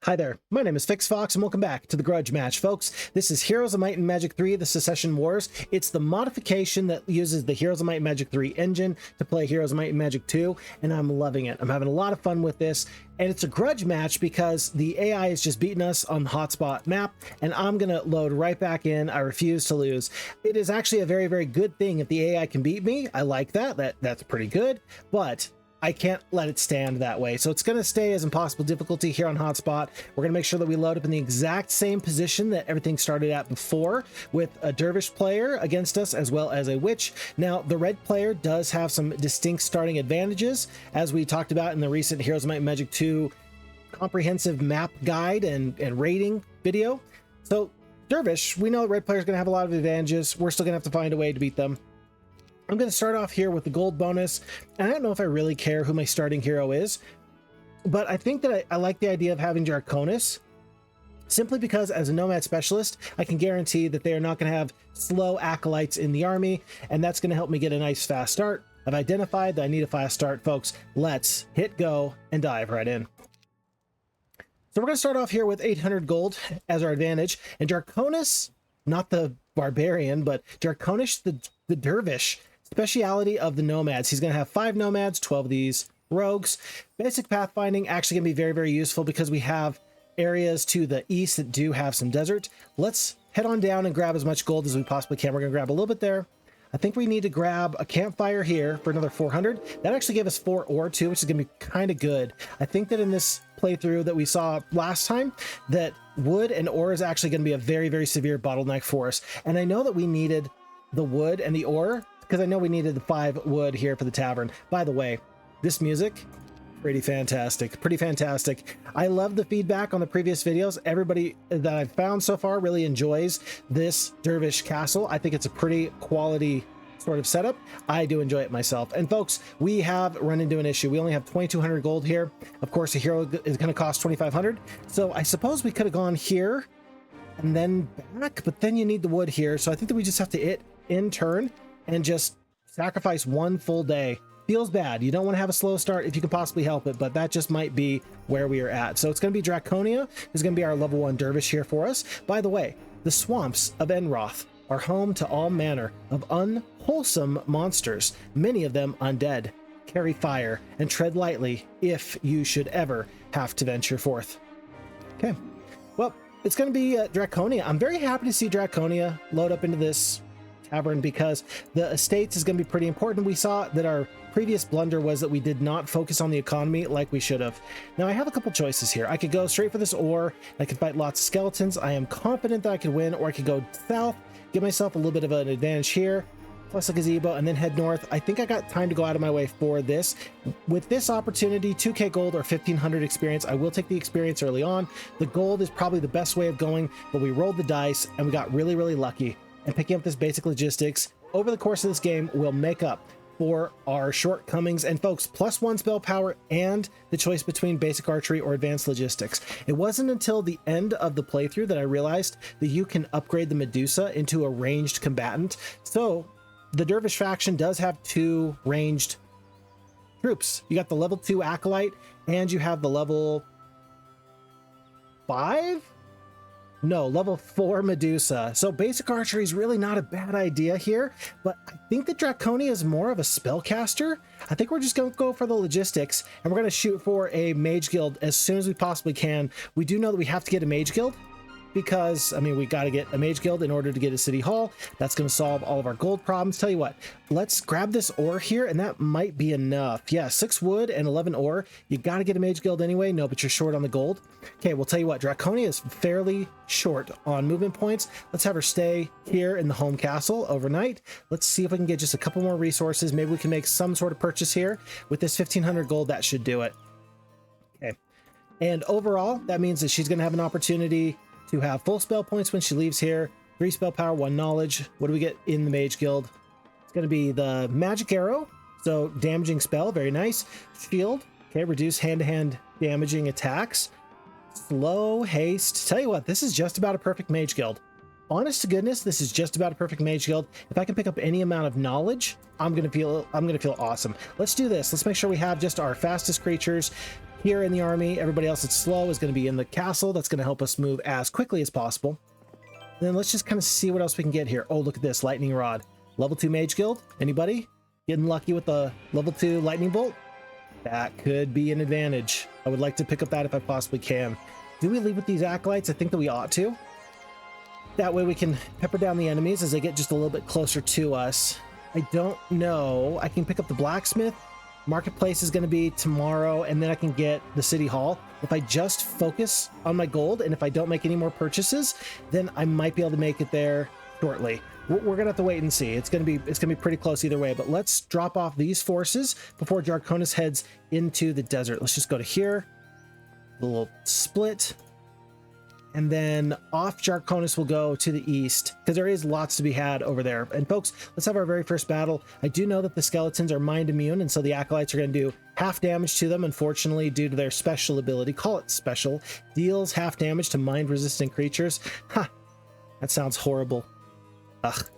Hi there, my name is FixFox and welcome back to the Grudge match, folks. This is Heroes of Might and Magic 3, the Secession Wars. It's the modification that uses the Heroes of Might and Magic 3 engine to play Heroes of Might and Magic 2, and I'm loving it. I'm having a lot of fun with this, and it's a Grudge match because the AI is just beating us on the Hotspot map, and I'm gonna load right back in. I refuse to lose. It is actually a very, very good thing if the AI can beat me. I like that. That's pretty good, but I can't let it stand that way. So it's going to stay as impossible difficulty here on Hotspot. We're going to make sure that we load up in the exact same position that everything started at before, with a Dervish player against us as well as a witch. Now, the red player does have some distinct starting advantages, as we talked about in the recent Heroes of Might and Magic 2 comprehensive map guide and rating video. So Dervish, we know the red player is going to have a lot of advantages. We're still going to have to find a way to beat them. I'm going to start off here with the gold bonus, and I don't know if I really care who my starting hero is, but I think that I like the idea of having Draconis, simply because as a Nomad Specialist, I can guarantee that they are not going to have slow acolytes in the army, and that's going to help me get a nice fast start. I've identified that I need a fast start, folks. Let's hit go and dive right in. So we're going to start off here with 800 gold as our advantage, and Draconis, not the Barbarian, but Draconis, the Dervish, speciality of the Nomads. He's going to have 5 Nomads, 12 of these rogues. Basic pathfinding actually going to be very, very useful because we have areas to the east that do have some desert. Let's head on down and grab as much gold as we possibly can. We're going to grab a little bit there. I think we need to grab a campfire here for another 400. That actually gave us 4 ore too, which is going to be kind of good. I think that in this playthrough that we saw last time, that wood and ore is actually going to be a very, very severe bottleneck for us. And I know that we needed the wood and the ore, because I know we needed the 5 wood here for the tavern. By the way, this music, pretty fantastic. I love the feedback on the previous videos. Everybody that I've found so far really enjoys this Dervish castle. I think it's a pretty quality sort of setup. I do enjoy it myself. And folks, we have run into an issue. We only have 2200 gold here. Of course, a hero is going to cost 2500. So I suppose we could have gone here and then back, but then you need the wood here. So I think that we just have to in turn and just sacrifice 1 full day. Feels bad. You don't want to have a slow start if you can possibly help it, but that just might be where we are at. So it's going to be Draconia is going to be our level 1 Dervish here for us. By the way, the swamps of Enroth are home to all manner of unwholesome monsters, many of them undead. Carry fire and tread lightly if you should ever have to venture forth. Okay, well, it's going to be Draconia. I'm very happy to see Draconia load up into this tavern because the estates is going to be pretty important. We saw that our previous blunder was that we did not focus on the economy like we should have. Now I have a couple choices here. I could go straight for this ore. I could fight lots of skeletons. I am confident that I could win, or I could go south, give myself a little bit of an advantage here, plus a gazebo, and then head north. I think I got time to go out of my way for this. With this opportunity, 2k gold or 1500 experience, I will take the experience early on. The gold is probably the best way of going, but we rolled the dice and we got really, really lucky. And picking up this basic logistics over the course of this game will make up for our shortcomings. And folks, +1 spell power and the choice between basic archery or advanced logistics. It wasn't until the end of the playthrough that I realized that you can upgrade the Medusa into a ranged combatant. So the Dervish faction does have 2 ranged troops. You got the level 2 Acolyte and you have the level 5? No, level 4 Medusa. So basic archery is really not a bad idea here, but I think that Draconia is more of a spellcaster. I think we're just going to go for the logistics, and we're going to shoot for a mage guild as soon as we possibly can. We do know that we have to get a mage guild, because, I mean, we got to get a mage guild in order to get a city hall. That's going to solve all of our gold problems. Tell you what, let's grab this ore here, and that might be enough. Yeah, 6 wood and 11 ore. You got to get a mage guild anyway. No, but you're short on the gold. Okay, we'll tell you what, Draconia is fairly short on movement points. Let's have her stay here in the home castle overnight. Let's see if we can get just a couple more resources. Maybe we can make some sort of purchase here. With this 1500 gold, that should do it. Okay, and overall, that means that she's going to have an opportunity to have full spell points when she leaves here, 3 spell power, 1 knowledge. What do we get in the Mage Guild? It's going to be the Magic Arrow, so damaging spell, very nice. Shield, okay, reduce hand-to-hand damaging attacks. Slow haste. Tell you what, this is just about a perfect Mage Guild. Honest to goodness, this is just about a perfect Mage Guild. If I can pick up any amount of knowledge, I'm gonna feel awesome. Let's do this. Let's make sure we have just our fastest creatures. here in the army. Everybody else that's slow is going to be in the castle. That's going to help us move as quickly as possible. And then let's just kind of see what else we can get here. Oh, look at this lightning rod. Level 2 mage guild. Anybody getting lucky with the level 2 lightning bolt? That could be an advantage. I would like to pick up that if I possibly can. Do we leave with these acolytes? I think that we ought to. That way we can pepper down the enemies as they get just a little bit closer to us. I don't know. I can pick up the blacksmith. Marketplace is going to be tomorrow, and then I can get the city hall. If I just focus on my gold, and if I don't make any more purchases, then I might be able to make it there shortly. We're gonna have to wait and see. It's gonna be pretty close either way. But let's drop off these forces before Jarkonis heads into the desert. Let's just go to here, a little split, and then off Jarkonis will go to the east because there is lots to be had over there. And folks, let's have our very first battle. I do know that the skeletons are mind immune, and so the acolytes are going to do half damage to them. Unfortunately, due to their special ability, call it special, deals half damage to mind resistant creatures. Ha, that sounds horrible. Ugh.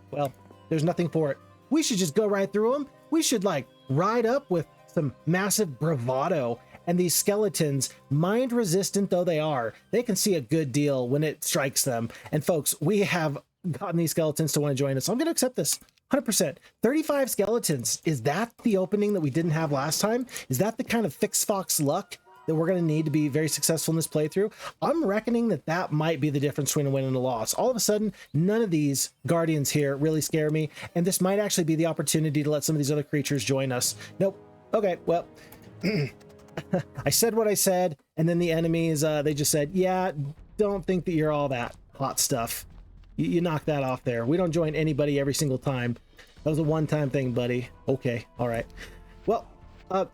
Well, there's nothing for it. We should just go right through them. We should like ride up with some massive bravado. And these skeletons, mind resistant though they are, they can see a good deal when it strikes them. And folks, we have gotten these skeletons to want to join us. So I'm going to accept this 100%. 35 skeletons. Is that the opening that we didn't have last time? Is that the kind of fix fox luck that we're going to need to be very successful in this playthrough? I'm reckoning that that might be the difference between a win and a loss. All of a sudden, none of these guardians here really scare me, and this might actually be the opportunity to let some of these other creatures join us. Nope. Okay, well, I said what I said, and then the enemies, they just said, yeah, don't think that you're all that hot stuff. You knock that off there. We don't join anybody every single time. That was a one-time thing, buddy. Okay, all right. Well,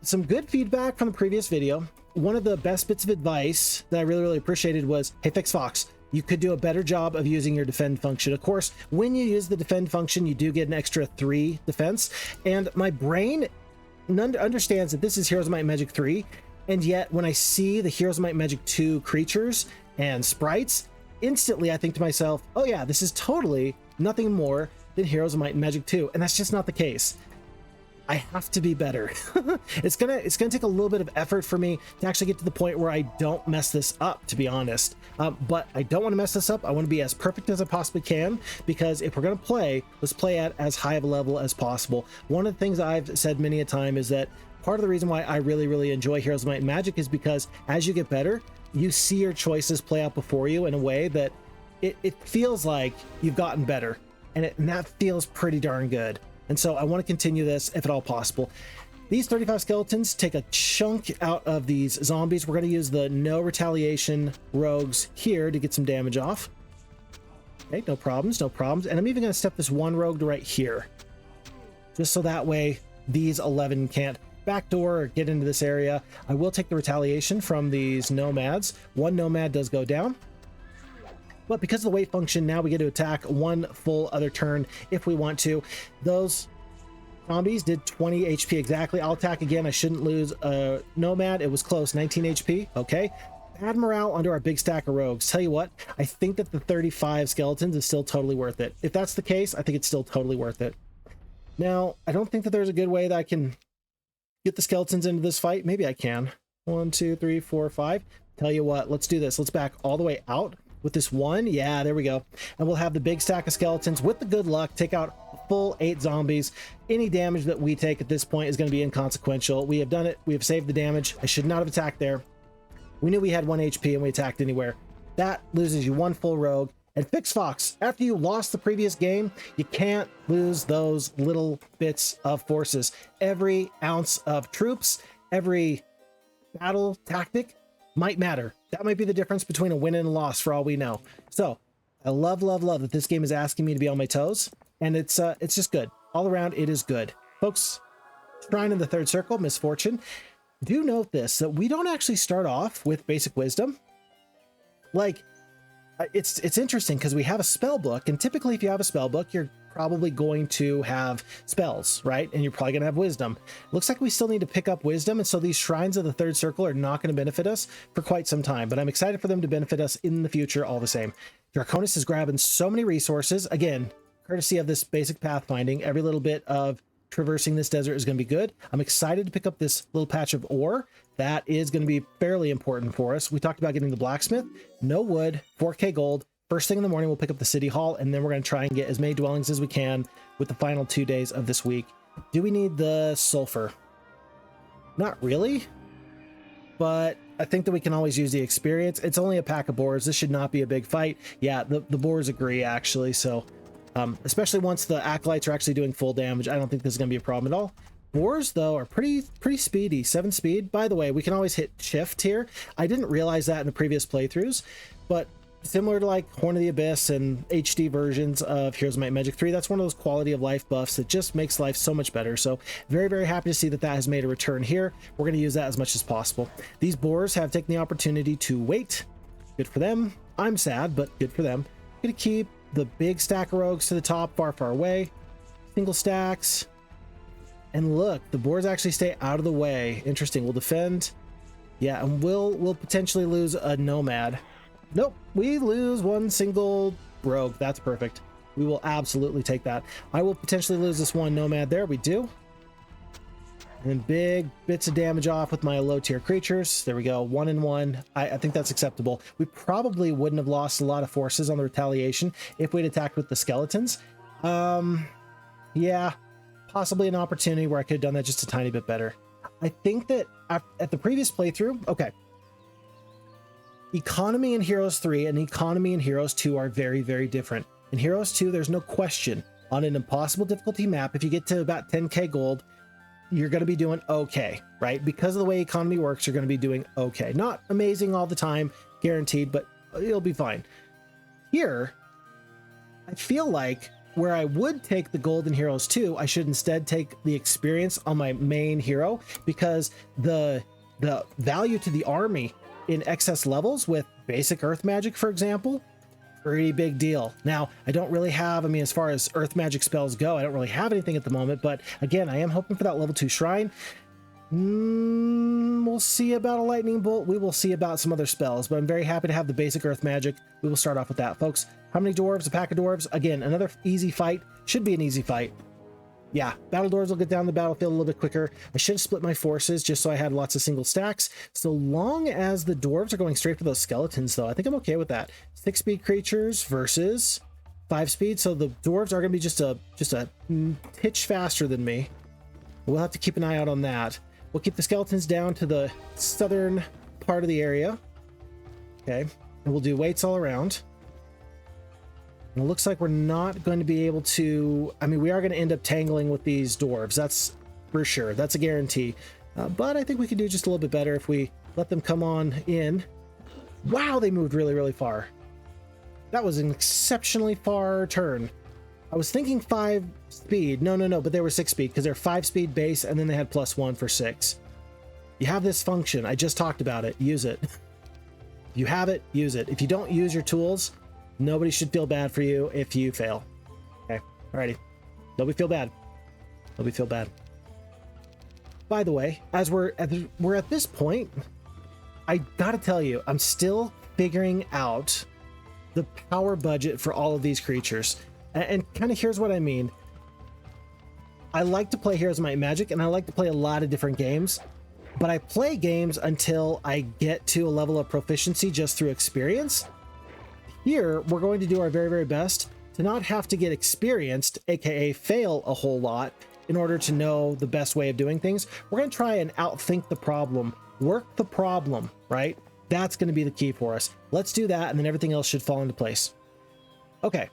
some good feedback from the previous video. One of the best bits of advice that I really appreciated was, hey, Fix Fox, you could do a better job of using your defend function. Of course, when you use the defend function, you do get an extra 3 defense. And my brain understands that this is Heroes of Might and Magic 3. And yet, when I see the Heroes of Might and Magic 2 creatures and sprites, instantly I think to myself, oh yeah, this is totally nothing more than Heroes of Might and Magic 2. And that's just not the case. I have to be better. It's gonna take a little bit of effort for me to actually get to the point where I don't mess this up, to be honest. But I don't want to mess this up. I want to be as perfect as I possibly can, because if we're gonna play, let's play at as high of a level as possible. One of the things I've said many a time is that part of the reason why I really enjoy Heroes of Might and Magic is because as you get better, you see your choices play out before you in a way that it feels like you've gotten better, and that feels pretty darn good. And so I want to continue this if at all possible. These 35 skeletons take a chunk out of these zombies. We're going to use the no retaliation rogues here to get some damage off. Okay, no problems. And I'm even going to step this one rogue to right here, just so that way these 11 can't backdoor or get into this area. I will take the retaliation from these nomads. One nomad does go down. But because of the wait function, now we get to attack one full other turn if we want to. Those zombies did 20 HP exactly. I'll attack again. I shouldn't lose a nomad. It was close, 19 HP. Okay. Bad morale under our big stack of rogues. Tell you what, I think that the 35 skeletons is still totally worth it. If that's the case, I think it's still totally worth it. Now, I don't think that there's a good way that I can get the skeletons into this fight. Maybe I can. 1, 2, 3, 4, 5. Tell you what, let's do this. Let's back all the way out with this one. Yeah, there we go. And we'll have the big stack of skeletons with the good luck take out a full 8 zombies. Any damage that we take at this point is going to be inconsequential. We have done it. We have saved the damage. I should not have attacked there. We knew we had 1 HP and we attacked anywhere. That loses you 1 full rogue. And Fix Fox, after you lost the previous game, you can't lose those little bits of forces. Every ounce of troops, every battle tactic might matter. That might be the difference between a win and a loss for all we know. So I love that this game is asking me to be on my toes, and it's just good. All around, it is good. Folks, Shrine in the Third Circle, Misfortune. Do note this, that we don't actually start off with Basic Wisdom. Like, it's interesting because we have a spell book, and typically if you have a spell book, you're probably going to have spells, right? And you're probably going to have wisdom. Looks like we still need to pick up wisdom, and so these Shrines of the Third Circle are not going to benefit us for quite some time, but I'm excited for them to benefit us in the future all the same. Jarkonis is grabbing so many resources, again, courtesy of this basic pathfinding. Every little bit of traversing this desert is going to be good. I'm excited to pick up this little patch of ore. That is going to be fairly important for us. We talked about getting the blacksmith. No wood, 4K gold. First thing in the morning, we'll pick up the city hall, and then we're going to try and get as many dwellings as we can with the final 2 days of this week. Do we need the sulfur? Not really, but I think that we can always use the experience. It's only a pack of boars. This should not be a big fight. Yeah, the boars agree, actually. So especially once the acolytes are actually doing full damage, I don't think this is going to be a problem at all. Boars, though, are pretty speedy. 7 speed. By the way, we can always hit shift here. I didn't realize that in the previous playthroughs, but similar to like Horn of the Abyss and HD versions of Heroes of Might and Magic 3, that's one of those quality of life buffs that just makes life so much better. So very happy to see that that has made a return here. We're going to use that as much as possible. These boars have taken the opportunity to wait. Good for them. I'm sad, but good for them. I'm going to keep the big stack of rogues to the top, far away. Single stacks. And look, the boars actually stay out of the way. Interesting. We'll defend. Yeah, and we'll potentially lose a nomad. Nope, we lose one single rogue. That's perfect. We will absolutely take that. I will potentially lose this one nomad there. We do. And then big bits of damage off with my low tier creatures. There we go. 1 and 1. I think that's acceptable. We probably wouldn't have lost a lot of forces on the retaliation if we'd attacked with the skeletons. Yeah, possibly an opportunity where I could have done that just a tiny bit better. I think that at the previous playthrough, okay, economy in Heroes 3 and economy in Heroes 2 are very different. In Heroes 2, there's no question. On an impossible difficulty map, if you get to about 10k gold, you're going to be doing okay, right? Because of the way economy works, you're going to be doing okay. Not amazing all the time, guaranteed, but it'll be fine. Here, I feel like where I would take the gold in Heroes 2, I should instead take the experience on my main hero, because the value to the army in excess levels with basic earth magic, for example, pretty big deal. Now, I don't really have, I mean, as far as earth magic spells go, I don't really have anything at the moment, but again, I am hoping for that level 2 shrine. We'll see about a lightning bolt. We will see about some other spells, but I'm very happy to have the basic earth magic. We will start off with that, folks. How many dwarves? A pack of dwarves. Again, another easy fight. Should be an easy fight. Yeah, battle dwarves will get down the battlefield a little bit quicker. I should have split my forces just so I had lots of single stacks. So long as the dwarves are going straight for those skeletons, though, I think I'm okay with that. 6-speed creatures versus 5-speed. So the dwarves are going to be just a titch faster than me. We'll have to keep an eye out on that. We'll keep the skeletons down to the southern part of the area. Okay, and we'll do weights all around. And it looks like we're not going to be able to, I mean, we are going to end up tangling with these dwarves. That's for sure. That's a guarantee. But I think we could do just a little bit better if we let them come on in. Wow, they moved really far. That was an exceptionally far turn. I was thinking 5 speed. No, but they were 6 speed because they're 5 speed base and then they had +1 for 6. You have this function. I just talked about it. Use it. If you have it, use it. If you don't use your tools, nobody should feel bad for you if you fail. Okay, alrighty. Nobody feel bad. Nobody feel bad. By the way, as we're at this point, I gotta tell you, I'm still figuring out the power budget for all of these creatures. And kind of here's what I mean. I like to play Heroes of Might and Magic, and I like to play a lot of different games, but I play games until I get to a level of proficiency just through experience. Here, we're going to do our very best to not have to get experienced, aka fail a whole lot, in order to know the best way of doing things. We're going to try and outthink the problem, work the problem, right? That's going to be the key for us. Let's do that, and then everything else should fall into place. Okay,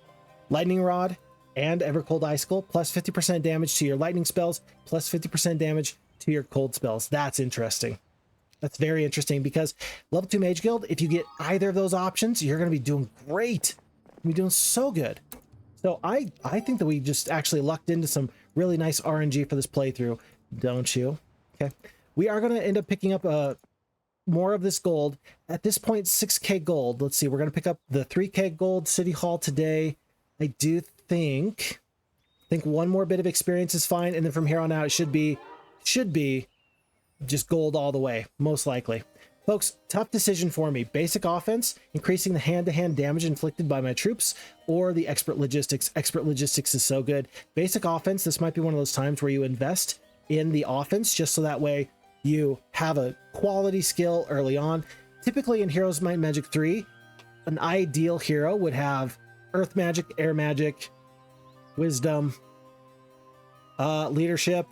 Lightning Rod and Evercold Icicle, plus 50% damage to your lightning spells, plus 50% damage to your cold spells. That's interesting. That's very interesting because level 2 Mage Guild, if you get either of those options, you're going to be doing great. You're doing so good. So I think that we just actually lucked into some really nice RNG for this playthrough, don't you? Okay. We are going to end up picking up more of this gold. At this point, 6k gold. Let's see. We're going to pick up the 3k gold City Hall today. I do think one more bit of experience is fine. And then from here on out, it should be just gold all the way, most likely. Folks, tough decision for me. Basic offense, increasing the hand-to-hand damage inflicted by my troops, or the expert logistics. Expert logistics is so good. Basic offense, this might be one of those times where you invest in the offense just so that way you have a quality skill early on. Typically in Heroes Might and Magic 3, an ideal hero would have Earth Magic, Air Magic, Wisdom, Leadership.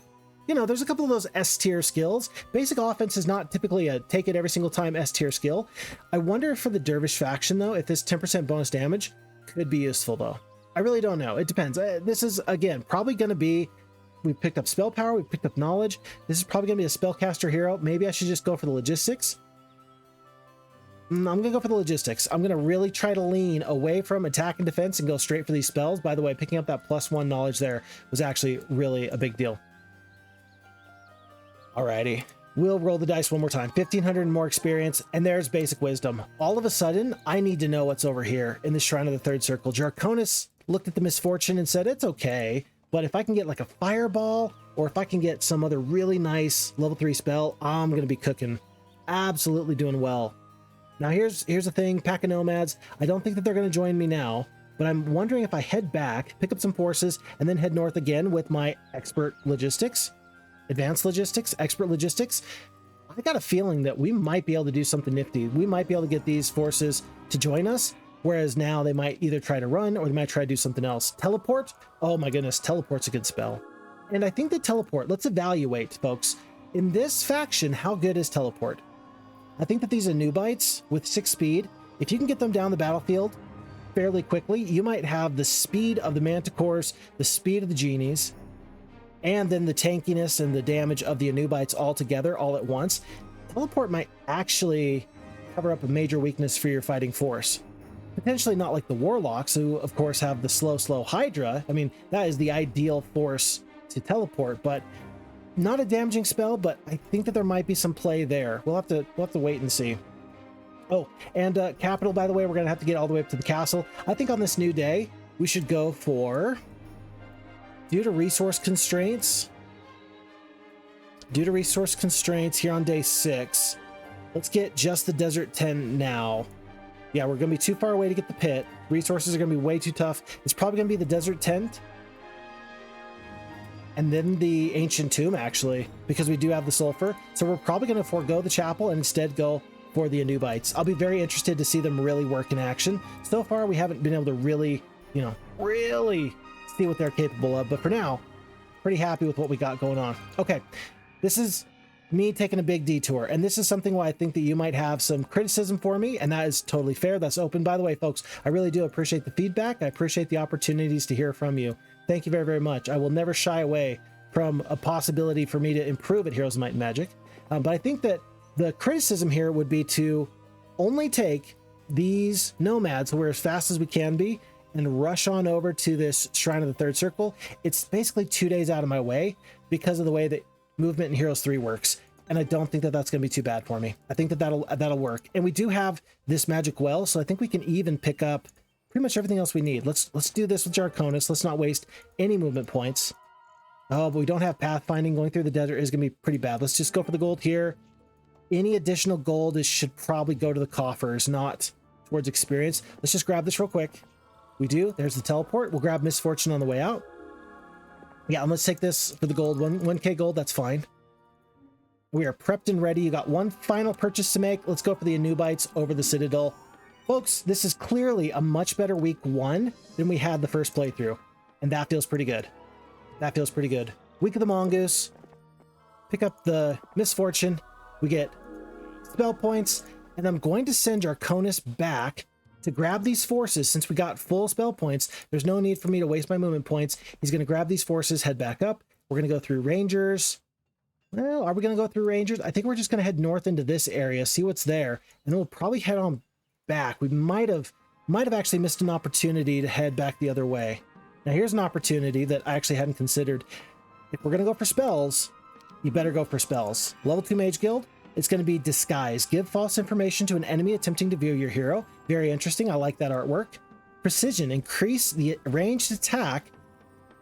You know, there's a couple of those S tier skills. Basic offense is not typically a take it every single time S tier skill. I wonder for the Dervish faction though, if this 10% bonus damage could be useful though. I really don't know. It depends. This is, again, probably going to be, we picked up spell power, we picked up knowledge. This is probably going to be a spellcaster hero. Maybe I should just go for the logistics. I'm going to go for the logistics. I'm going to really try to lean away from attack and defense and go straight for these spells. By the way, picking up that +1 knowledge there was actually really a big deal. Alrighty, we'll roll the dice one more time. 1,500 more experience, and there's basic wisdom. All of a sudden, I need to know what's over here in the Shrine of the Third Circle. Jarkonis looked at the misfortune and said, it's okay, but if I can get like a fireball, or if I can get some other really nice level 3 spell, I'm going to be cooking. Absolutely doing well. Now here's the thing, Pack of Nomads. I don't think that they're going to join me now, but I'm wondering if I head back, pick up some forces, and then head north again with my expert logistics. Advanced logistics, expert logistics. I got a feeling that we might be able to do something nifty. We might be able to get these forces to join us, whereas now they might either try to run or they might try to do something else. Teleport? Oh my goodness, teleport's a good spell. And I think that teleport, let's evaluate, folks. In this faction, how good is teleport? I think that these Anubites with 6 speed, if you can get them down the battlefield fairly quickly, you might have the speed of the Manticores, the speed of the Genies, and then the tankiness and the damage of the Anubites all together, all at once. Teleport might actually cover up a major weakness for your fighting force. Potentially not like the Warlocks, who of course have the slow Hydra. I mean, that is the ideal force to teleport, but not a damaging spell, but I think that there might be some play there. We'll have to wait and see. Oh, and capital, by the way, we're gonna have to get all the way up to the castle. I think on this new day, we should go for, due to resource constraints here on day 6, let's get just the Desert 10 now. Yeah, we're gonna be too far away to get the pit. Resources are gonna be way too tough. It's probably gonna be the Desert Tent and then the Ancient Tomb, actually, because we do have the sulfur. So we're probably gonna forego the chapel and instead go for the Anubites. I'll be very interested to see them really work in action. So far, we haven't been able to really, really see what they're capable of, but for now, pretty happy with what we got going on. Okay, this is me taking a big detour, and this is something why I think that you might have some criticism for me, and that is totally fair. That's open. By the way, folks, I really do appreciate the feedback. I appreciate the opportunities to hear from you. Thank you very, very much. I will never shy away from a possibility for me to improve at Heroes of Might and Magic, but I think that the criticism here would be to only take these nomads who are as fast as we can be and rush on over to this Shrine of the Third Circle. It's basically 2 days out of my way because of the way that movement in Heroes 3 works, and I don't think that that's going to be too bad for me. I think that that'll work, and we do have this magic well, so I think we can even pick up pretty much everything else we need. Let's do this with Jarkonis. Let's not waste any movement points. Oh, but we don't have pathfinding. Going through the desert is going to be pretty bad. Let's just go for the gold here. Any additional gold should probably go to the coffers, not towards experience. Let's just grab this real quick. We do. There's the teleport. We'll grab Misfortune on the way out. Yeah, and let's take this for the gold. 1K gold, that's fine. We are prepped and ready. You got one final purchase to make. Let's go for the Anubites over the Citadel. Folks, this is clearly a much better week 1 than we had the first playthrough, and that feels pretty good. That feels pretty good. Week of the Mongoose. Pick up the Misfortune. We get spell points, and I'm going to send Jarkonis back to grab these forces. Since we got full spell points, there's no need for me to waste my movement points. He's going to grab these forces, head back up. We're going to go through Rangers. Well, are we going to go through Rangers? I think we're just going to head north into this area, see what's there, and then we'll probably head on back. We might have actually missed an opportunity to head back the other way. Now here's an opportunity that I actually hadn't considered. If we're going to go for spells, you better go for spells. Level 2 Mage Guild, it's going to be Disguise. Give false information to an enemy attempting to view your hero. Very interesting. I like that artwork. Precision, increase the ranged attack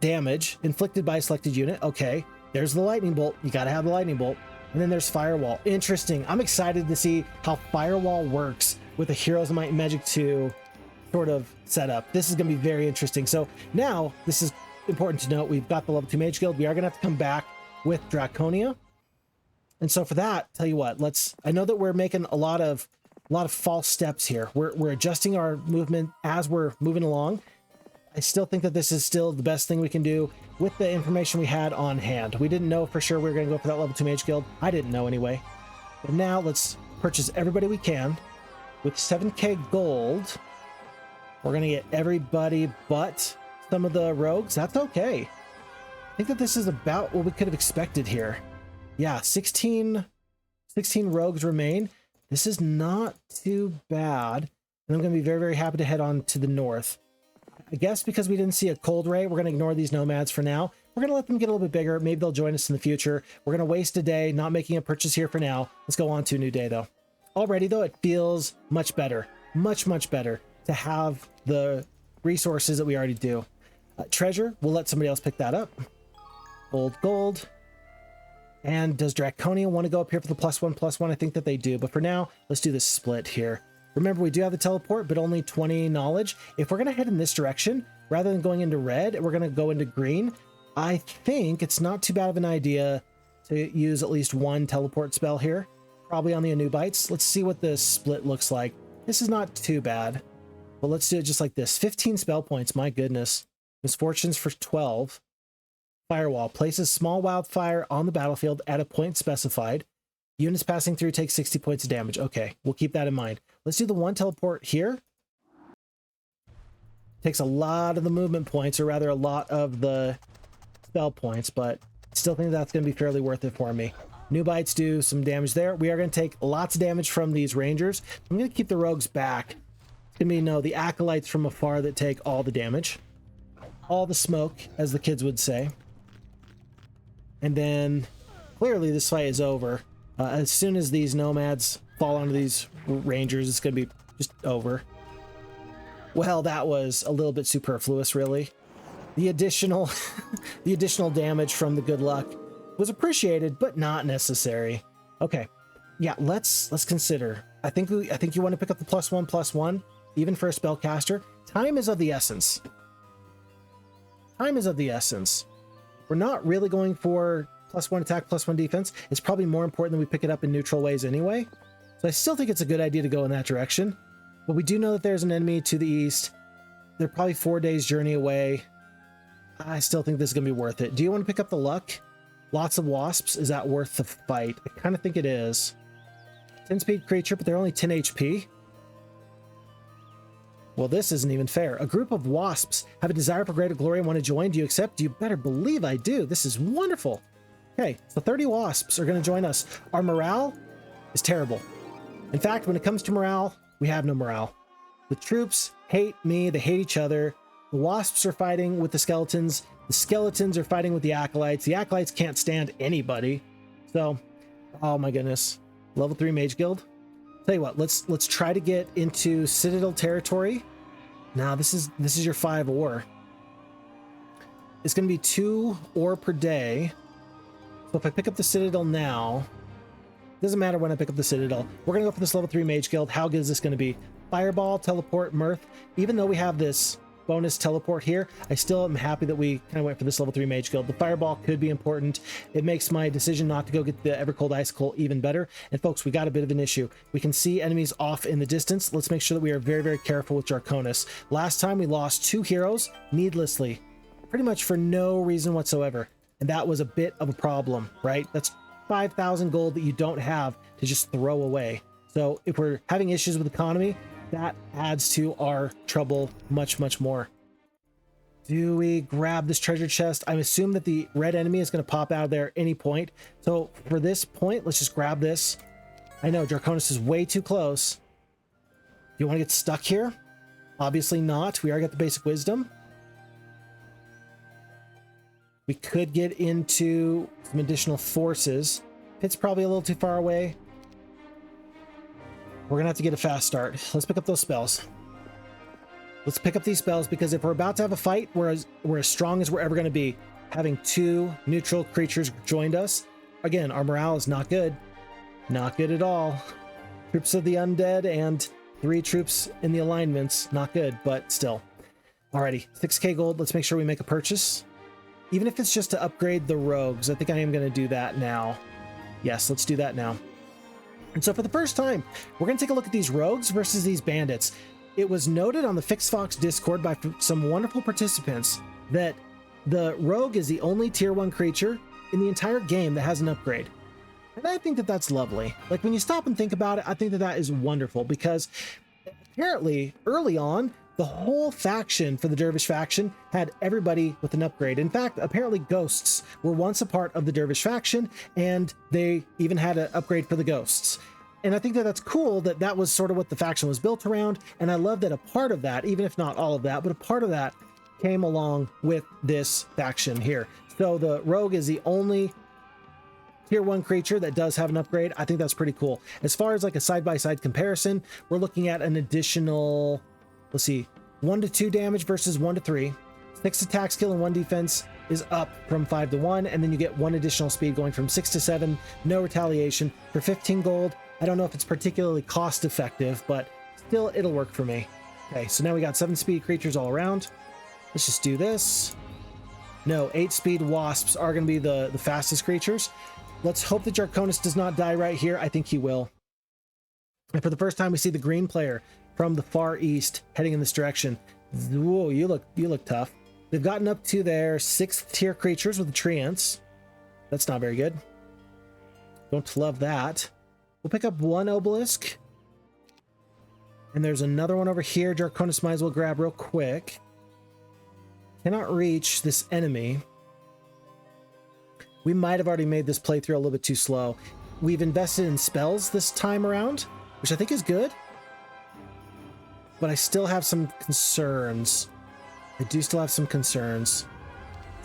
damage inflicted by a selected unit. Okay, there's the lightning bolt. You got to have the lightning bolt. And then there's Firewall. Interesting. I'm excited to see how Firewall works with a Heroes of Might and Magic 2 sort of setup. This is going to be very interesting. So now, this is important to note, we've got the level 2 Mage Guild. We are going to have to come back with Draconia. And so for that, tell you what, I know that we're making a lot of false steps here. We're adjusting our movement as we're moving along. I still think that this is still the best thing we can do with the information we had on hand. We didn't know for sure we were going to go for that level 2 Mage Guild. I didn't know anyway. But now let's purchase everybody we can with 7k gold. We're going to get everybody but some of the rogues. That's okay. I think that this is about what we could have expected here. Yeah, 16 rogues remain. This is not too bad. And I'm going to be very, very happy to head on to the north. I guess because we didn't see a cold ray, we're going to ignore these nomads for now. We're going to let them get a little bit bigger. Maybe they'll join us in the future. We're going to waste a day not making a purchase here for now. Let's go on to a new day, though. Already, though, it feels much better. Much, much better to have the resources that we already do. Treasure, we'll let somebody else pick that up. Gold. And does Draconia want to go up here for the +1/+1? I think that they do. But for now, let's do this split here. Remember, we do have the teleport, but only 20 knowledge. If we're going to head in this direction, rather than going into red, we're going to go into green. I think it's not too bad of an idea to use at least one teleport spell here. Probably on the Anubites. Let's see what the split looks like. This is not too bad. But let's do it just like this. 15 spell points, my goodness. Misfortunes for 12. Firewall. Places small wildfire on the battlefield at a point specified. Units passing through take 60 points of damage. Okay, we'll keep that in mind. Let's do the one teleport here. Takes a lot of the movement points, or rather a lot of the spell points, but I still think that's going to be fairly worth it for me. New bites do some damage there. We are going to take lots of damage from these rangers. I'm going to keep the rogues back. It's going to be, the acolytes from afar that take all the damage. All the smoke, as the kids would say. And then, clearly this fight is over. As soon as these nomads fall onto these rangers, it's going to be just over. Well, that was a little bit superfluous, really. The additional damage from the good luck was appreciated, but not necessary. Okay, yeah, let's consider. I think you want to pick up the +1/+1, even for a spellcaster. Time is of the essence. Time is of the essence. We're not really going for +1 attack, +1 defense. It's probably more important that we pick it up in neutral ways anyway. So I still think it's a good idea to go in that direction. But we do know that there's an enemy to the east. They're probably 4 days journey away. I still think this is going to be worth it. Do you want to pick up the luck? Lots of wasps. Is that worth the fight? I kind of think it is. 10 speed creature, but they're only 10 HP. Well, this isn't even fair. A group of wasps have a desire for greater glory and want to join. Do you accept? You better believe I do. This is wonderful. Okay, so 30 wasps are going to join us. Our morale is terrible. In fact, when it comes to morale, we have no morale. The troops hate me. They hate each other. The wasps are fighting with the skeletons. The skeletons are fighting with the acolytes. The acolytes can't stand anybody. So, oh my goodness. Level 3 Mage Guild. Tell you what, let's try to get into Citadel territory. Now, this is your 5 ore. It's going to be 2 ore per day. So if I pick up the Citadel now, doesn't matter when I pick up the Citadel. We're going to go for this level 3 Mage Guild. How good is this going to be? Fireball, teleport, mirth. Even though we have this bonus teleport here, I still am happy that we kind of went for this level 3 Mage Guild. The Fireball could be important. It makes my decision not to go get the Evercold Icicle even better. And folks, we got a bit of an issue. We can see enemies off in the distance. Let's make sure that we are very, very careful with Draconis. Last time we lost 2 heroes needlessly, pretty much for no reason whatsoever. And that was a bit of a problem, right? That's 5,000 gold that you don't have to just throw away. So if we're having issues with economy, that adds to our trouble much, much more. Do we grab this treasure chest? I assume that the red enemy is going to pop out of there at any point. So for this point, let's just grab this. I know Draconis is way too close. Do you want to get stuck here? Obviously not. We already got the basic wisdom. We could get into some additional forces. Pit's probably a little too far away. We're going to have to get a fast start. Let's pick up those spells. Let's pick up these spells, because if we're about to have a fight, we're as strong as we're ever going to be. Having 2 neutral creatures joined us, again, our morale is not good. Not good at all. Troops of the undead and 3 troops in the alignments. Not good, but still. Alrighty, 6k gold. Let's make sure we make a purchase. Even if it's just to upgrade the rogues. I think I am going to do that now. Yes, let's do that now. And so for the first time, we're going to take a look at these rogues versus these bandits. It was noted on the FixFox Discord by some wonderful participants that the rogue is the only tier 1 creature in the entire game that has an upgrade. And I think that that's lovely. Like, when you stop and think about it, I think that that is wonderful, because apparently early on, the whole faction for the Dervish faction had everybody with an upgrade. In fact, apparently ghosts were once a part of the Dervish faction, and they even had an upgrade for the ghosts. And I think that that's cool that that was sort of what the faction was built around. And I love that a part of that, even if not all of that, but a part of that came along with this faction here. So the rogue is the only tier 1 creature that does have an upgrade. I think that's pretty cool. As far as like a side-by-side comparison, we're looking at an additional, let's see, 1 to 2 damage versus 1 to 3. 6 attack skill and 1 defense is up from 5 to 1, and then you get 1 additional speed going from 6 to 7, no retaliation for 15 gold. I don't know if it's particularly cost effective, but still it'll work for me. Okay, so now we got 7 speed creatures all around. Let's just do this. No, 8 speed wasps are going to be the fastest creatures. Let's hope that Draconis does not die right here. I think he will. And for the first time, we see the green player from the far east heading in this direction. Whoa, you look tough. They've gotten up to their 6th tier creatures with the treants. That's not very good. Don't love that. We'll pick up 1 obelisk. And there's another one over here. Draconis might as well grab real quick. Cannot reach this enemy. We might have already made this playthrough a little bit too slow. We've invested in spells this time around, which I think is good. But I still have some concerns. I do still have some concerns.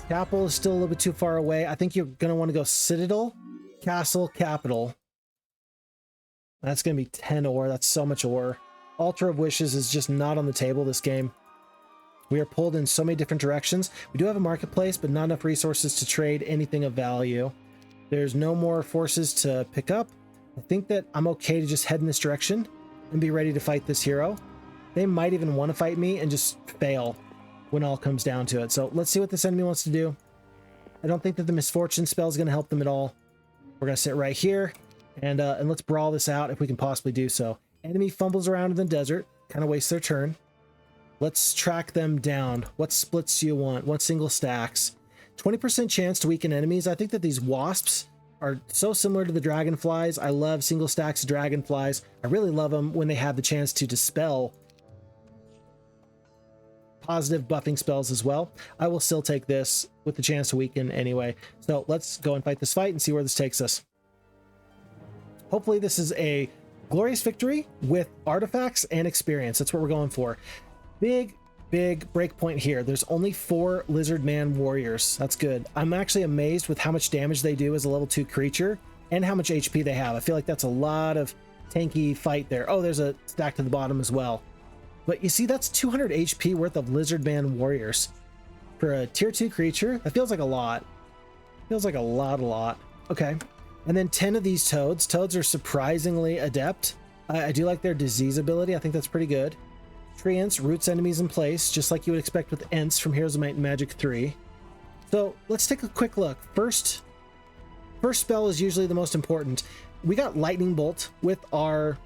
Chapel is still a little bit too far away. I think you're going to want to go Citadel, Castle, Capital. That's going to be 10 ore. That's so much ore. Altar of Wishes is just not on the table this game. We are pulled in so many different directions. We do have a marketplace, but not enough resources to trade anything of value. There's no more forces to pick up. I think that I'm okay to just head in this direction and be ready to fight this hero. They might even want to fight me and just fail when all comes down to it. So let's see what this enemy wants to do. I don't think that the misfortune spell is going to help them at all. We're going to sit right here and let's brawl this out if we can possibly do so. Enemy fumbles around in the desert, kind of wastes their turn. Let's track them down. What splits do you want? What single stacks? 20% chance to weaken enemies. I think that these wasps are so similar to the dragonflies. I love single stacks of dragonflies. I really love them when they have the chance to dispel positive buffing spells as well. I will still take this with the chance to weaken anyway. So let's go and fight this fight and see where this takes us. Hopefully this is a glorious victory with artifacts and experience. That's what we're going for. Big breakpoint here. There's only 4 lizard man warriors. That's good. I'm actually amazed with how much damage they do as a level 2 creature and how much HP they have. I feel like that's a lot of tanky fight there. Oh, there's a stack to the bottom as well. But you see, that's 200 HP worth of lizard man warriors. For a tier 2 creature, that feels like a lot. Feels like a lot. Okay. And then 10 of these toads. Toads are surprisingly adept. I do like their disease ability. I think that's pretty good. Treants roots enemies in place, just like you would expect with Ents from Heroes of Might and Magic 3. So let's take a quick look. First spell is usually the most important. We got Lightning Bolt with our,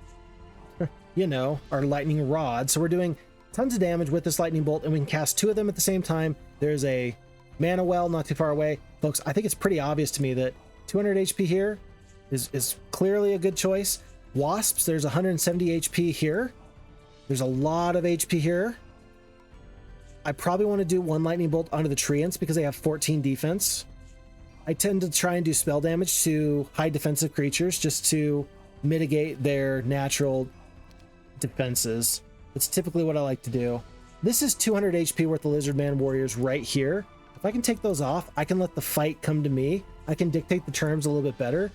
our Lightning Rod. So we're doing tons of damage with this Lightning Bolt, and we can cast 2 of them at the same time. There's a Mana Well not too far away. Folks, I think it's pretty obvious to me that 200 HP here is clearly a good choice. Wasps, there's 170 HP here. There's a lot of HP here. I probably want to do 1 Lightning Bolt onto the Treants because they have 14 defense. I tend to try and do spell damage to high defensive creatures just to mitigate their natural defenses. That's typically what I like to do. This is 200 HP worth of Lizardman Warriors right here. If I can take those off, I can let the fight come to me. I can dictate the terms a little bit better.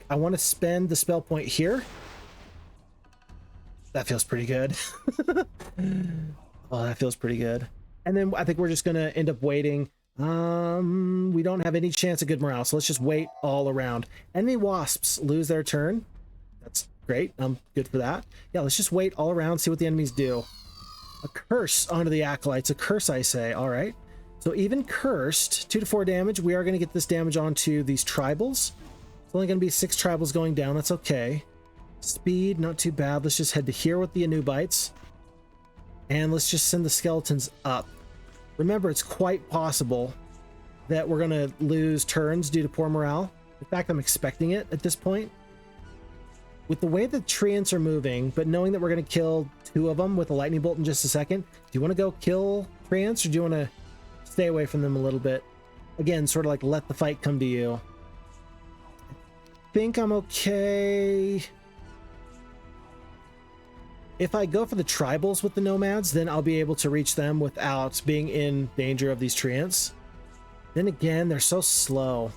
I want to spend the spell point here. That feels pretty good. Oh, that feels pretty good. And then I think we're just going to end up waiting We don't have any chance of good morale, so let's just wait all around. Enemy wasps lose their turn. That's great. I'm good for that. Yeah, let's just wait all around, see what the enemies do. A curse onto the acolytes. A curse, I say. All right. So even cursed, 2 to 4 damage. We are going to get this damage onto these tribals. It's only going to be 6 tribals going down. That's okay. Speed, not too bad. Let's just head to here with the Anubites. And let's just send the skeletons up. Remember, it's quite possible that we're going to lose turns due to poor morale. In fact, I'm expecting it at this point. With the way the treants are moving, but knowing that we're going to kill 2 of them with a lightning bolt in just a second, do you want to go kill treants or do you want to stay away from them a little bit? Again, sort of like let the fight come to you. I think I'm okay. If I go for the tribals with the nomads, then I'll be able to reach them without being in danger of these treants. Then again, they're so slow.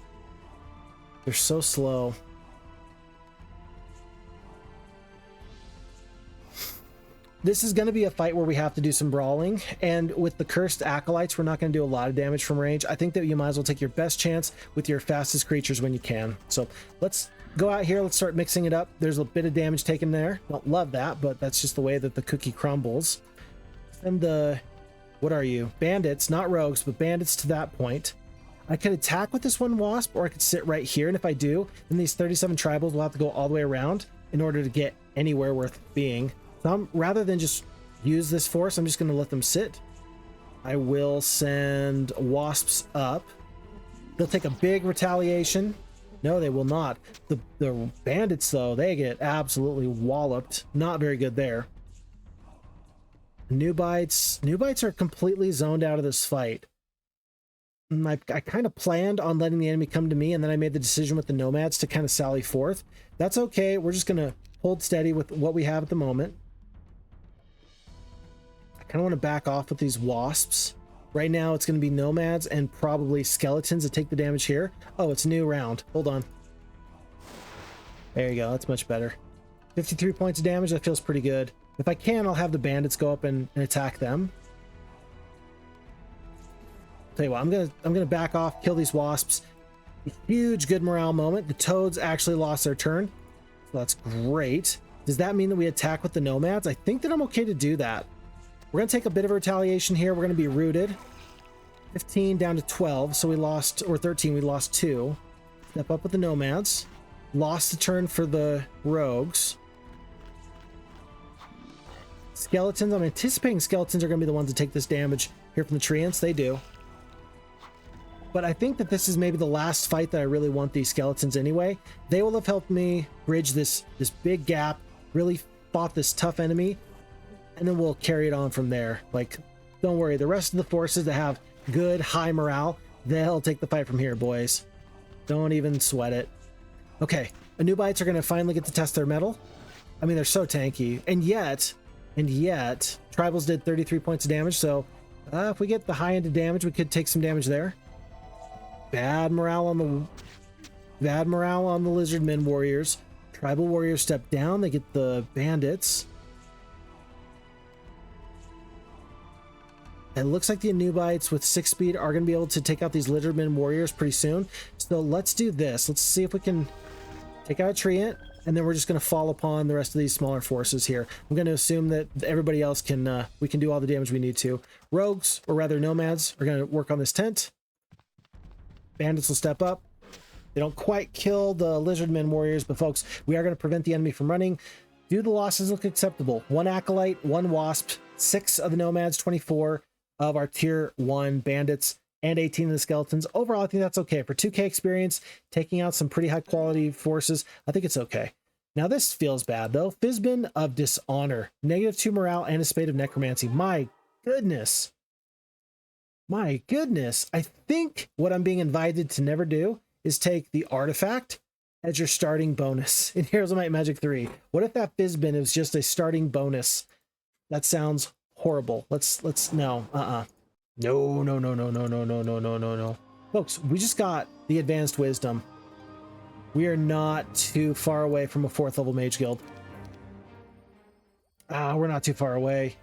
They're so slow. This is going to be a fight where we have to do some brawling, and with the cursed acolytes, we're not going to do a lot of damage from range. I think that you might as well take your best chance with your fastest creatures when you can. So let's go out here. Let's start mixing it up. There's a bit of damage taken there. Don't love that, but that's just the way that the cookie crumbles. And the, what are you? Bandits, not rogues, but bandits to that point. I could attack with this one wasp, or I could sit right here, and if I do, then these 37 tribals will have to go all the way around in order to get anywhere worth being. So rather than just use this force, I'm just going to let them sit. I will send wasps up. They'll take a big retaliation. No, they will not. The bandits, though, they get absolutely walloped. Not very good there. Nubites are completely zoned out of this fight. I kind of planned on letting the enemy come to me, and then I made the decision with the nomads to kind of sally forth. That's okay. We're just going to hold steady with what we have at the moment. I kind of want to back off with these wasps. Right now, it's going to be nomads and probably skeletons that take the damage here. Oh, it's a new round. Hold on. There you go. That's much better. 53 points of damage. That feels pretty good. If I can, I'll have the bandits go up and attack them. Tell you what, I'm gonna back off, kill these wasps. Huge good morale moment. The toads actually lost their turn, so that's great. Does that mean that we attack with the nomads? I think that I'm okay to do that. We're gonna take a bit of a retaliation here. We're gonna be rooted. 15 down to 12, so we lost, or 13, we lost 2. Step up with the nomads. Lost the turn for the rogues. Skeletons, I'm anticipating skeletons are gonna be the ones to take this damage here from the treants. They do. But I think that this is maybe the last fight that I really want these skeletons anyway. They will have helped me bridge this big gap, really fought this tough enemy, and then we'll carry it on from there. Like, don't worry, the rest of the forces that have good, high morale, they'll take the fight from here, boys. Don't even sweat it. Okay, Anubites are going to finally get to test their mettle. I mean, they're so tanky. And yet, Tribals did 33 points of damage, so if we get the high end of damage, we could take some damage there. Bad morale on the lizardmen warriors. Tribal warriors step down. They get the bandits. It looks like the Anubites with 6 speed are going to be able to take out these lizardmen warriors pretty soon. So let's do this. Let's see if we can take out a treant, and then we're just going to fall upon the rest of these smaller forces here. I'm going to assume that everybody else can, we can do all the damage we need to. Rogues, or rather nomads, are going to work on this tent. Bandits will step up. They don't quite kill the lizardmen warriors, but folks, we are going to prevent the enemy from running. Do the losses look acceptable? 1 acolyte, 1 wasp, 6 of the nomads, 24 of our tier 1 bandits, and 18 of the skeletons. Overall, I think that's okay. For 2k experience, taking out some pretty high quality forces, I think it's okay. Now this feels bad though. Fizbin of Dishonor, -2 morale, and a Spade of Necromancy. My goodness. My goodness. I think what I'm being invited to never do is take the artifact as your starting bonus in Heroes of Might and Magic 3. What if that Fizbin is just a starting bonus? That sounds horrible. Let's no. No. Folks, we just got the Advanced Wisdom. We are not too far away from a 4th level Mage Guild. We're not too far away.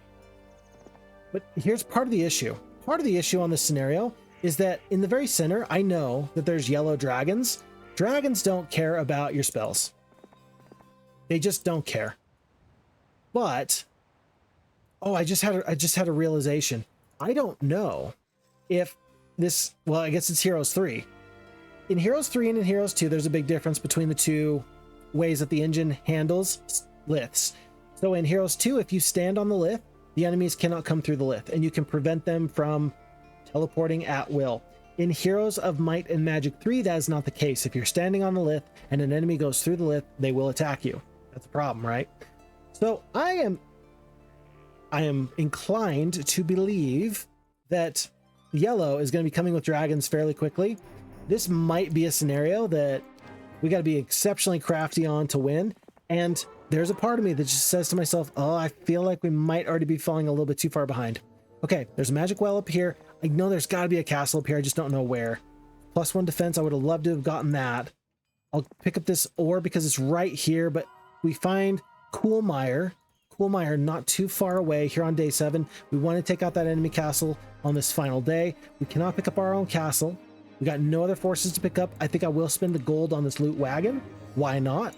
But here's part of the issue. Part of the issue on this scenario is that in the very center, I know that there's yellow dragons. Dragons don't care about your spells. They just don't care. But, oh, I just had a realization. I don't know if this, well, I guess it's Heroes 3. In Heroes 3 and in Heroes 2, there's a big difference between the two ways that the engine handles liths. So in Heroes 2, if you stand on the lith, the enemies cannot come through the lith, and you can prevent them from teleporting at will. In Heroes of Might and Magic 3, that is not the case. If you're standing on the lith and an enemy goes through the lith, they will attack you. That's a problem, right? So I am inclined to believe that yellow is going to be coming with dragons fairly quickly. This might be a scenario that we got to be exceptionally crafty on to win. And there's a part of me that just says to myself, oh, I feel like we might already be falling a little bit too far behind. Okay, there's a magic well up here. I know there's got to be a castle up here. I just don't know where. +1 defense. I would have loved to have gotten that. I'll pick up this ore because it's right here, but we find Coolmire not too far away here on day 7. We want to take out that enemy castle on this final day. We cannot pick up our own castle. We got no other forces to pick up. I think I will spend the gold on this loot wagon. Why not?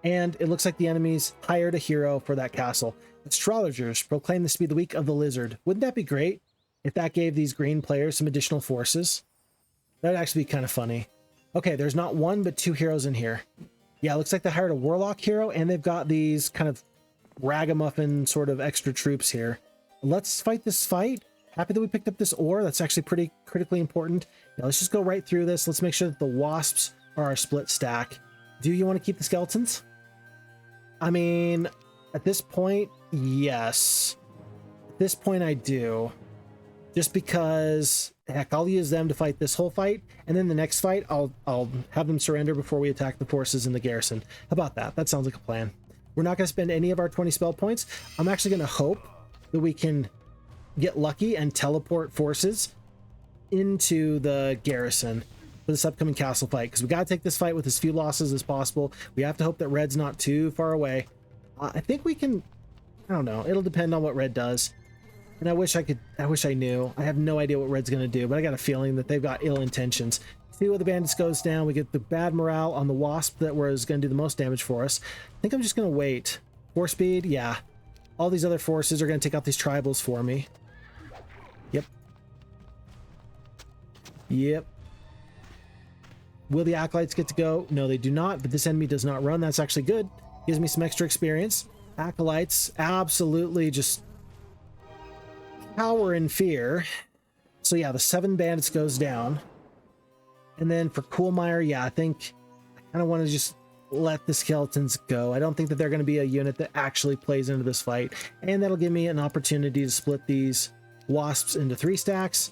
And it looks like the enemies hired a hero for that castle. Astrologers proclaim this to be the week of the lizard. Wouldn't that be great if that gave these green players some additional forces? That would actually be kind of funny. Okay, there's not one but 2 heroes in here. Yeah, it looks like they hired a warlock hero, and they've got these kind of ragamuffin sort of extra troops here. Let's fight this fight. Happy that we picked up this ore. That's actually pretty critically important. Now let's just go right through this. Let's make sure that the wasps are our split stack. Do you want to keep the skeletons? I mean, at this point, yes. At this point, I do. Just because, heck, I'll use them to fight this whole fight, and then the next fight, I'll have them surrender before we attack the forces in the garrison. How about that? That sounds like a plan. We're not going to spend any of our 20 spell points. I'm actually going to hope that we can get lucky and teleport forces into the garrison for this upcoming castle fight, because we got to take this fight with as few losses as possible. We have to hope that red's not too far away. I think we can, I don't know, it'll depend on what red does. And I wish I knew. I have no idea what red's going to do, but I got a feeling that they've got ill intentions. 2 of the bandits goes down. We get the bad morale on the wasp that was going to do the most damage for us. I think I'm just going to wait. 4 speed, yeah. All these other forces are going to take out these tribals for me. Yep. Will the acolytes get to go? No, they do not, but this enemy does not run. That's actually good. Gives me some extra experience. Acolytes absolutely just cower in fear. So yeah, the 7 bandits goes down. And then for Coolmire, yeah, I think I kind of want to just let the skeletons go. I don't think that they're going to be a unit that actually plays into this fight. And that'll give me an opportunity to split these wasps into 3 stacks.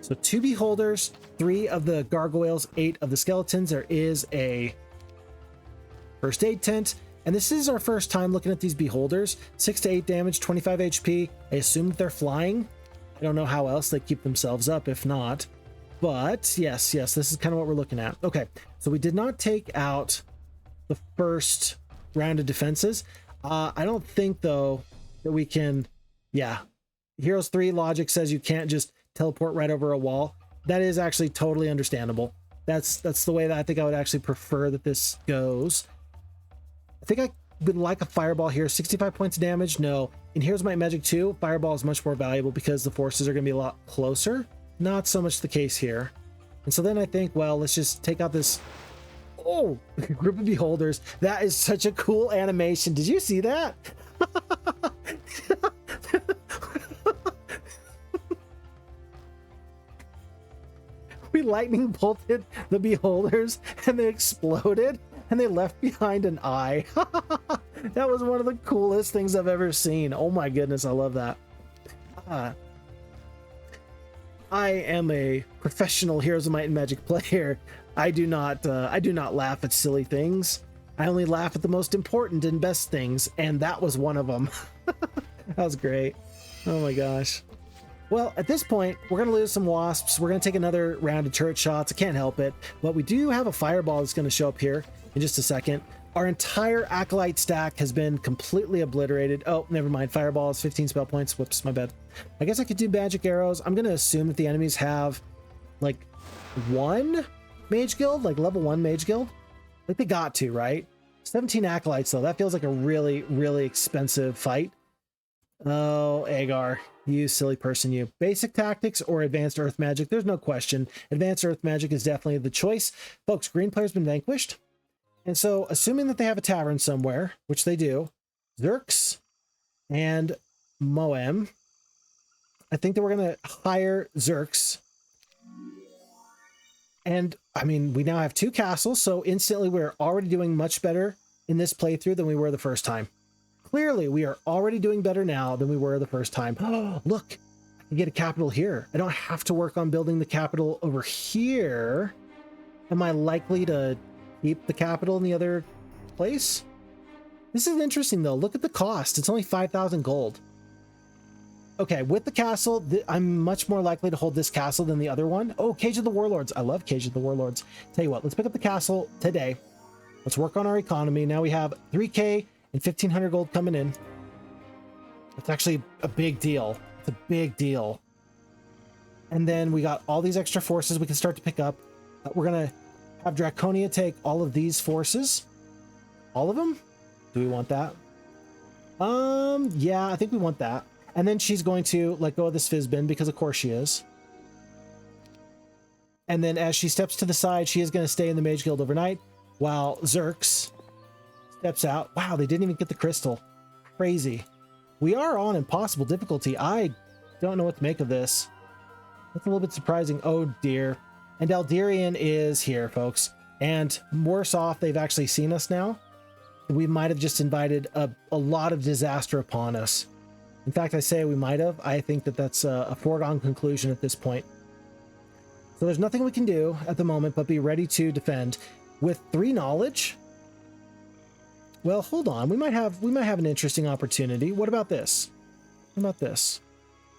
So 2 beholders, 3 of the gargoyles, 8 of the skeletons. There is a first aid tent. And this is our first time looking at these beholders. 6 to 8 damage, 25 HP. I assume that they're flying. I don't know how else they keep themselves up if not. But yes, this is kind of what we're looking at. Okay, so we did not take out the first round of defenses. I don't think, though, that we can... Yeah, Heroes 3 logic says you can't just teleport right over a wall. That is actually totally understandable. That's the way that I think I would actually prefer that this goes. I think I would like a fireball here. 65 points of damage. No. In Heroes Might Magic 2, fireball is much more valuable because the forces are going to be a lot closer. Not so much the case here. And so then I think, well, let's just take out this group of beholders. That is such a cool animation. Did you see that? We lightning bolted the beholders and they exploded and they left behind an eye. That was one of the coolest things I've ever seen. Oh my goodness, I love that. I am a professional Heroes of Might and Magic player. I do not laugh at silly things. I only laugh at the most important and best things, and that was one of them. That was great. Oh my gosh. Well, at this point, we're going to lose some wasps. We're going to take another round of turret shots. I can't help it. But we do have a fireball that's going to show up here in just a second. Our entire Acolyte stack has been completely obliterated. Oh, never mind. Fireballs, 15 spell points. Whoops, my bad. I guess I could do magic arrows. I'm going to assume that the enemies have like one mage guild, like level 1 mage guild. Like they got to, right? 17 Acolytes though. That feels like a really, really expensive fight. Oh, Agar, you silly person, you. Basic tactics or advanced earth magic? There's no question. Advanced earth magic is definitely the choice. Folks, green player's been vanquished. And so, assuming that they have a tavern somewhere, which they do, Zerx and Moem, I think that we're going to hire Zerx. And, I mean, we now have 2 castles, so instantly we're already doing much better in this playthrough than we were the first time. Clearly, we are already doing better now than we were the first time. Oh, look, I can get a capital here. I don't have to work on building the capital over here. Am I likely to keep the capital in the other place? This is interesting though. Look at the cost. It's only 5,000 gold. Okay, with the castle, I'm much more likely to hold this castle than the other one. Oh, Cage of the Warlords. I love Cage of the Warlords. Tell you what, let's pick up the castle today. Let's work on our economy. Now we have 3K and 1,500 gold coming in. That's actually a big deal. It's a big deal. And then we got all these extra forces we can start to pick up. We're going to have Draconia take all of these forces. All of them? Do we want that? Yeah, I think we want that. And then she's going to let go of this Fizzbin because of course she is. And then as she steps to the side, she is going to stay in the Mage Guild overnight while Zerx steps out. Wow, they didn't even get the crystal. Crazy. We are on impossible difficulty. I don't know what to make of this. That's a little bit surprising. Oh dear. And Elderian is here, folks. And worse off, they've actually seen us now. We might have just invited a lot of disaster upon us. In fact, I say we might have. I think that that's a foregone conclusion at this point. So there's nothing we can do at the moment but be ready to defend. With 3 knowledge? Well, hold on. We might have an interesting opportunity. What about this? What about this?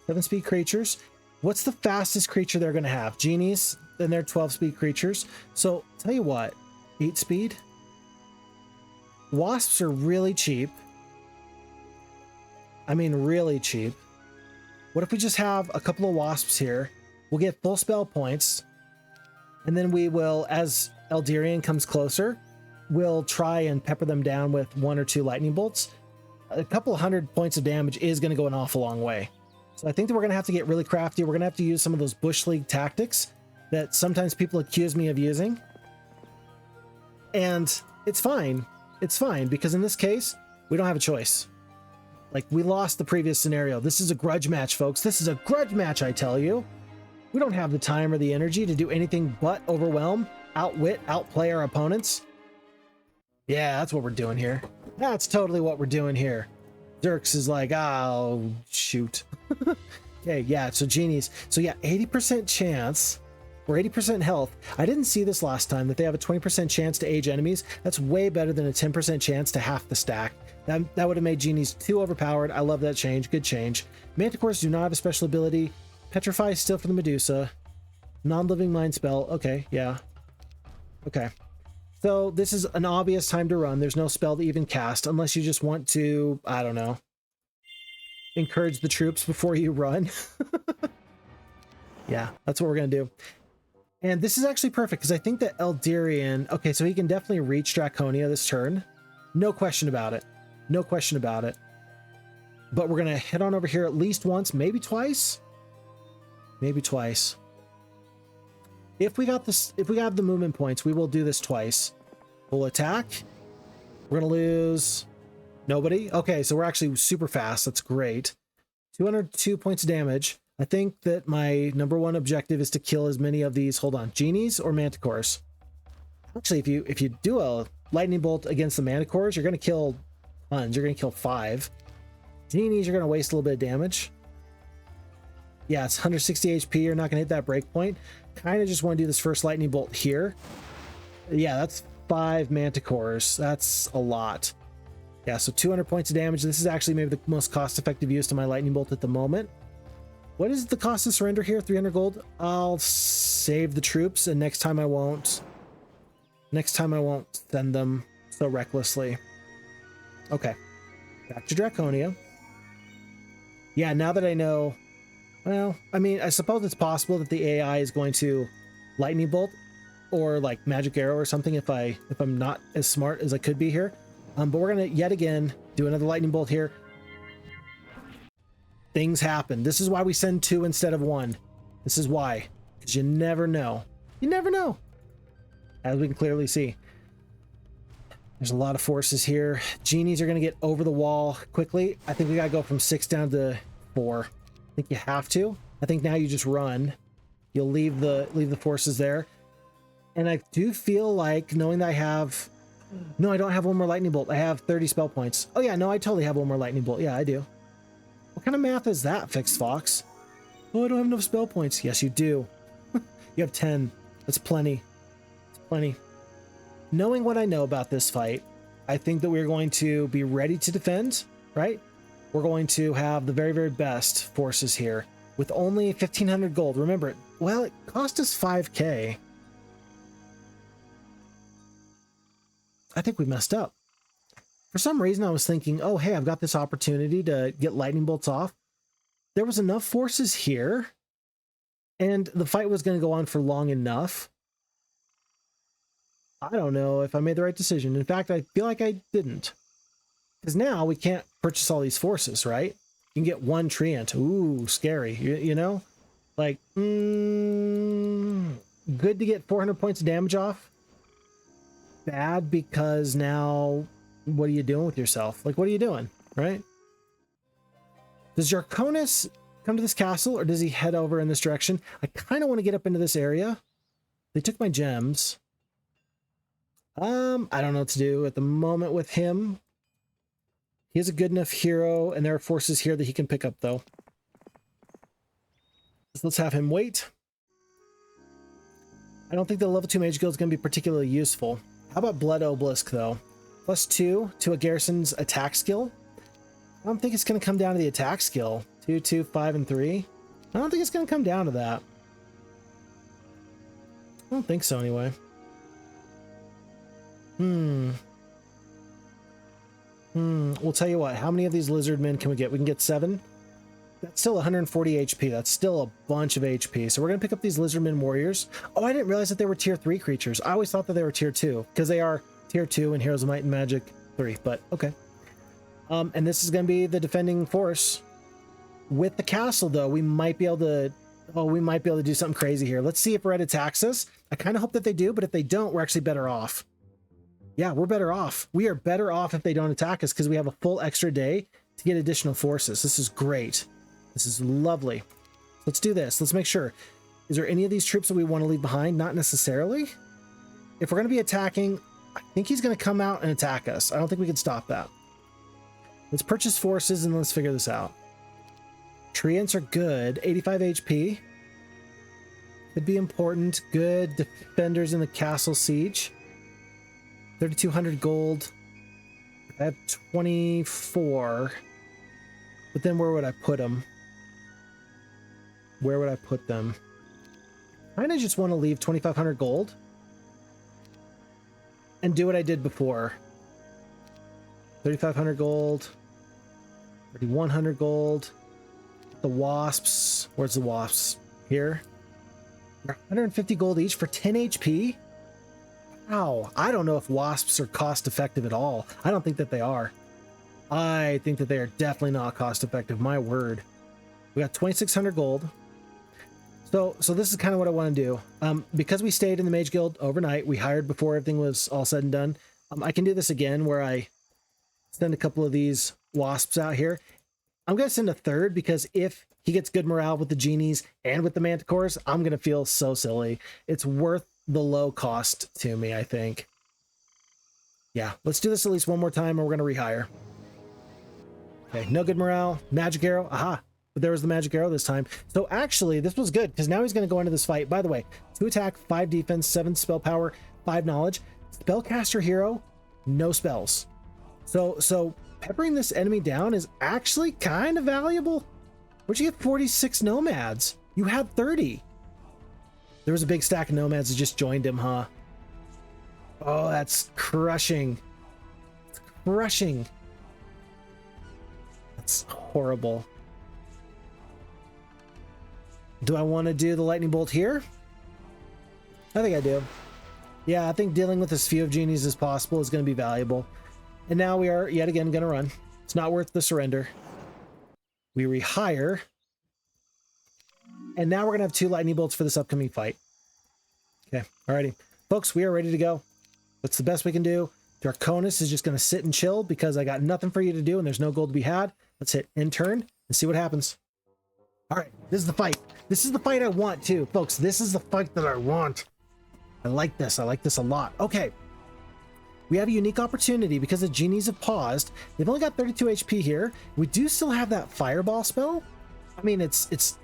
7-speed creatures. What's the fastest creature they're going to have? Genies. Then they're 12-speed creatures. So, tell you what. 8-speed. Wasps are really cheap. I mean, really cheap. What if we just have a couple of wasps here? We'll get full spell points. And then we will, as Elderian comes closer, we'll try and pepper them down with 1 or 2 lightning bolts. A couple 100 points of damage is going to go an awful long way. So I think that we're going to have to get really crafty. We're going to have to use some of those Bush League tactics that sometimes people accuse me of using. And it's fine. It's fine, because in this case, we don't have a choice. Like, we lost the previous scenario. This is a grudge match, folks. This is a grudge match, I tell you. We don't have the time or the energy to do anything but overwhelm, outwit, outplay our opponents. Yeah, that's what we're doing here. That's totally what we're doing here. Zerx is like, oh, shoot. Okay, yeah, so genies. So yeah, 80% chance, or 80% health. I didn't see this last time, that they have a 20% chance to age enemies. That's way better than a 10% chance to half the stack. That would have made genies too overpowered. I love that change. Good change. Manticores do not have a special ability. Petrify is still for the Medusa. Non-living mind spell. Okay, yeah. Okay. So this is an obvious time to run. There's no spell to even cast unless you just want to, I don't know, encourage the troops before you run. Yeah, that's what we're going to do. And this is actually perfect because I think that Elderian, okay, so he can definitely reach Draconia this turn. No question about it. No question about it. But we're going to head on over here at least once, maybe twice. Maybe twice. If we got this, if we have the movement points, we will do this twice. We'll attack. We're going to lose nobody. Okay, so we're actually super fast. That's great. 202 points of damage. I think that my #1 objective is to kill as many of these, hold on, genies or manticores. Actually, if you do a lightning bolt against the manticores, you're going to kill tons. You're going to kill 5. Genies, you're going to waste a little bit of damage. Yeah, it's 160 HP. You're not going to hit that break point. Kind of just want to do this first lightning bolt here. Yeah, that's 5 manticores. That's a lot. Yeah, so 200 points of damage. This is actually maybe the most cost-effective use of my lightning bolt at the moment. What is the cost of surrender here? 300 gold. I'll save the troops, and next time I won't. Next time I won't send them. so recklessly. Okay, back to Draconia. Yeah, now that I know, well, I mean, I suppose it's possible that the AI is going to lightning bolt or like magic arrow or something if I'm not as smart as I could be here. But we're gonna yet again do another lightning bolt here. Things happen. This is why we send 2 instead of 1. This is why, because you never know. You never know, as we can clearly see. There's a lot of forces here. Genies are going to get over the wall quickly. I think we got to go from 6 down to 4. I think you have to. I think now you just run. You'll leave the forces there. And I do feel like, knowing that I have... No, I don't have one more lightning bolt. I have 30 spell points. Oh yeah, no, I totally have one more lightning bolt. Yeah, I do. What kind of math is that, Fixed Fox? Oh, I don't have enough spell points. Yes, you do. You have 10. That's plenty. That's plenty. Knowing what I know about this fight, I think that we're going to be ready to defend, right? We're going to have the very, very best forces here with only 1,500 gold. Remember, well, it cost us 5k. I think we messed up. For some reason, I was thinking, oh, hey, I've got this opportunity to get lightning bolts off. There was enough forces here, and the fight was going to go on for long enough. I don't know if I made the right decision. In fact, I feel like I didn't. Because now we can't purchase all these forces, right? You can get 1 treant. Ooh, scary. You know? Like, good to get 400 points of damage off. Bad because now, what are you doing with yourself? Like, what are you doing, right? Does Jarkonis come to this castle, or does he head over in this direction? I kind of want to get up into this area. They took my gems. I don't know what to do at the moment with him. He is a good enough hero, and there are forces here that he can pick up, though. So let's have him wait. I don't think the level 2 Mage Guild is going to be particularly useful. How about Blood Obelisk, though? +2 to a garrison's attack skill. I don't think it's going to come down to the attack skill. 2, 2, 5, and 3. I don't think it's going to come down to that. I don't think so, anyway. We'll tell you what. How many of these lizard men can we get? We can get 7. That's still 140 HP. That's still a bunch of HP. So we're going to pick up these lizardmen warriors. Oh, I didn't realize that they were tier 3 creatures. I always thought that they were tier 2 because they are tier 2 in Heroes of Might and Magic 3, but okay. And this is going to be the defending force. With the castle, though, we might be able to... Oh, we might be able to do something crazy here. Let's see if Red attacks us. I kind of hope that they do, but if they don't, we're actually better off. Yeah, we're better off. We are better off if they don't attack us because we have a full extra day to get additional forces. This is great. This is lovely. Let's do this. Let's make sure. Is there any of these troops that we want to leave behind? Not necessarily. If we're going to be attacking, I think he's going to come out and attack us. I don't think we can stop that. Let's purchase forces and let's figure this out. Treants are good. 85 HP. Could be important. Good defenders in the castle siege. 3,200 gold. I have 24. But then where would I put them? Where would I put them? I kind of just want to leave 2,500 gold and do what I did before. 3,500 gold. 3,100 gold. The wasps. Where's the wasps? Here. 150 gold each for 10 HP. Wow. I don't know if wasps are cost effective at all. I don't think that they are. I think that they are definitely not cost effective. My word. We got 2,600 gold. So this is kind of what I want to do. Because we stayed in the Mage Guild overnight, we hired before everything was all said and done. I can do this again where I send a couple of these wasps out here. I'm going to send a third because if he gets good morale with the genies and with the manticores, I'm going to feel so silly. It's worth the low cost to me, I think. Yeah, let's do this at least one more time and we're going to rehire. Okay, no good morale. Magic arrow. Aha. But there was the magic arrow this time. So actually, this was good because now he's going to go into this fight. By the way, 2 attack, 5 defense, 7 spell power, 5 knowledge. Spellcaster hero, no spells. So peppering this enemy down is actually kind of valuable. Where'd you get 46 nomads? You had 30. There was a big stack of nomads that just joined him, huh? Oh, that's crushing. crushing. That's horrible. Do I want to do the lightning bolt here? I think I do. Yeah, I think dealing with as few of genies as possible is going to be valuable. And now we are yet again going to run. It's not worth the surrender. We rehire. And now we're going to have 2 lightning bolts for this upcoming fight. Okay, alrighty. Folks, we are ready to go. What's the best we can do? Draconis is just going to sit and chill because I got nothing for you to do and there's no gold to be had. Let's hit in turn and see what happens. All right, this is the fight. This is the fight I want too. Folks, this is the fight that I want. I like this. I like this a lot. Okay. We have a unique opportunity because the genies have paused. They've only got 32 HP here. We do still have that fireball spell. I mean, it's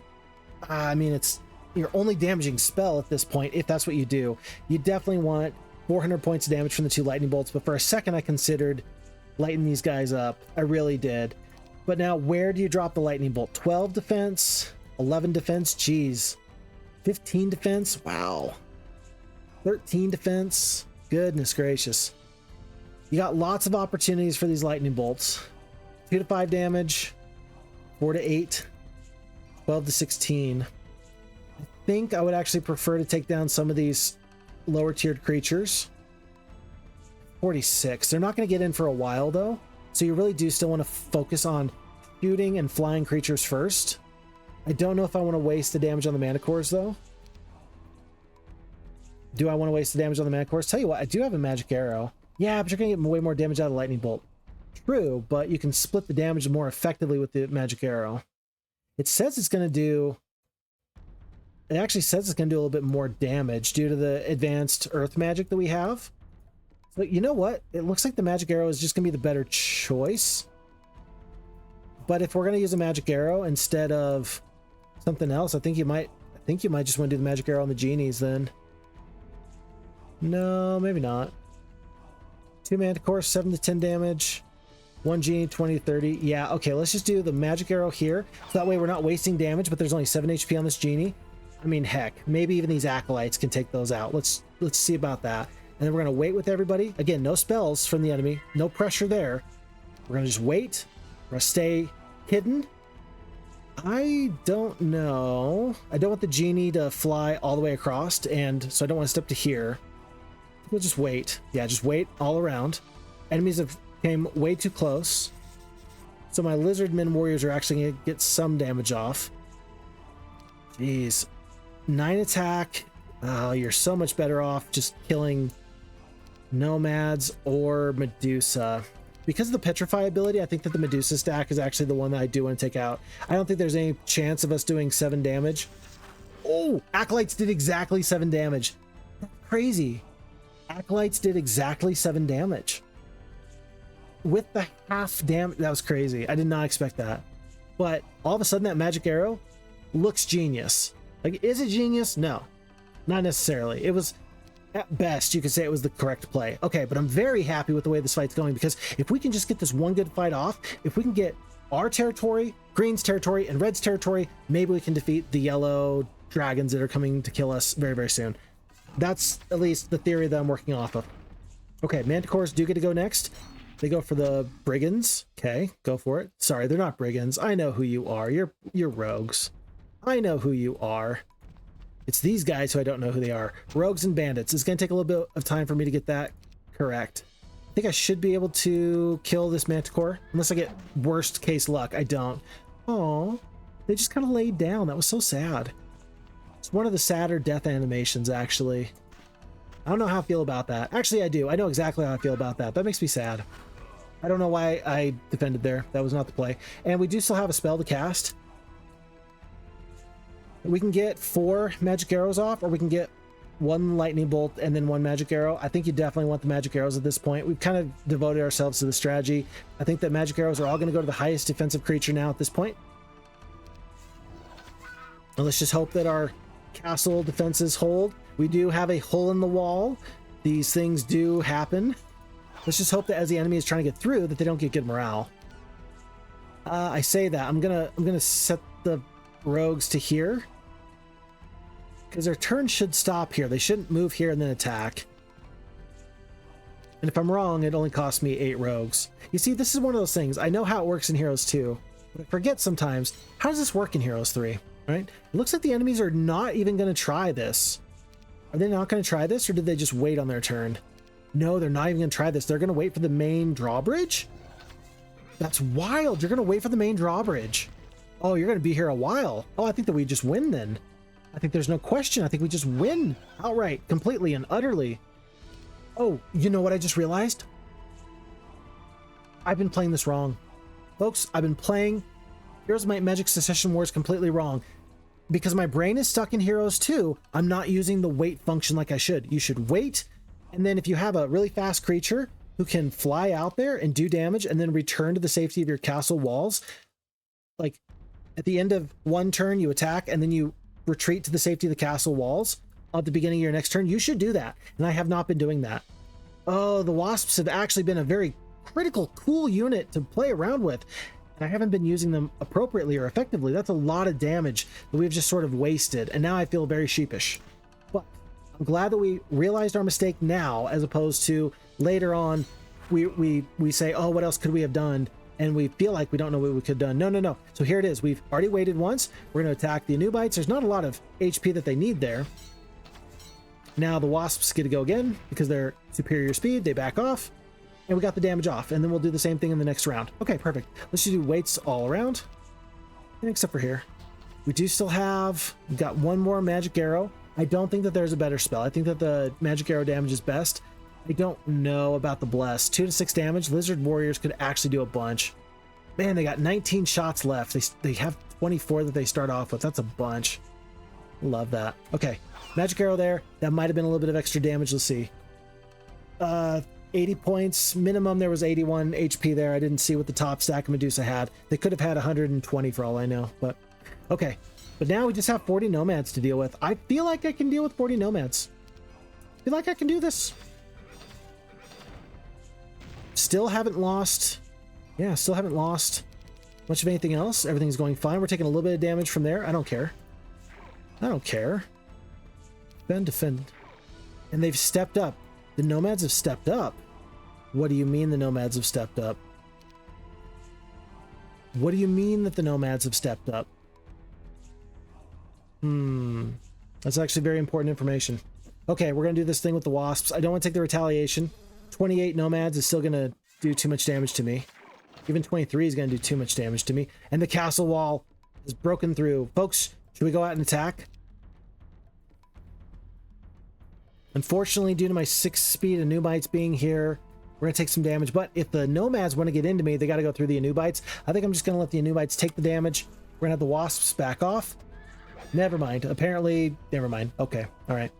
your only damaging spell at this point, if that's what you do. You definitely want 400 points of damage from the 2 lightning bolts, but for a second I considered lighting these guys up. I really did. But now where do you drop the lightning bolt? 12 defense, 11 defense, geez. 15 defense, wow. 13 defense, goodness gracious. You got lots of opportunities for these lightning bolts. 2 to 5 damage, 4 to 8, 12 to 16. I think I would actually prefer to take down some of these lower tiered creatures. 46. They're not going to get in for a while though, so you really do still want to focus on shooting and flying creatures first. I don't know if I want to waste the damage on the manticores though. Do I want to waste the damage on the manticores? Tell you what, I do have a magic arrow. Yeah, but you're going to get way more damage out of the lightning bolt. True, but you can split the damage more effectively with the magic arrow. It says it's going to do... It actually says it's going to do a little bit more damage due to the advanced earth magic that we have. But you know what? It looks like the magic arrow is just going to be the better choice. But if we're going to use a magic arrow instead of something else, I think you might just want to do the magic arrow on the genies then. No, maybe not. 2 manticores, 7 to 10 damage. 1 genie, 20 to 30. Yeah, okay, let's just do the magic arrow here. So that way we're not wasting damage, but there's only 7 HP on this genie. I mean, heck, maybe even these acolytes can take those out. Let's see about that. And then we're going to wait with everybody. Again, no spells from the enemy. No pressure there. We're going to just wait. We're going to stay hidden. I don't know. I don't want the genie to fly all the way across, and so I don't want to step to here. We'll just wait. Yeah, just wait all around. Enemies have came way too close. So my lizardmen warriors are actually going to get some damage off. Jeez. 9 attack. Oh, you're so much better off just killing nomads or Medusa. Because of the petrify ability, I think that the Medusa stack is actually the one that I do want to take out. I don't think there's any chance of us doing 7 damage. Oh, acolytes did exactly 7 damage. That's crazy. Acolytes did exactly 7 damage. With the half damage, that was crazy. I did not expect that. But all of a sudden that magic arrow looks genius. Like, is it genius? No, not necessarily. It was, at best, you could say it was the correct play. Okay, but I'm very happy with the way this fight's going, because if we can just get this one good fight off, if we can get our territory, Green's territory, and Red's territory, maybe we can defeat the yellow dragons that are coming to kill us very, very soon. That's at least the theory that I'm working off of. Okay, manticores do get to go next. They go for the brigands. Okay, go for it. Sorry, they're not brigands. I know who you are. You're rogues. I know who you are. It's these guys who I don't know who they are. Rogues and bandits. It's going to take a little bit of time for me to get that correct. I think I should be able to kill this manticore. Unless I get worst case luck. I don't. Oh, they just kind of laid down. That was so sad. It's one of the sadder death animations, actually. I don't know how I feel about that. Actually, I do. I know exactly how I feel about that. That makes me sad. I don't know why I defended there. That was not the play. And we do still have a spell to cast. We can get 4 magic arrows off, or we can get 1 lightning bolt and then 1 magic arrow. I think you definitely want the magic arrows at this point. We've kind of devoted ourselves to the strategy. I think that magic arrows are all going to go to the highest defensive creature now at this point. And let's just hope that our castle defenses hold. We do have a hole in the wall. These things do happen. Let's just hope that as the enemy is trying to get through, that they don't get good morale. I say that I'm gonna set the rogues to here, because their turn should stop here. They shouldn't move here and then attack. And if I'm wrong, it only cost me 8 rogues. You see, this is one of those things. I know how it works in Heroes 2, but I forget sometimes, how does this work in Heroes 3, right? It looks like the enemies are not even going to try this. Are they not going to try this, or did they just wait on their turn? No, they're not even going to try this. They're going to wait for the main drawbridge? That's wild. You're going to wait for the main drawbridge. Oh, you're going to be here a while. Oh, I think that we just win then. I think there's no question. I think we just win outright, completely and utterly. Oh, you know what I just realized? I've been playing this wrong. Folks, I've been playing Heroes of Might and Magic Succession Wars completely wrong. Because my brain is stuck in Heroes 2, I'm not using the wait function like I should. You should wait, and then if you have a really fast creature who can fly out there and do damage and then return to the safety of your castle walls, like at the end of one turn you attack and then you retreat to the safety of the castle walls at the beginning of your next turn, you should do that. And I have not been doing that. Oh, the Wasps have actually been a very critical, cool unit to play around with. And I haven't been using them appropriately or effectively. That's a lot of damage that we've just sort of wasted. And now I feel very sheepish. But I'm glad that we realized our mistake now, as opposed to later on, we say, oh, what else could we have done? And we feel like we don't know what we could have done. No, no, no. So here it is. We've already waited once. We're going to attack the Anubites. There's not a lot of HP that they need there. Now the Wasps get to go again because they're superior speed. They back off. And we got the damage off. And then we'll do the same thing in the next round. Okay, perfect. Let's just do weights all around. Except for here. We do still have... We've got one more Magic Arrow. I don't think that there's a better spell. I think that the Magic Arrow damage is best. I don't know about the Bless. 2 to 6 damage. Lizard Warriors could actually do a bunch. Man, they got 19 shots left. They have 24 that they start off with. That's a bunch. Love that. Okay, Magic Arrow there. That might have been a little bit of extra damage. Let's see. 80 points. Minimum there was 81 HP there. I didn't see what the top stack of Medusa had. They could have had 120 for all I know. But okay. But now we just have 40 Nomads to deal with. I feel like I can deal with 40 Nomads. I feel like I can do this. Still haven't lost. Yeah, still haven't lost much of anything else. Everything's going fine. We're taking a little bit of damage from there. I don't care. I don't care. Defend. And they've stepped up. The Nomads have stepped up. What do you mean the Nomads have stepped up? What do you mean that the Nomads have stepped up? That's actually very important information. Okay, we're going to do this thing with the Wasps. I don't want to take the retaliation. 28 Nomads is still going to do too much damage to me. Even 23 is going to do too much damage to me. And the castle wall is broken through. Folks, should we go out and attack? Unfortunately, due to my 6 speed and Anubites being here, we're going to take some damage. But if the Nomads want to get into me, they got to go through the Anubites. I think I'm just going to let the Anubites take the damage. We're going to have the Wasps back off. Never mind. Apparently, never mind. Okay. All right.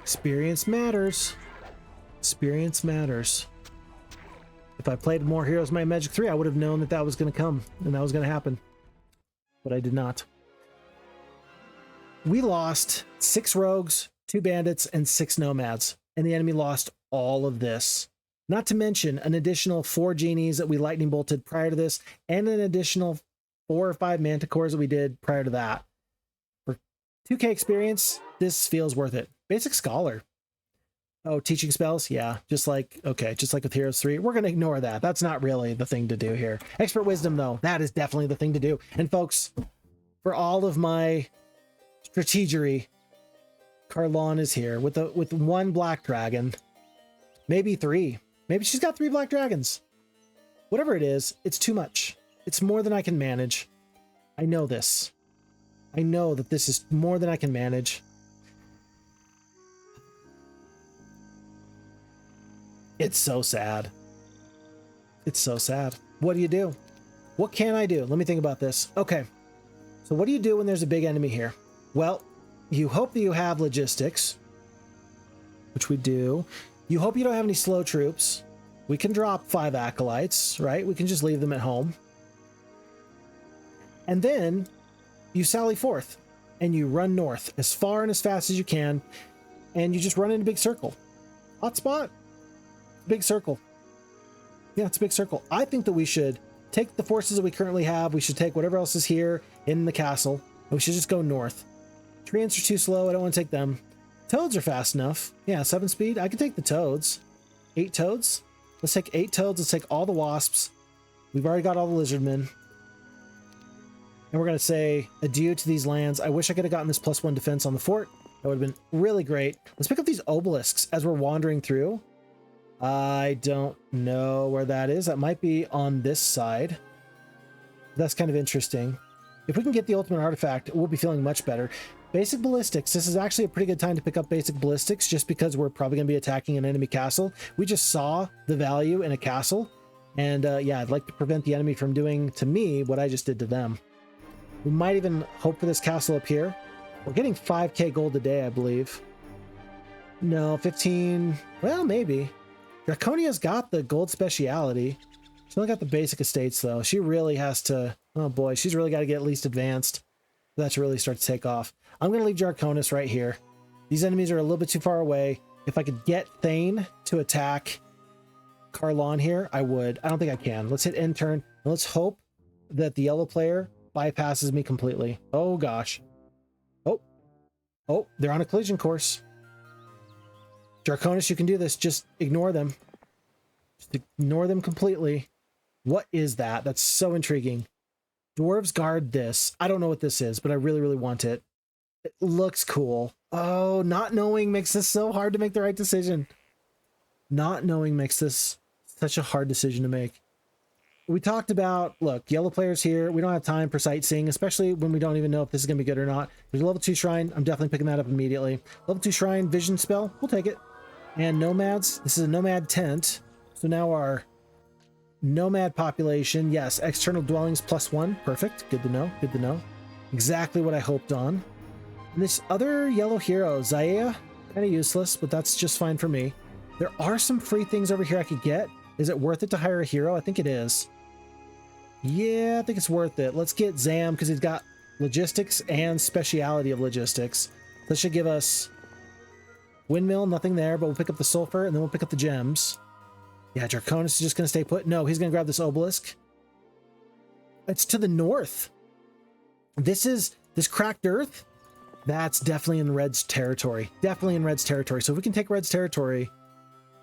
Experience matters. Experience matters. If I played more Heroes of Might and Magic 3, I would have known that that was going to come and that was going to happen. But I did not. We lost 6 rogues, 2 bandits, and 6 nomads. And the enemy lost all of this. Not to mention an additional 4 genies that we lightning bolted prior to this, and an additional 4 or 5 manticores that we did prior to that. For 2k experience, this feels worth it. Basic Scholar. Oh, teaching spells? Yeah, just like, okay, just like with Heroes 3. We're going to ignore that. That's not really the thing to do here. Expert Wisdom, though, that is definitely the thing to do. And folks, for all of my strategery, Carlawn is here with 1 black dragon. Maybe 3. Maybe she's got 3 black dragons. Whatever it is, it's too much. It's more than I can manage. I know this. I know that this is more than I can manage. It's so sad. It's so sad. What do you do? What can I do? Let me think about this. Okay. So what do you do when there's a big enemy here? Well, you hope that you have logistics, which we do. You hope you don't have any slow troops. We can drop 5 acolytes, right? We can just leave them at home. And then you sally forth and you run north as far and as fast as you can. And you just run in a big circle. Hotspot? Big circle. Yeah, it's a big circle. I think that we should take the forces that we currently have. We should take whatever else is here in the castle. And we should just go north. Treants are too slow. I don't want to take them. Toads are fast enough. Yeah, 7 speed. I can take the toads. 8 toads. Let's take 8 toads. Let's take all the wasps. We've already got all the lizardmen. And we're going to say adieu to these lands. I wish I could have gotten this +1 defense on the fort. That would have been really great. Let's pick up these obelisks as we're wandering through. I don't know where that is. That might be on this side. That's kind of interesting. If we can get the ultimate artifact, we'll be feeling much better. Basic ballistics. This is actually a pretty good time to pick up basic ballistics just because we're probably going to be attacking an enemy castle. We just saw the value in a castle. And yeah, I'd like to prevent the enemy from doing to me what I just did to them. We might even hope for this castle up here. We're getting 5k gold a day, I believe. No, 15. Well, maybe. Draconia's got the gold speciality. She's only got the basic estates, though. She really has to... Oh, boy. She's really got to get at least advanced for that to really start to take off. I'm going to leave Draconis right here. These enemies are a little bit too far away. If I could get Thane to attack Carlawn here, I would. I don't think I can. Let's hit end turn. And let's hope that the yellow player bypasses me completely. Oh, gosh. Oh, they're on a collision course. Draconis, you can do this. Just ignore them. Just ignore them completely. What is that? That's so intriguing. Dwarves guard this. I don't know what this is, but I really, really want it. It looks cool. Oh, not knowing makes this so hard to make the right decision. Not knowing makes this such a hard decision to make. We talked about, look, yellow players here. We don't have time for sightseeing, especially when we don't even know if this is going to be good or not. There's a level 2 shrine. I'm definitely picking that up immediately. Level 2 shrine, vision spell. We'll take it. And nomads. This is a nomad tent. So now our nomad population. Yes, external dwellings +1. Perfect. Good to know. Good to know. Exactly what I hoped on. And this other yellow hero, Zaya, kind of useless, but that's just fine for me. There are some free things over here I could get. Is it worth it to hire a hero? I think it is. Yeah, I think it's worth it. Let's get Zam because he's got logistics and speciality of logistics. This should give us windmill, nothing there, but we'll pick up the sulfur and then we'll pick up the gems. Yeah, Draconis is just going to stay put. No, he's going to grab this obelisk. It's to the north. This cracked earth. That's definitely in Red's territory. Definitely in Red's territory. So if we can take Red's territory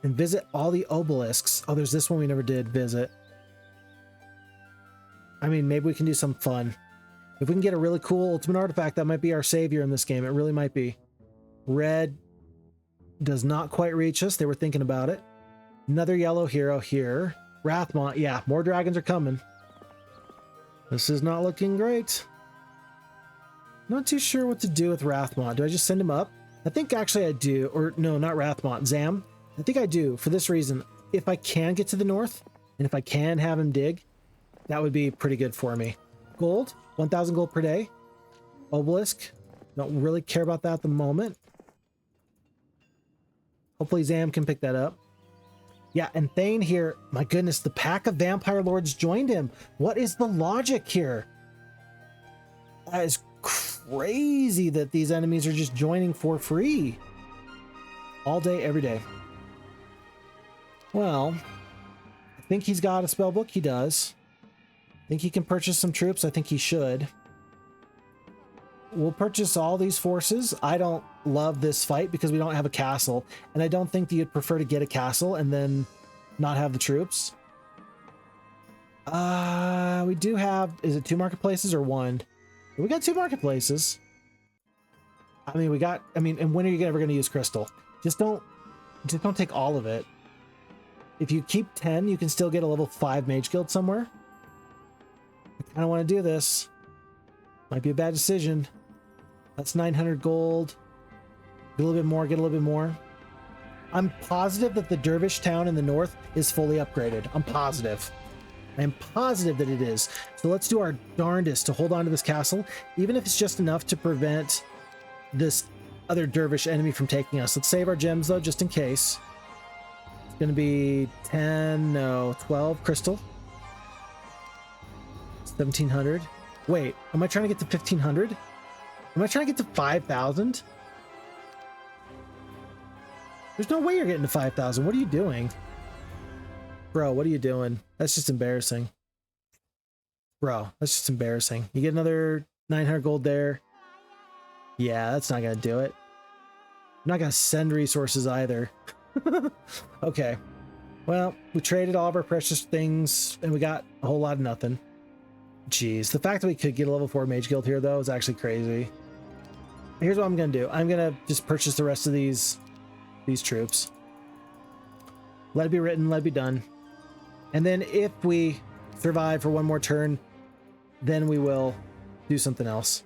and visit all the obelisks. Oh, there's this one we never did visit. I mean, maybe we can do some fun. If we can get a really cool ultimate artifact, that might be our savior in this game. It really might be. Red does not quite reach us. They were thinking about it. Another yellow hero here. Rathmont. Yeah, more dragons are coming. This is not looking great. Not too sure what to do with Rathmont. Do I just send him up? I think actually I do. Or no, not Rathmont. Zam. I think I do for this reason. If I can get to the north and if I can have him dig, that would be pretty good for me. Gold, 1,000 gold per day. Obelisk, don't really care about that at the moment. Hopefully Zam can pick that up. Yeah, and Thane here, my goodness, the pack of vampire lords joined him. What is the logic here? That is crazy that these enemies are just joining for free. All day, every day. Well, I think he's got a spell book. He does. I think he can purchase some troops. I think he should. We'll purchase all these forces. I don't love this fight because we don't have a castle. And I don't think that you'd prefer to get a castle and then not have the troops. We do have... Is it 2 marketplaces or 1? We got 2 marketplaces. I mean, and when are you ever going to use crystal? Just don't take all of it. If you keep 10, you can still get a level 5 mage guild somewhere. I kind of want to do this. Might be a bad decision. That's 900 gold. Get a little bit more, get a little bit more. I'm positive that the Dervish town in the north is fully upgraded. I'm positive. I'm positive that it is. So let's do our darndest to hold on to this castle, even if it's just enough to prevent this other Dervish enemy from taking us. Let's save our gems, though, just in case. It's going to be 12 crystal. 1,700. Wait, am I trying to get to 1,500? Am I trying to get to 5,000? There's no way you're getting to 5,000. What are you doing? Bro, what are you doing? That's just embarrassing. Bro, that's just embarrassing. You get another 900 gold there. Yeah, that's not going to do it. not gonna send resources either. Okay. Well, we traded all of our precious things and we got a whole lot of nothing. Jeez, the fact that we could get a level 4 mage guild here though is actually crazy. Here's what I'm gonna do. I'm gonna just purchase the rest of these troops. Let it be written, let it be done. And then if we survive for one more turn, then we will do something else.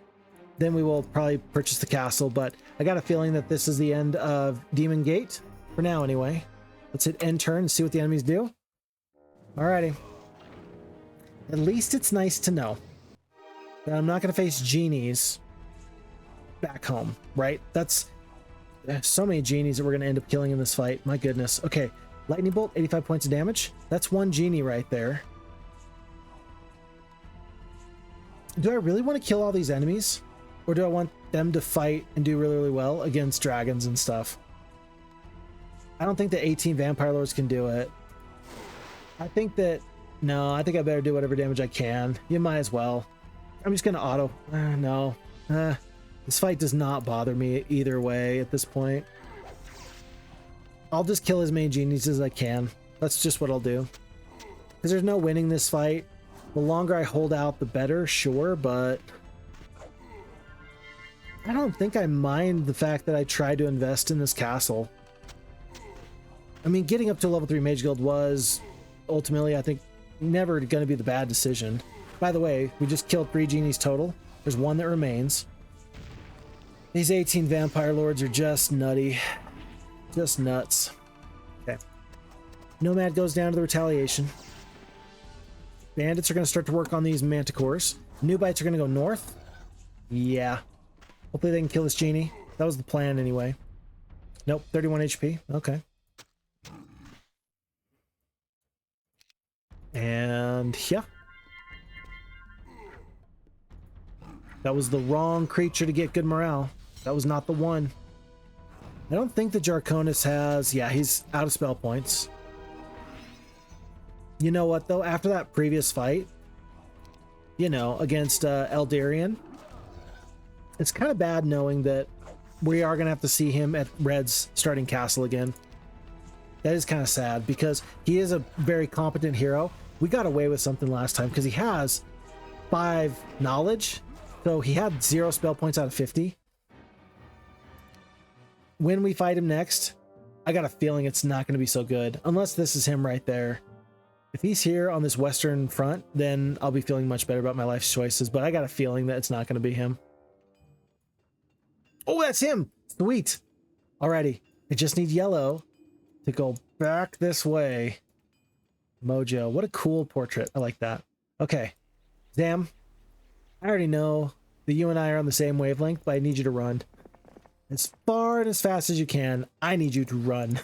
Then we will probably purchase the castle, but I got a feeling that this is the end of Demon Gate, for now anyway. Let's hit end turn and see what the enemies do. Alrighty. At least it's nice to know that I'm not going to face genies back home, right? There's so many genies that we're going to end up killing in this fight. My goodness. Okay, lightning bolt, 85 points of damage. That's one genie right there. Do I really want to kill all these enemies? Or do I want them to fight and do really, really well against dragons and stuff? I don't think the 18 vampire lords can do it. I think that... No, I think I better do whatever damage I can. You might as well. I'm just going to auto. No. This fight does not bother me either way at this point. I'll just kill as many genies as I can. That's just what I'll do. Because there's no winning this fight. The longer I hold out, the better, sure, but... I don't think I mind the fact that I tried to invest in this castle. I mean, getting up to level 3 Mage Guild was ultimately, I think, never going to be the bad decision. By the way, we just killed 3 genies total. There's one that remains. These 18 vampire lords are just nutty. Just nuts. Okay. Nomad goes down to the retaliation. Bandits are going to start to work on these manticores. Nubites are going to go north. Yeah. Hopefully they can kill this genie. That was the plan anyway. Nope, 31 HP. Okay. And yeah. That was the wrong creature to get good morale. That was not the one. I don't think the Jarconis has... Yeah, he's out of spell points. You know what, though? After that previous fight, you know, against Elderian, it's kind of bad knowing that we are going to have to see him at Red's starting castle again. That is kind of sad because he is a very competent hero. We got away with something last time because he has 5 knowledge. So he had 0 spell points out of 50. When we fight him next, I got a feeling it's not going to be so good. Unless this is him right there. If he's here on this western front, then I'll be feeling much better about my life's choices. But I got a feeling that it's not going to be him. Oh, that's him! Sweet! Alrighty. I just need yellow to go back this way. Mojo. What a cool portrait. I like that. Okay. Zam. I already know that you and I are on the same wavelength, but I need you to run. As far and as fast as you can. I need you to run.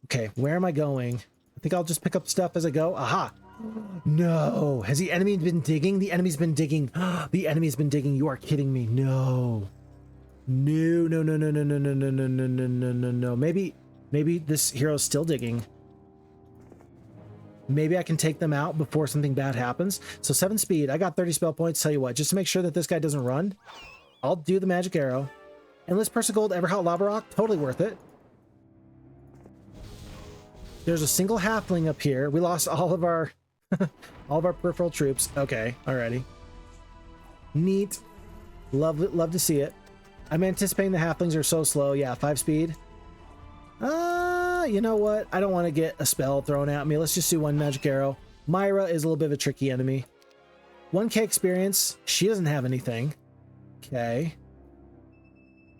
Okay, where am I going? I think I'll just pick up stuff as I go. Aha! No! Has the enemy been digging? The enemy's been digging. The enemy's been digging. You are kidding me. No. No, no, no, no, no, no, no, no, no, no, no, no, no, no. Maybe this hero's still digging. Maybe I can take them out before something bad happens. So 7 speed. I got 30 spell points. Tell you what, just to make sure that this guy doesn't run, I'll do the magic arrow. Endless Purse of Gold, Everhot Lava Rock, totally worth it. There's a single halfling up here. We lost all of our all of our peripheral troops. Okay, alrighty. Neat. Love it, love to see it. I'm anticipating the halflings are so slow. Yeah, 5 speed. You know what? I don't want to get a spell thrown at me. Let's just do 1 magic arrow. Myra is a little bit of a tricky enemy. 1k experience. She doesn't have anything. Okay.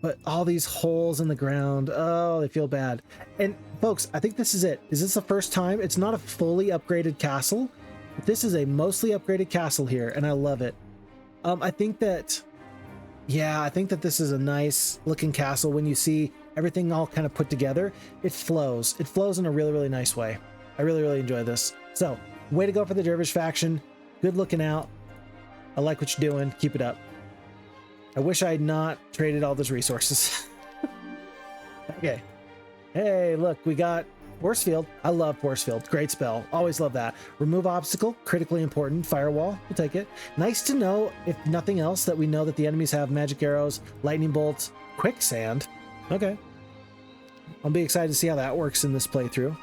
But all these holes in the ground. Oh, they feel bad. And folks, I think this is it. Is this the first time? It's not a fully upgraded castle. But this is a mostly upgraded castle here, and I love it. I think that... Yeah, I think that this is a nice looking castle. When you see everything all kind of put together, it flows. It flows in a really, really nice way. I really, really enjoy this. So, way to go for the Dervish faction. Good looking out. I like what you're doing. Keep it up. I wish I had not traded all those resources. Okay. Hey, look, we got Force Field. I love Force Field. Great spell. Always love that. Remove obstacle. Critically important. Firewall. We'll take it. Nice to know, if nothing else, that we know that the enemies have magic arrows, lightning bolts, quicksand. Okay. I'll be excited to see how that works in this playthrough.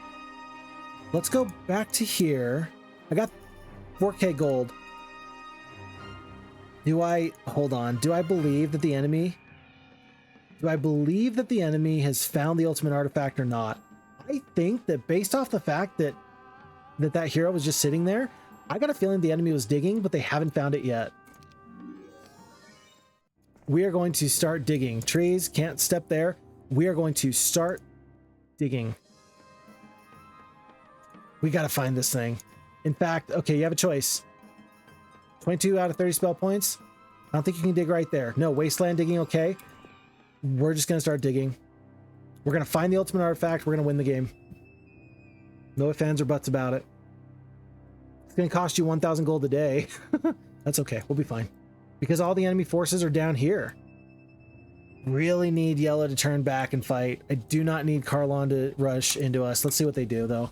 Let's go back to here. I got 4K gold. Hold on. Do I believe that the enemy has found the ultimate artifact or not? I think that based off the fact that that hero was just sitting there, I got a feeling the enemy was digging, but they haven't found it yet. We are going to start digging. Trees, can't step there. We are going to start digging. We got to find this thing. In fact, okay, you have a choice. 22 out of 30 spell points. I don't think you can dig right there. No, wasteland digging, okay. We're just going to start digging. We're going to find the ultimate artifact. We're going to win the game. No ifs, ands, or buts about it. It's going to cost you 1,000 gold a day. That's okay. We'll be fine. Because all the enemy forces are down here. Really need yellow to turn back and fight. I do not need Carlawn to rush into us. Let's see what they do, though.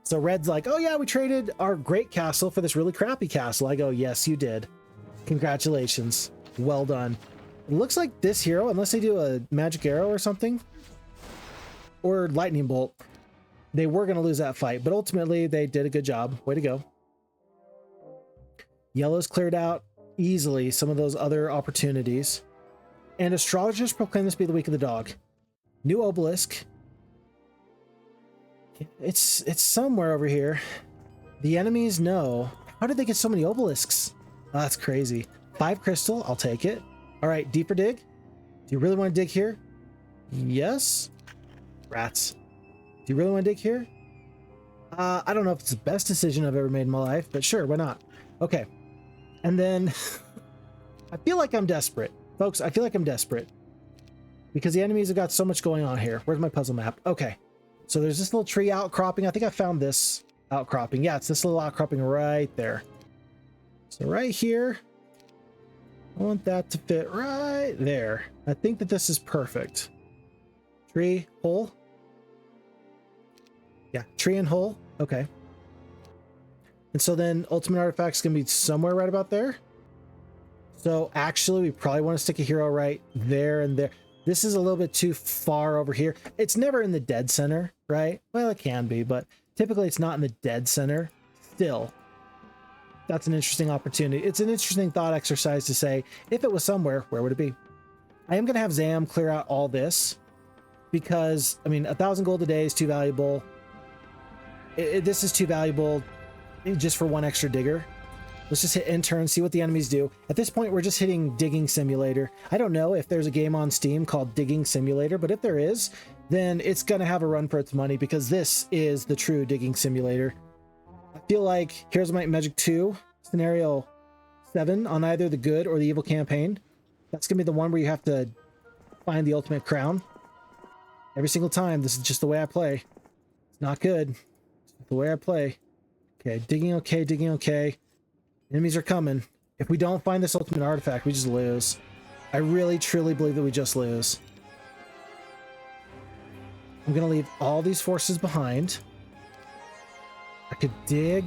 So red's like, oh yeah, we traded our great castle for this really crappy castle. I go, yes, you did. Congratulations. Well done. It looks like this hero, unless they do a magic arrow or something, or lightning bolt, they were going to lose that fight. But ultimately, they did a good job. Way to go. Yellow's cleared out easily some of those other opportunities. And astrologers proclaim this to be the week of the dog. New obelisk. It's somewhere over here. The enemies know. How did they get so many obelisks? Oh, that's crazy. 5 crystal, I'll take it. All right, deeper dig. Do you really want to dig here? Yes. Rats. Do you really want to dig here? I don't know if it's the best decision I've ever made in my life, but sure, why not? Okay. And then I feel like I'm desperate. Folks, I feel like I'm desperate. Because the enemies have got so much going on here. Where's my puzzle map? Okay. So there's this little tree outcropping. I think I found this outcropping. Yeah, it's this little outcropping right there. So right here, I want that to fit right there. I think that this is perfect. Tree, hole. Yeah, tree and hole. Okay. And so then ultimate artifact's gonna be somewhere right about there. So actually, we probably want to stick a hero right there and there. This is a little bit too far over here. It's never in the dead center, right? Well, it can be, but typically it's not in the dead center. Still, that's an interesting opportunity. It's an interesting thought exercise to say, if it was somewhere, where would it be? I am going to have Zam clear out all this because, I mean, 1,000 gold a day is too valuable. This is too valuable just for one extra digger. Let's just hit enter and see what the enemies do. At this point, we're just hitting Digging Simulator. I don't know if there's a game on Steam called Digging Simulator, but if there is, then it's going to have a run for its money because this is the true Digging Simulator. I feel like Heroes of Might and Magic 2, Scenario 7 on either the good or the evil campaign. That's going to be the one where you have to find the ultimate crown. Every single time, this is just the way I play. It's not good. It's the way I play. Okay, digging okay, digging okay. Enemies are coming. If we don't find this ultimate artifact, we just lose. I really, truly believe that we just lose. I'm going to leave all these forces behind. I could dig,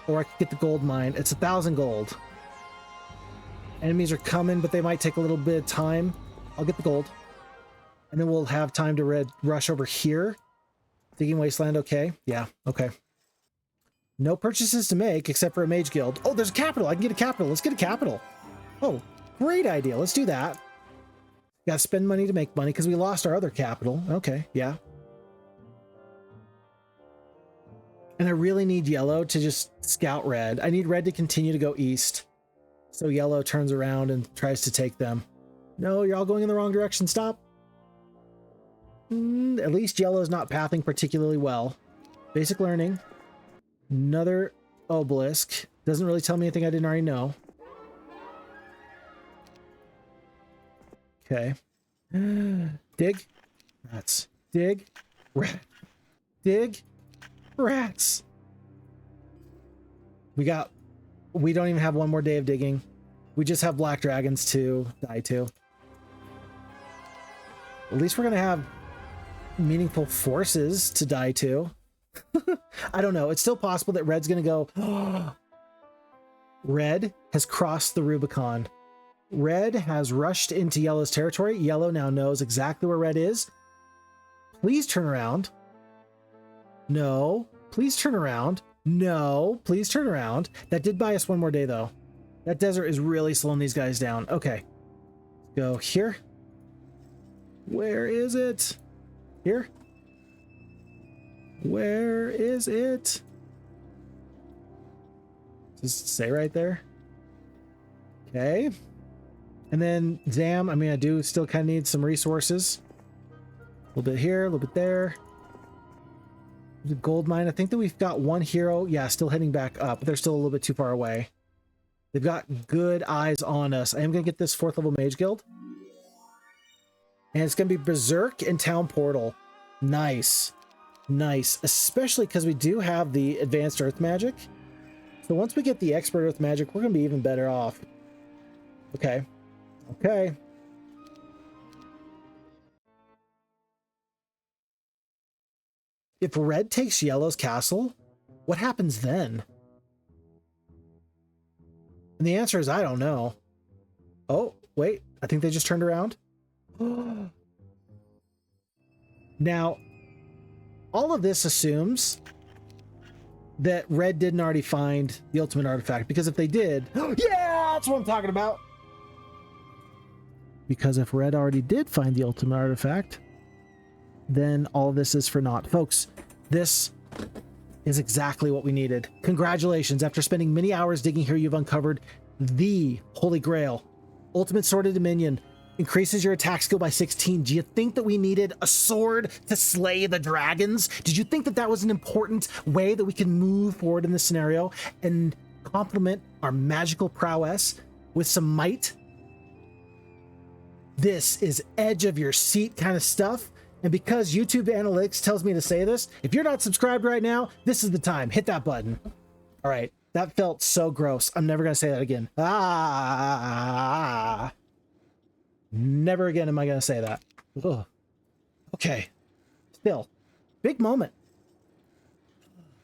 or I could get the gold mine. It's 1,000 gold. Enemies are coming, but they might take a little bit of time. I'll get the gold. And then we'll have time to rush over here. Digging Wasteland, okay. Yeah, okay. No purchases to make except for a mage guild. Oh, there's a capital. I can get a capital. Let's get a capital. Oh, great idea. Let's do that. Got to spend money to make money because we lost our other capital. Okay, yeah. And I really need yellow to just scout red. I need red to continue to go east. So yellow turns around and tries to take them. No, you're all going in the wrong direction. Stop. At least yellow is not pathing particularly well. Basic learning. Another obelisk. Doesn't really tell me anything I didn't already know. Okay. Dig. Rats. Dig. Rat. Dig. Rats. We don't even have one more day of digging. We just have black dragons to die to. At least we're going to have meaningful forces to die to. I don't know. It's still possible that red's going to go, oh, red has crossed the Rubicon. Red has rushed into yellow's territory. Yellow now knows exactly where red is. Please turn around. No, please turn around. No, please turn around. That did buy us one more day though. That desert is really slowing these guys down. Okay, let's go here. Where is it? Here? Where is it? Just say right there. Okay. And then Zam, I mean, I do still kind of need some resources. A little bit here, a little bit there. The gold mine, I think that we've got one hero. Yeah, still heading back up, but they're still a little bit too far away. They've got good eyes on us. I am going to get this 4th level mage guild. And it's going to be Berserk and Town Portal. Nice. Nice. Especially because we do have the advanced earth magic. So once we get the expert earth magic, we're going to be even better off. Okay. Okay. If red takes yellow's castle, what happens then? And the answer is, I don't know. Oh, wait. I think they just turned around. Now, all of this assumes that red didn't already find the ultimate artifact, because if they did, yeah, that's what I'm talking about. Because if red already did find the ultimate artifact, then all this is for naught. Folks, this is exactly what we needed. Congratulations. After spending many hours digging here, you've uncovered the Holy Grail. Ultimate Sword of Dominion. Increases your attack skill by 16. Do you think that we needed a sword to slay the dragons? Did you think that that was an important way that we can move forward in this scenario and complement our magical prowess with some might? This is edge of your seat kind of stuff. And because YouTube analytics tells me to say this, if you're not subscribed right now, this is the time. Hit that button. All right. That felt so gross. I'm never going to say that again. Never again am I going to say that. Ugh. Okay. Still, big moment.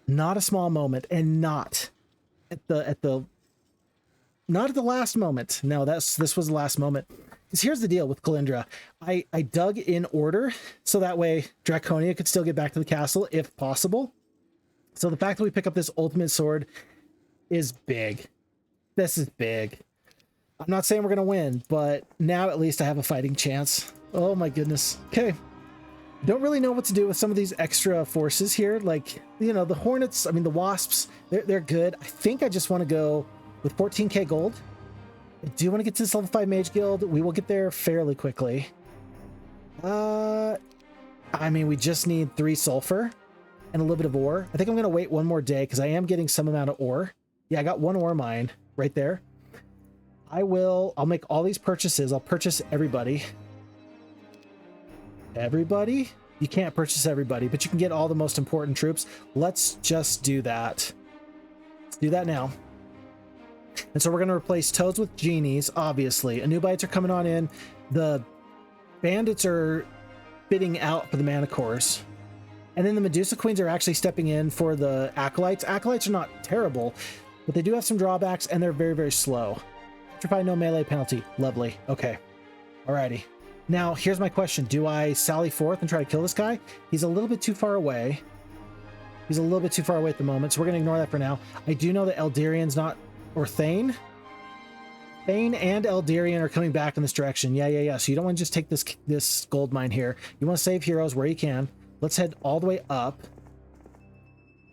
Not a small moment, and not at the last moment. No, this was the last moment. Because here's the deal with Kalindra. I dug in order so that way Draconia could still get back to the castle if possible. So the fact that we pick up this ultimate sword is big. This is big. I'm not saying we're going to win, but now at least I have a fighting chance. Oh my goodness. Okay. Don't really know what to do with some of these extra forces here. Like, you know, the Hornets, I mean, the Wasps, they're good. I think I just want to go with 14k gold. I do want to get to this level 5 Mage Guild. We will get there fairly quickly. I mean, we just need 3 sulfur and a little bit of ore. I think I'm going to wait one more day because I am getting some amount of ore. Yeah, I got 1 ore mine right there. I'll make all these purchases. I'll purchase everybody. Everybody? You can't purchase everybody, but you can get all the most important troops. Let's just do that. Let's do that now. And so we're going to replace toads with genies, obviously. Anubites are coming on in. The bandits are bidding out for the manticores. And then the Medusa Queens are actually stepping in for the acolytes. Acolytes are not terrible, but they do have some drawbacks, and they're very, very slow. Petrify, no melee penalty. Lovely. Okay. Alrighty. Now, here's my question. Do I sally forth and try to kill this guy? He's a little bit too far away. He's a little bit too far away at the moment, so we're going to ignore that for now. I do know that Elderian's not... Or Thane? Thane and Elderian are coming back in this direction. Yeah. So you don't want to just take this gold mine here. You want to save heroes where you can. Let's head all the way up.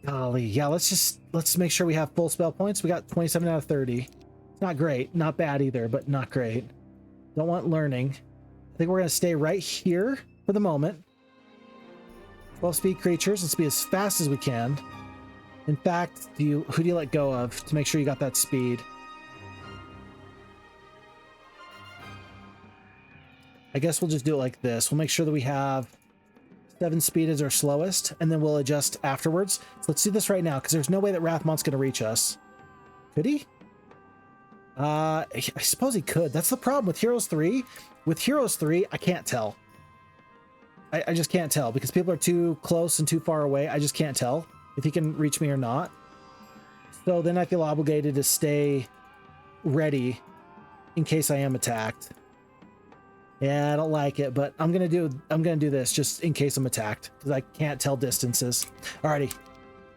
Golly. Yeah, let's make sure we have full spell points. We got 27 out of 30. It's not great. Not bad either, but not great. Don't want learning. I think we're going to stay right here for the moment. 12 speed creatures. Let's be as fast as we can. In fact, who do you let go of to make sure you got that speed? I guess we'll just do it like this. We'll make sure that we have 7 speed as our slowest, and then we'll adjust afterwards. So let's do this right now, because there's no way that Rathmont's going to reach us. Could he? I suppose he could. That's the problem with Heroes 3. With Heroes 3, I can't tell. I just can't tell, because people are too close and too far away. I just can't tell if he can reach me or not. So then I feel obligated to stay ready in case I am attacked. Yeah, I don't like it, but I'm gonna do this just in case I'm attacked because I can't tell distances. Alrighty,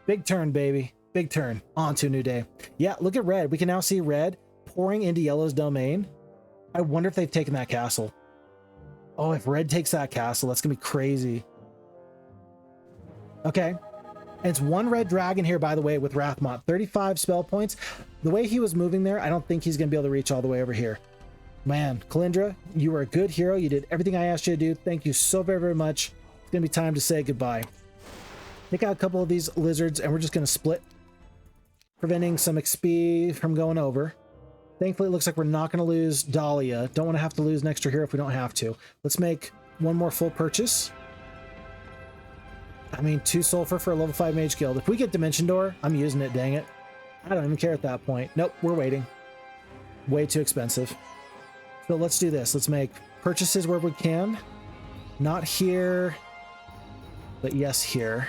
big turn, baby, big turn. On to a new day. Yeah, look at red. We can now see red pouring into yellow's domain. I wonder if they've taken that castle. Oh, if red takes that castle, that's gonna be crazy. Okay, and it's one red dragon here, by the way, with Rathmont. 35 spell points. The way he was moving there, I don't think he's gonna be able to reach all the way over here. Man, Kalindra, you were a good hero. You did everything I asked you to do. Thank you so very, very much. It's going to be time to say goodbye. Take out a couple of these lizards, and we're just going to split, preventing some XP from going over. Thankfully, it looks like we're not going to lose Dahlia. Don't want to have to lose an extra hero if we don't have to. Let's make one more full purchase. I mean, 2 sulfur for a level 5 mage guild. If we get Dimension Door, I'm using it, dang it. I don't even care at that point. Nope, we're waiting. Way too expensive. So let's do this. Let's make purchases where we can. Not here, but yes, here.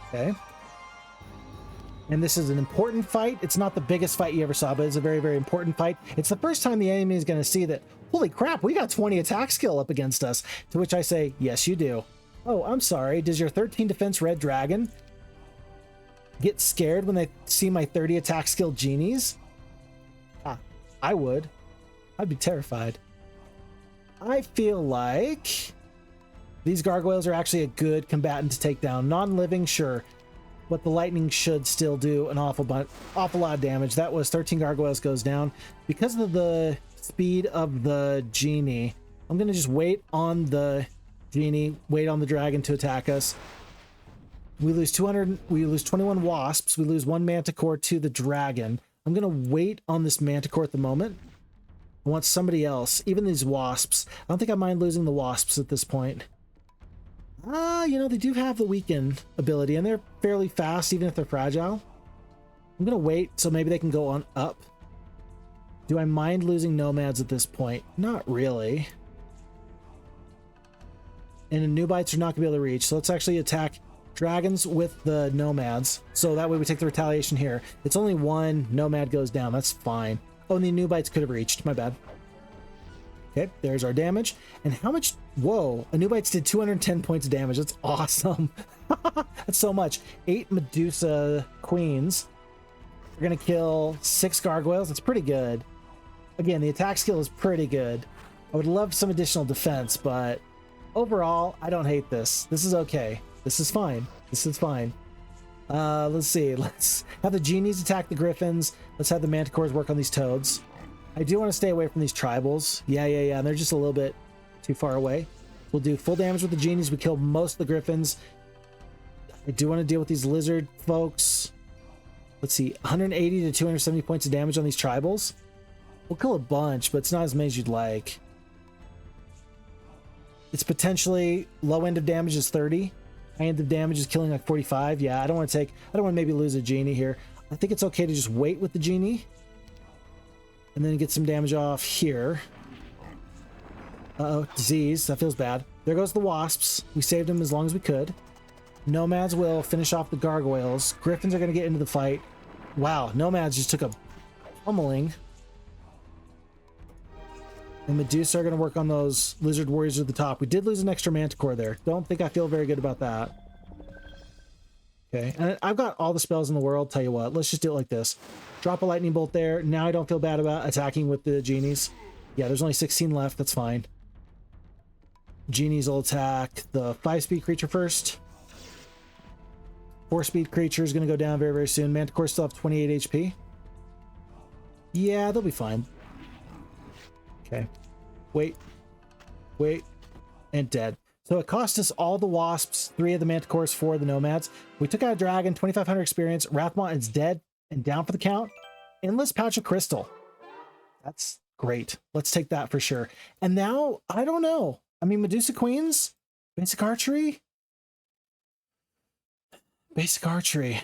Okay. And this is an important fight. It's not the biggest fight you ever saw, but it's a very, very important fight. It's the first time the enemy is going to see that, holy crap, we got 20 attack skill up against us. To which I say, yes, you do. Oh, I'm sorry. Does your 13 defense red dragon get scared when they see my 30 attack skill genies? I would. I'd be terrified. I feel like these gargoyles are actually a good combatant to take down. Non-living, sure, but the lightning should still do an awful lot of damage. That was 13 gargoyles goes down. Because of the speed of the genie, I'm going to just wait on the genie, wait on the dragon to attack us. We lose 21 wasps. We lose 1 manticore to the dragon. I'm going to wait on this manticore at the moment. I want somebody else. Even these wasps. I don't think I mind losing the wasps at this point. You know, they do have the weaken ability, and they're fairly fast, even if they're fragile. I'm going to wait, so maybe they can go on up. Do I mind losing nomads at this point? Not really. And the Nubites are not going to be able to reach, so let's actually attack dragons with the nomads, so that way we take the retaliation here. It's only 1 nomad goes down. That's fine. Oh, and the Nubites could have reached. My bad. Okay, there's our damage. And how much? Whoa, a Nubites did 210 points of damage. That's awesome. That's so much. 8 Medusa queens. We're gonna kill 6 gargoyles. That's pretty good. Again, the attack skill is pretty good. I would love some additional defense, but overall, I don't hate this. This is okay. This is fine. This is fine. Let's see. Let's have the genies attack the griffins. Let's have the manticores work on these toads. I do want to stay away from these tribals. Yeah. And they're just a little bit too far away. We'll do full damage with the genies. We kill most of the griffins. I do want to deal with these lizard folks. Let's see. 180 to 270 points of damage on these tribals. We'll kill a bunch, but it's not as many as you'd like. It's potentially low end of damage is 30. High end of damage is killing like 45. Yeah, I don't want to maybe lose a genie here. I think it's okay to just wait with the genie. And then get some damage off here. Uh-oh, disease. That feels bad. There goes the wasps. We saved them as long as we could. Nomads will finish off the gargoyles. Griffins are going to get into the fight. Wow, nomads just took a pummeling. And Medusa are going to work on those lizard warriors at the top. We did lose an extra manticore there. Don't think I feel very good about that. Okay, and I've got all the spells in the world. Tell you what, let's just do it like this. Drop a lightning bolt there. Now I don't feel bad about attacking with the genies. Yeah, there's only 16 left. That's fine. Genies will attack the 5-speed creature first. 4-speed creature is going to go down very, very soon. Manticore still have 28 HP. Yeah, they'll be fine. Okay. Wait, and dead. So it cost us all the wasps, 3 of the manticores, 4 of the nomads. We took out a dragon, 2,500 experience. Rathmont is dead and down for the count. Endless pouch of crystal. That's great. Let's take that for sure. And now, I don't know. I mean, Medusa queens, basic archery. Basic archery.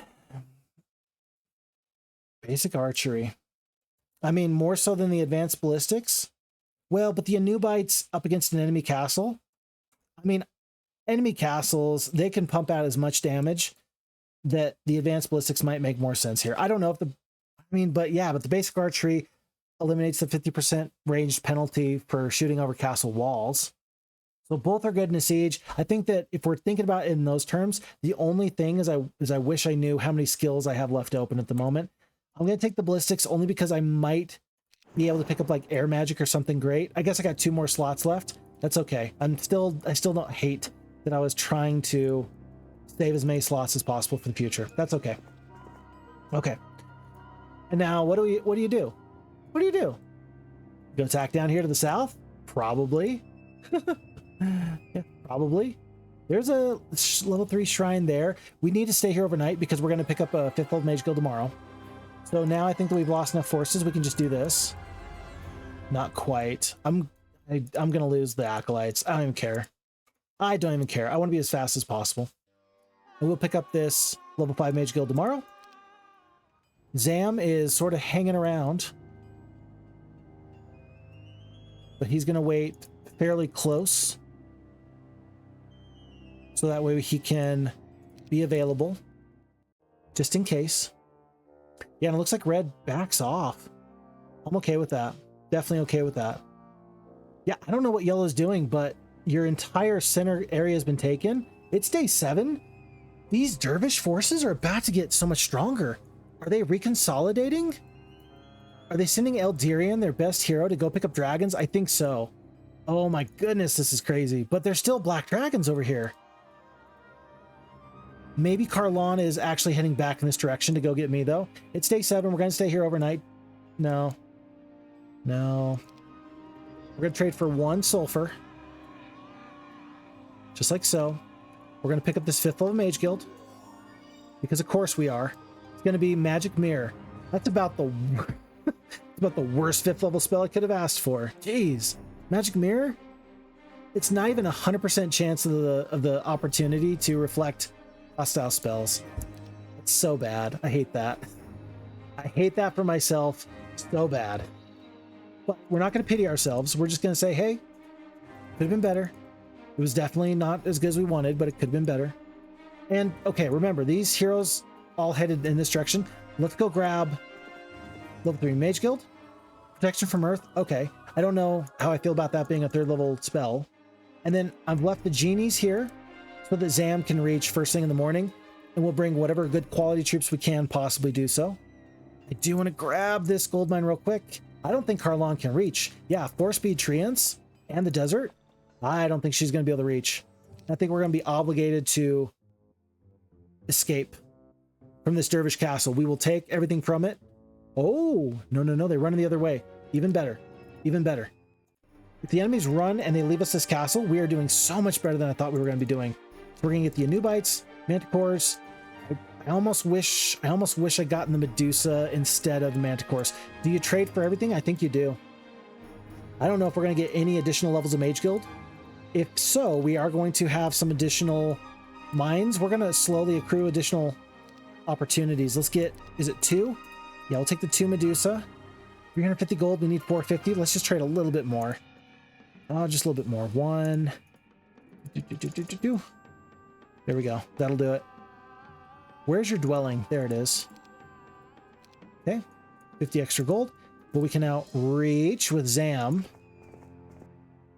I mean, more so than the advanced ballistics. Well, but the Anubites up against an enemy castle. I mean, enemy castles, they can pump out as much damage that the advanced ballistics might make more sense here. I don't know if but the basic archery, eliminates the 50% ranged penalty for shooting over castle walls. So both are good in a siege. I think that if we're thinking about it in those terms, the only thing is I wish I knew how many skills I have left open at the moment. I'm going to take the ballistics only because I might be able to pick up like air magic or something great. I guess I got 2 more slots left. That's okay. I still don't hate that I was trying to save as many slots as possible for the future. That's okay. Okay. And now what do you do? What do you do? Go attack down here to the south? Probably. Yeah, probably. There's a level 3 shrine there. We need to stay here overnight because we're going to pick up a 5th level mage guild tomorrow. So now I think that we've lost enough forces. We can just do this. Not quite. I'm going to lose the acolytes. I don't even care. I don't even care. I want to be as fast as possible. And we'll pick up this level 5 mage guild tomorrow. Zam is sort of hanging around, but he's going to wait fairly close so that way he can be available just in case. Yeah, and it looks like red backs off. I'm okay with that. Definitely okay with that. Yeah, I don't know what yellow's doing, but your entire center area has been taken. It's day 7. These Dervish forces are about to get so much stronger. Are they reconsolidating? Are they sending Elderian, their best hero, to go pick up dragons? I think so. Oh my goodness, this is crazy. But there's still black dragons over here. Maybe Carlawn is actually heading back in this direction to go get me, though. It's day 7. We're going to stay here overnight. No. No. We're going to trade for 1 sulfur. Just like so. We're going to pick up this 5th level mage guild. Because of course we are. It's going to be Magic Mirror. That's about the worst 5th level spell I could have asked for. Jeez. Magic Mirror? It's not even 100% chance of the opportunity to reflect hostile spells. It's so bad. I hate that. I hate that for myself so bad. But we're not going to pity ourselves. We're just going to say, hey, could have been better. It was definitely not as good as we wanted, but it could have been better. And okay, remember, these heroes all headed in this direction. Let's go grab level 3 Mage Guild. Protection from Earth. Okay. I don't know how I feel about that being a 3rd level spell. And then I've left the genies here so that Zam can reach first thing in the morning, and we'll bring whatever good quality troops we can possibly do so. I do want to grab this gold mine real quick. I don't think Carlawn can reach. Yeah, 4-speed treants and the desert. I don't think she's going to be able to reach. I think we're going to be obligated to escape from this Dervish castle. We will take everything from it. Oh, no. They're running the other way. Even better. Even better. If the enemies run and they leave us this castle, we are doing so much better than I thought we were going to be doing. So we're going to get the Anubites, Manticores. I almost wish I'd gotten the Medusa instead of the Manticores. Do you trade for everything? I think you do. I don't know if we're going to get any additional levels of Mage Guild. If so, we are going to have some additional mines. We're going to slowly accrue additional opportunities. Let's get, is it 2? Yeah, we'll take the 2 Medusa. 350 gold, we need 450. Let's just trade a little bit more. Just a little bit more. 1. There we go. That'll do it. Where's your dwelling? There it is. Okay. 50 extra gold. But we can now reach with Zam.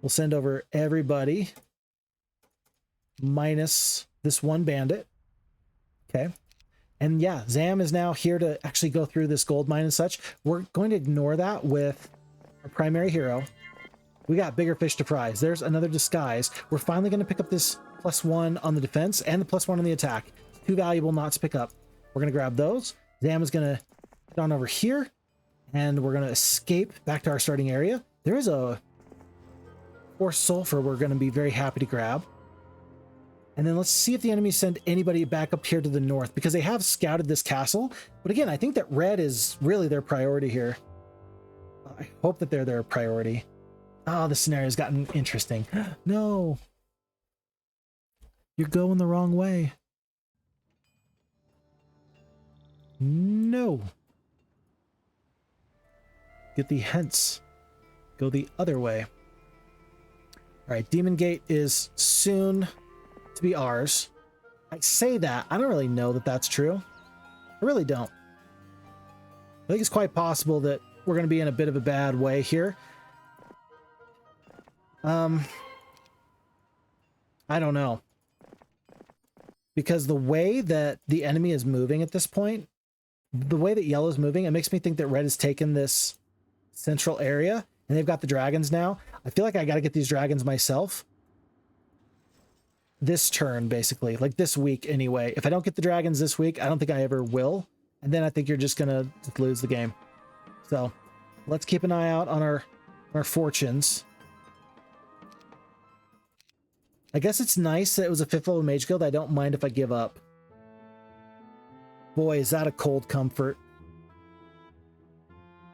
We'll send over everybody minus this 1 bandit. Okay. And yeah, Zam is now here to actually go through this gold mine and such. We're going to ignore that with our primary hero. We got bigger fish to fry. There's another disguise. We're finally going to pick up this +1 on the defense and the +1 on the attack. Too valuable not to pick up. We're going to grab those. Zam is going to get on over here, and we're going to escape back to our starting area. There is a 4 sulfur we're going to be very happy to grab. And then let's see if the enemies send anybody back up here to the north, because they have scouted this castle. But again, I think that red is really their priority here. I hope that they're their priority. Oh, the scenario's gotten interesting. No. You're going the wrong way. No. Get the hence. Go the other way. All right, Demon Gate is soon to be ours. I say that. I don't really know that that's true. I really don't. I think it's quite possible that we're going to be in a bit of a bad way here. I don't know. Because the way that the enemy is moving at this point, the way that yellow is moving, it makes me think that red has taken this central area and they've got the dragons now. I feel like I got to get these dragons myself. This turn, basically, like this week anyway. If I don't get the dragons this week, I don't think I ever will. And then I think you're just going to lose the game. So let's keep an eye out on our fortunes. I guess it's nice that it was a 5th level mage guild. I don't mind if I give up. Boy, is that a cold comfort.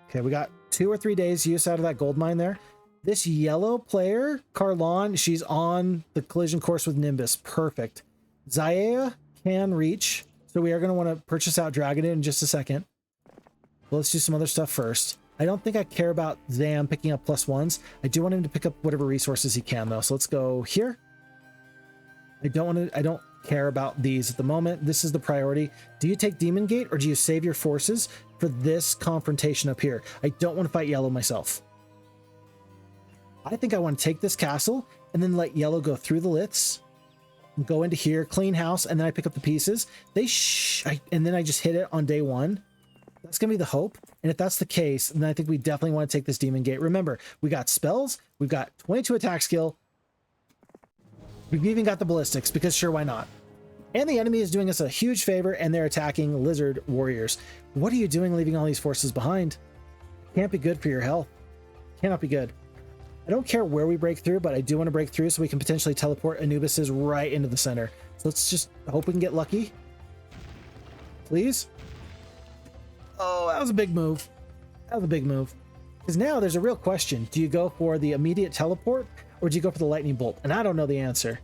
Okay, we got 2 or 3 days use out of that gold mine there. This yellow player, Carlawn, she's on the collision course with Nimbus. Perfect. Zaya can reach, so we are going to want to purchase out Dragon in just a second. But let's do some other stuff first. I don't think I care about Zam picking up +1s. I do want him to pick up whatever resources he can, though. So let's go here. I don't care about these at the moment. This is the priority. Do you take Demon Gate or do you save your forces for this confrontation up here? I don't want to fight yellow myself. I think I want to take this castle and then let yellow go through the liths and go into here, clean house, and then I pick up the pieces. And then I just hit it on day 1. That's going to be the hope. And if that's the case, then I think we definitely want to take this Demon Gate. Remember, we got spells, we've got 22 attack skill. We've even got the ballistics because sure, why not? And the enemy is doing us a huge favor and they're attacking lizard warriors. What are you doing leaving all these forces behind? Can't be good for your health. Cannot be good. I don't care where we break through, but I do want to break through so we can potentially teleport Anubises right into the center. So let's just hope we can get lucky. Please. Oh, that was a big move. That was a big move. Because now there's a real question. Do you go for the immediate teleport or do you go for the lightning bolt? And I don't know the answer.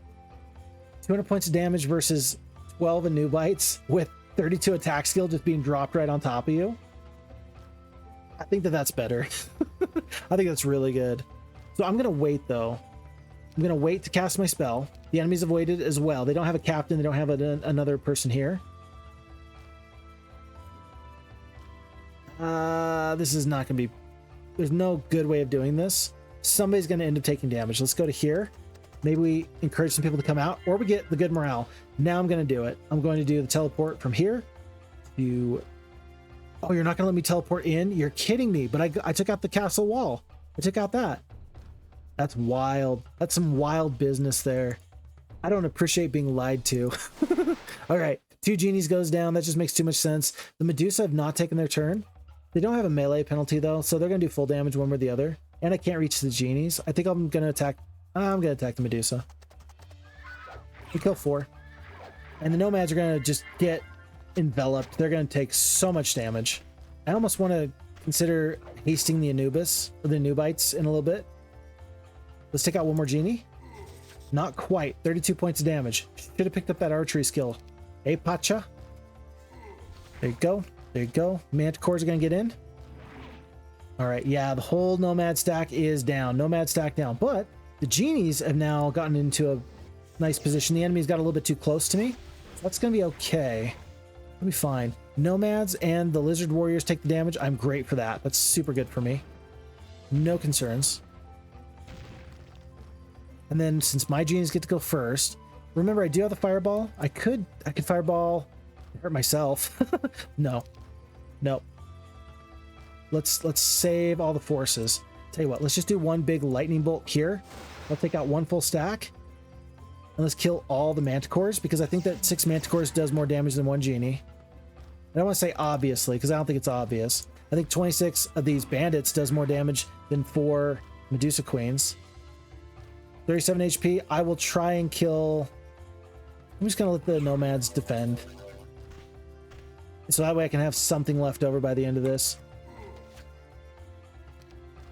200 points of damage versus 12 Anubites with 32 attack skill just being dropped right on top of you. I think that that's better. I think that's really good. So I'm going to wait, though. I'm going to wait to cast my spell. The enemies have waited as well. They don't have a captain. They don't have another person here. This is not going to be... There's no good way of doing this. Somebody's going to end up taking damage. Let's go to here. Maybe we encourage some people to come out, or we get the good morale. Now I'm going to do it. I'm going to do the teleport from here to... Oh, you're not going to let me teleport in? You're kidding me. But I took out the castle wall. I took out that. That's wild. That's some wild business there. I don't appreciate being lied to. All right. 2 genies goes down. That just makes too much sense. The Medusa have not taken their turn. They don't have a melee penalty, though, so they're going to do full damage one way or the other. And I can't reach the genies. I think I'm going to attack... I'm going to attack the Medusa. We kill 4. And the Nomads are going to just get enveloped. They're going to take so much damage. I almost want to consider hasting the Anubis, or the Anubites, in a little bit. Let's take out one more genie. Not quite. 32 points of damage. Should have picked up that archery skill. Hey, Pacha. There you go. There you go. Manticores are going to get in. All right. Yeah, the whole Nomad stack is down. Nomad stack down. But the genies have now gotten into a nice position. The enemy's got a little bit too close to me. So that's going to be okay. It'll be fine. Nomads and the lizard warriors take the damage. I'm great for that. That's super good for me. No concerns. And then since my genies get to go first, remember I do have the fireball. I could fireball, hurt myself. No. Let's save all the forces. Tell you what, let's just do one big lightning bolt here. I'll take out one full stack. And let's kill all the manticores because I think that 6 manticores does more damage than 1 genie. I don't want to say obviously because I don't think it's obvious. I think 26 of these bandits does more damage than 4 Medusa queens. 37 HP. I will try and kill... I'm just going to let the Nomads defend. So that way I can have something left over by the end of this.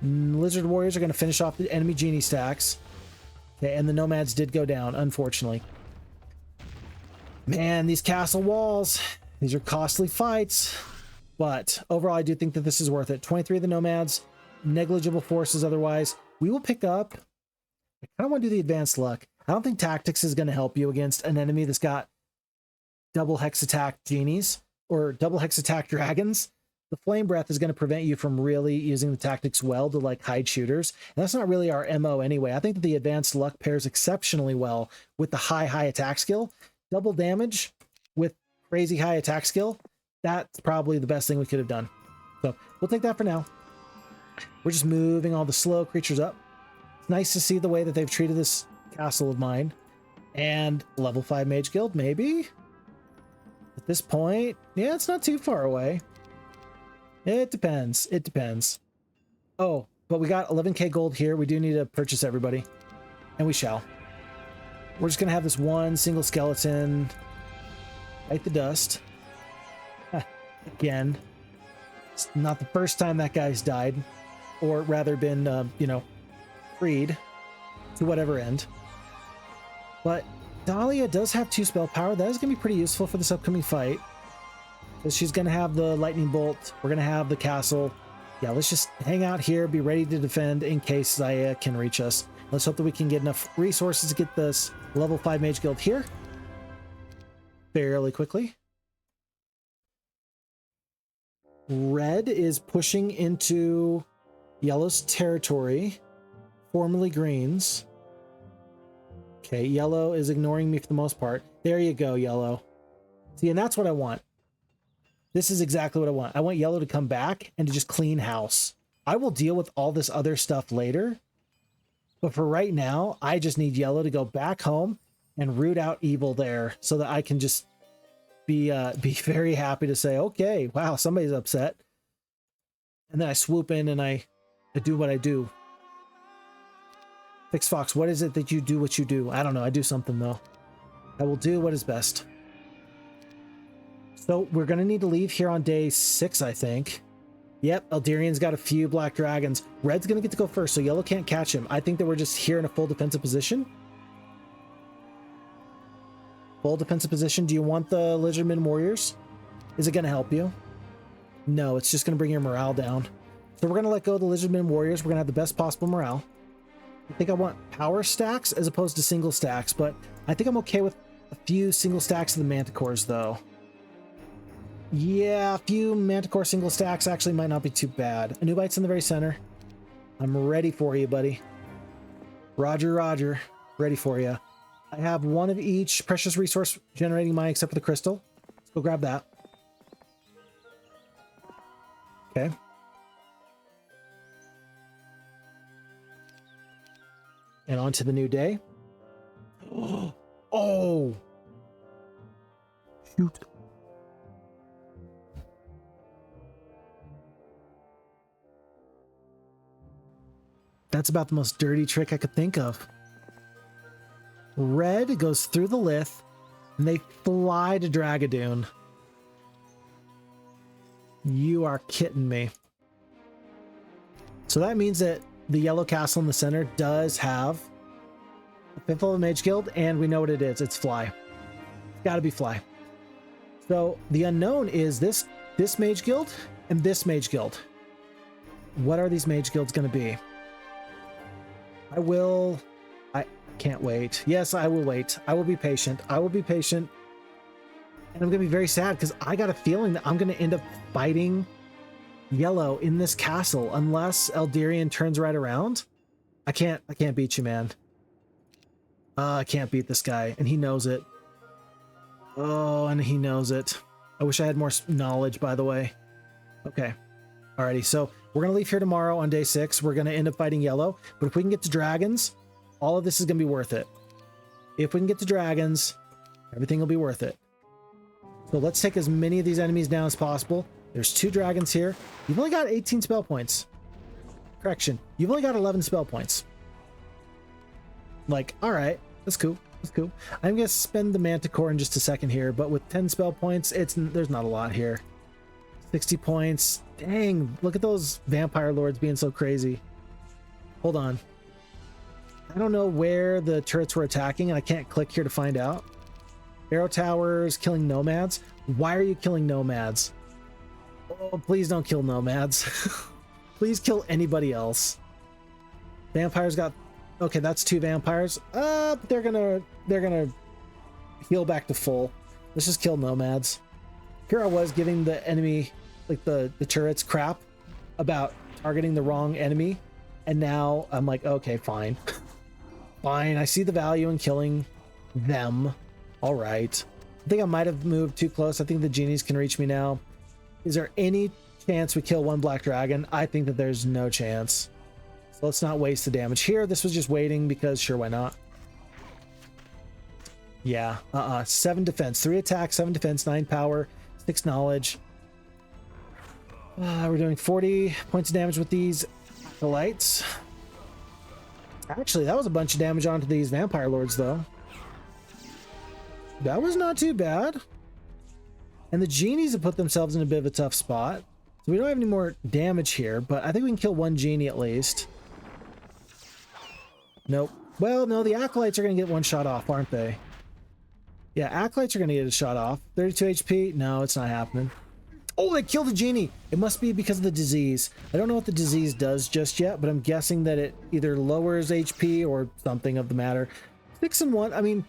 Lizard Warriors are going to finish off the enemy genie stacks. Okay, and the Nomads did go down, unfortunately. Man, these castle walls. These are costly fights. But overall, I do think that this is worth it. 23 of the Nomads. Negligible forces otherwise. We will pick up... I kind of want to do the advanced luck. I don't think tactics is going to help you against an enemy that's got double hex attack genies or double hex attack dragons. the flame breath is going to prevent you from really using the tactics well to like hide shooters. And that's not really our MO anyway. I think that the advanced luck pairs exceptionally well with the high attack skill. Double damage with crazy high attack skill. That's probably the best thing we could have done. So we'll take that for now. We're just moving all the slow creatures up. It's nice to see the way that they've treated this castle of mine. And level 5 Mage Guild, maybe? At this point, yeah, it's not too far away. It depends. It depends. Oh, but we got 11k gold here. We do need to purchase everybody. And we shall. We're just going to have this one single skeleton bite the dust. Again. It's not the first time that guy's died. Or rather been, you know, freed to whatever end. But Dahlia does have 2 spell power. That is going to be pretty useful for this upcoming fight. Because she's going to have the lightning bolt. We're going to have the castle. Yeah, let's just hang out here, be ready to defend in case Zaya can reach us. Let's hope that we can get enough resources to get this level 5 Mage Guild here fairly quickly. Red is pushing into yellow's territory, formerly green's. Okay, yellow is ignoring me for the most part. There you go, yellow. See, and that's what I want. This is exactly what I want. I want yellow to come back and to just clean house. I will deal with all this other stuff later. But for right now, I just need yellow to go back home and root out evil there so that I can just be very happy to say, okay, wow, somebody's upset. And then I swoop in and I do what I do. Fix Fox, what is it that you do what you do? I don't know. I do something though. I will do what is best. So we're going to need to leave here on day 6, I think. Yep, Elderian's got a few black dragons. Red's going to get to go first, so yellow can't catch him. I think that we're just here in a full defensive position. Full defensive position. Do you want the Lizardmen Warriors? Is it going to help you? No, it's just going to bring your morale down. So we're going to let go of the Lizardmen Warriors. We're going to have the best possible morale. I think I want power stacks as opposed to single stacks, but I think I'm okay with a few single stacks of the Manticores, though. Yeah, a few Manticore single stacks actually might not be too bad. A new bite's in the very center. I'm ready for you, buddy. Roger, roger. Ready for you. I have one of each precious resource generating mine except for the crystal. Let's go grab that. Okay. And on to the new day. Oh! Shoot. That's about the most dirty trick I could think of. Red goes through the lith, and they fly to Dragadoon. You are kidding me. So that means that the yellow castle in the center does have a 5th level Mage Guild, and we know what it is. It's Fly. It's got to be Fly. So the unknown is this Mage Guild and this Mage Guild. What are these Mage Guilds going to be? I can't wait. Yes, I will wait. I will be patient. I will be patient. And I'm going to be very sad because I got a feeling that I'm going to end up fighting yellow in this castle unless Elderian turns right around. I can't beat you, man. I can't beat this guy, and he knows it. Oh, and he knows it. I wish I had more knowledge, by the way. Okay. Alrighty, so we're going to leave here tomorrow on day 6. We're going to end up fighting yellow, but if we can get to dragons, all of this is going to be worth it. If we can get to dragons, everything will be worth it. So let's take as many of these enemies down as possible. There's 2 dragons here. You've only got 18 spell points. Correction. You've only got 11 spell points. Like, all right, that's cool. That's cool. I'm going to spend the Manticore in just a second here, but with 10 spell points, there's not a lot here. 60 points. Dang, look at those vampire lords being so crazy. Hold on. I don't know where the turrets were attacking, and I can't click here to find out. Arrow towers, killing nomads. Why are you killing nomads? Oh, please don't kill nomads. Please kill anybody else. Vampires got... Okay, that's 2 vampires. But they're gonna heal back to full. Let's just kill nomads. Here I was giving the enemy like the turret's crap about targeting the wrong enemy, and now I'm like, okay, fine. Fine, I see the value in killing them. All right. I think I might have moved too close. I think the genies can reach me now. Is there any chance we kill one black dragon? I think that there's no chance. So let's not waste the damage here. This was just waiting because sure, why not? Yeah, 7 defense, 3 attack, 7 defense, 9 power, 6 knowledge. We're doing 40 points of damage with these lights. Actually, that was a bunch of damage onto these vampire lords, though. That was not too bad. And the genies have put themselves in a bit of a tough spot. So we don't have any more damage here, but I think we can kill one genie at least. Nope. Well, no, the acolytes are going to get one shot off, aren't they? Yeah, acolytes are going to get a shot off. 32 HP? No, it's not happening. Oh, they killed the genie. It must be because of the disease. I don't know what the disease does just yet, but I'm guessing that it either lowers HP or something of the matter. 6 and 1. I mean,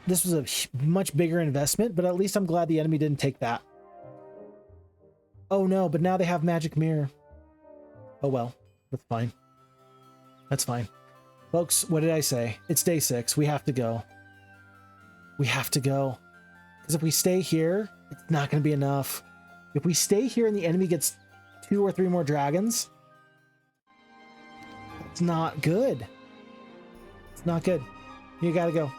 this was a much bigger investment, but at least I'm glad the enemy didn't take that. Oh no, but now they have magic mirror. Oh well, that's fine. That's fine. Folks, what did I say? It's day 6. We have to go. We have to go. Because if we stay here, it's not going to be enough. If we stay here and the enemy gets 2 or 3 more dragons, it's not good. It's not good. You gotta go.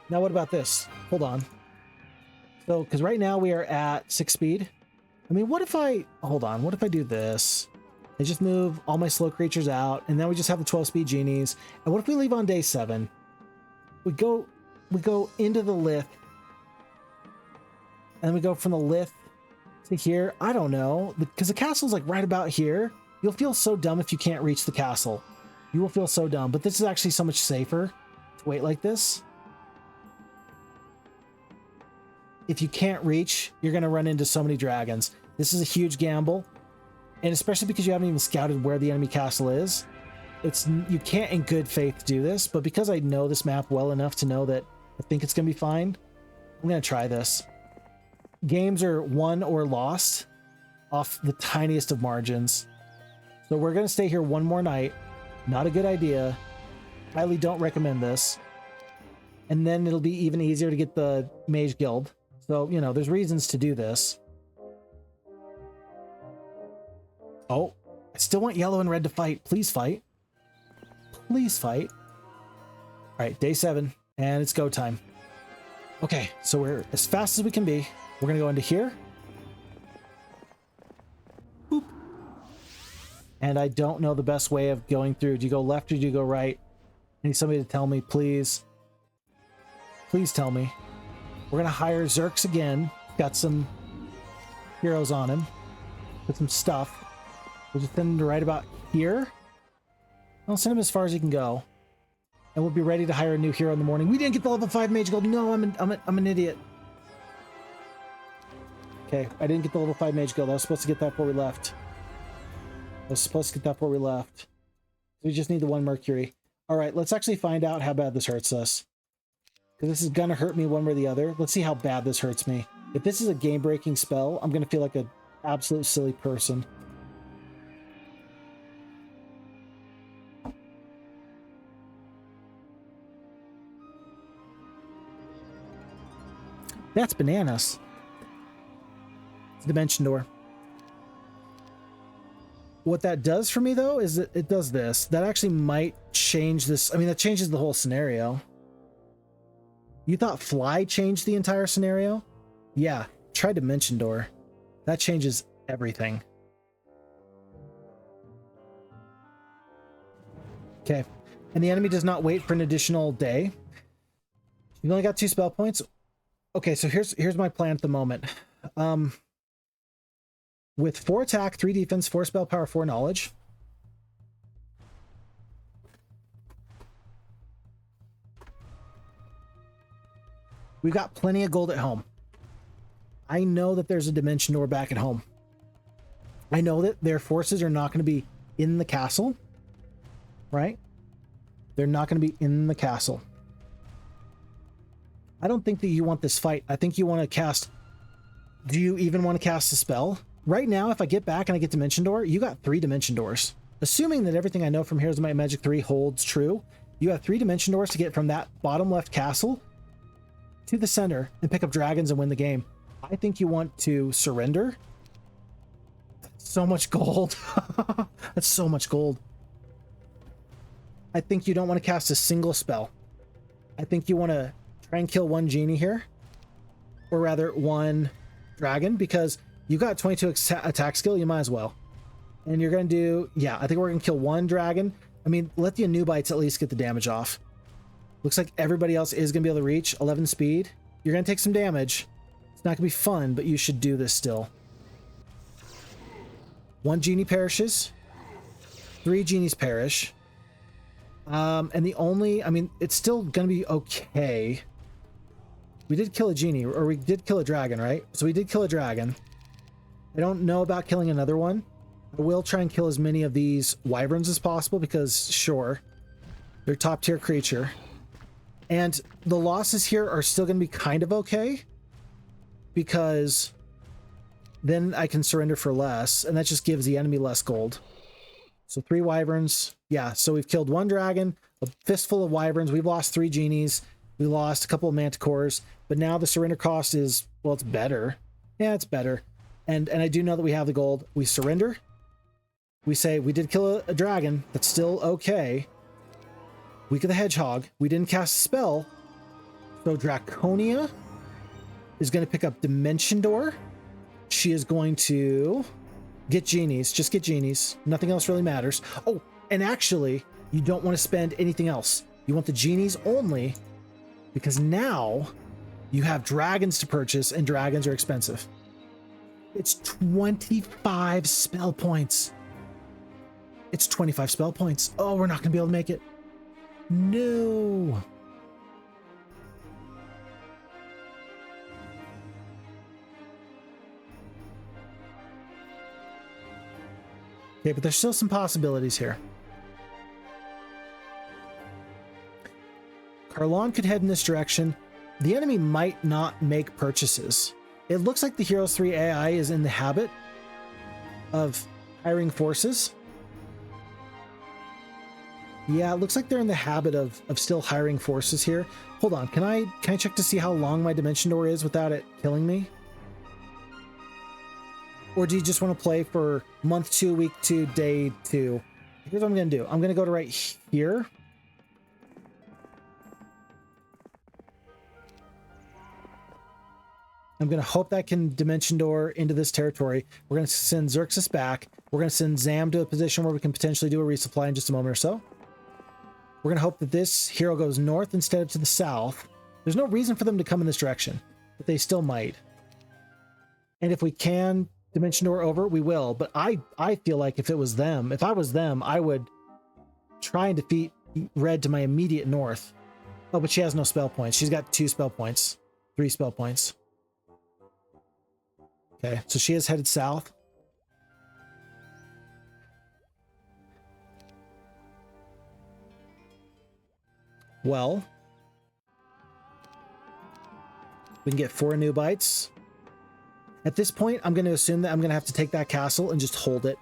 Now what about this? Hold on. So, because right now we are at 6 speed. I mean, what if I... Hold on. What if I do this? I just move all my slow creatures out, and then we just have the 12 speed genies. And what if we leave on day 7? We go into the lith, and we go from the lith to here. I don't know, because the castle's like right about here. You'll feel so dumb if you can't reach the castle. You will feel so dumb, but this is actually so much safer to wait like this. If you can't reach, you're going to run into so many dragons. This is a huge gamble, and especially because you haven't even scouted where the enemy castle is. You can't in good faith do this, but because I know this map well enough to know that I think it's going to be fine, I'm going to try this. Games are won or lost off the tiniest of margins. So we're going to stay here one more night. Not a good idea. Highly don't recommend this. And then it'll be even easier to get the Mage Guild. So, you know, there's reasons to do this. Oh, I still want yellow and red to fight. Please fight. Please fight. All right, day 7, and it's go time. Okay, so we're as fast as we can be. We're going to go into here. Boop. And I don't know the best way of going through. Do you go left or do you go right? I need somebody to tell me, please. Please tell me. We're going to hire Zerks again. Got some heroes on him. With some stuff. We'll just send him to right about here. I'll send him as far as he can go. And we'll be ready to hire a new hero in the morning. We didn't get the level 5 Mage Guild. No, I'm an idiot. Okay, I didn't get the level 5 Mage Guild. I was supposed to get that before we left. We just need the 1 Mercury. Alright, let's actually find out how bad this hurts us. Because this is gonna hurt me one way or the other. Let's see how bad this hurts me. If this is a game-breaking spell, I'm gonna feel like an absolute silly person. That's bananas. It's a dimension door. What that does for me, though, is that it does this. That actually might change this. I mean, that changes the whole scenario. You thought fly changed the entire scenario? Yeah, try dimension door. That changes everything. Okay, and the enemy does not wait for an additional day. You've only got 2 spell points. Okay, so here's my plan at the moment. With 4 attack, 3 defense, 4 spell power, 4 knowledge. We've got plenty of gold at home. I know that there's a dimension door back at home. I know that their forces are not going to be in the castle. Right? They're not going to be in the castle. I don't think that you want this fight. I think you want to cast... Do you even want to cast a spell? Right now, if I get back and I get Dimension Door, you got 3 Dimension Doors. Assuming that everything I know from Heroes of Might and Magic 3 holds true, you have 3 Dimension Doors to get from that bottom left castle to the center and pick up dragons and win the game. I think you want to surrender. So much gold. That's so much gold. I think you don't want to cast a single spell. I think you want to try and kill 1 Genie here, or rather 1 dragon, because you got 22 attack skill, you might as well. And you're going to do, yeah, I think we're going to kill 1 dragon. I mean, let the Anubites at least get the damage off. Looks like everybody else is going to be able to reach 11 speed. You're going to take some damage. It's not going to be fun, but you should do this still. 1 Genie perishes. 3 Genies perish. And the only, I mean, it's still going to be okay. We did kill a Genie, or we did kill a dragon, right? So we did kill a dragon. I don't know about killing another one. I will try and kill as many of these wyverns as possible because, sure, they're top tier creature. And the losses here are still going to be kind of okay because then I can surrender for less, and that just gives the enemy less gold. So 3 wyverns. Yeah, so we've killed 1 dragon, a fistful of wyverns. We've lost 3 genies. We lost a couple of manticores, but now the surrender cost is, well, it's better. Yeah, it's better. And I do know that we have the gold. We surrender. We say we did kill a dragon. That's still okay. Week of the Hedgehog. We didn't cast a spell. So Draconia is going to pick up Dimension Door. She is going to get genies. Just get genies. Nothing else really matters. Oh, and actually, you don't want to spend anything else. You want the genies only because now you have dragons to purchase and dragons are expensive. It's 25 spell points. It's 25 spell points. Oh, we're not going to be able to make it. No. Okay, but there's still some possibilities here. Carlawn could head in this direction. The enemy might not make purchases. It looks like the Heroes 3 AI is in the habit of hiring forces. Yeah, it looks like they're in the habit of still hiring forces here. Hold on, can I check to see how long my Dimension Door is without it killing me? Or do you just want to play for month 2, week 2, day 2? Here's what I'm going to do. I'm going to go to right here. I'm going to hope that can Dimension Door into this territory. We're going to send Xerxes back. We're going to send Zam to a position where we can potentially do a resupply in just a moment or so. We're going to hope that this hero goes north instead of to the south. There's no reason for them to come in this direction, but they still might. And if we can Dimension Door over, we will. But I feel like if it was them, if I was them, I would try and defeat red to my immediate north. Oh, but she has no spell points. She's got 2 spell points, 3 spell points. Okay, so she is headed south. Well, we can get 4 new bites. At this point, I'm going to assume that I'm going to have to take that castle and just hold it.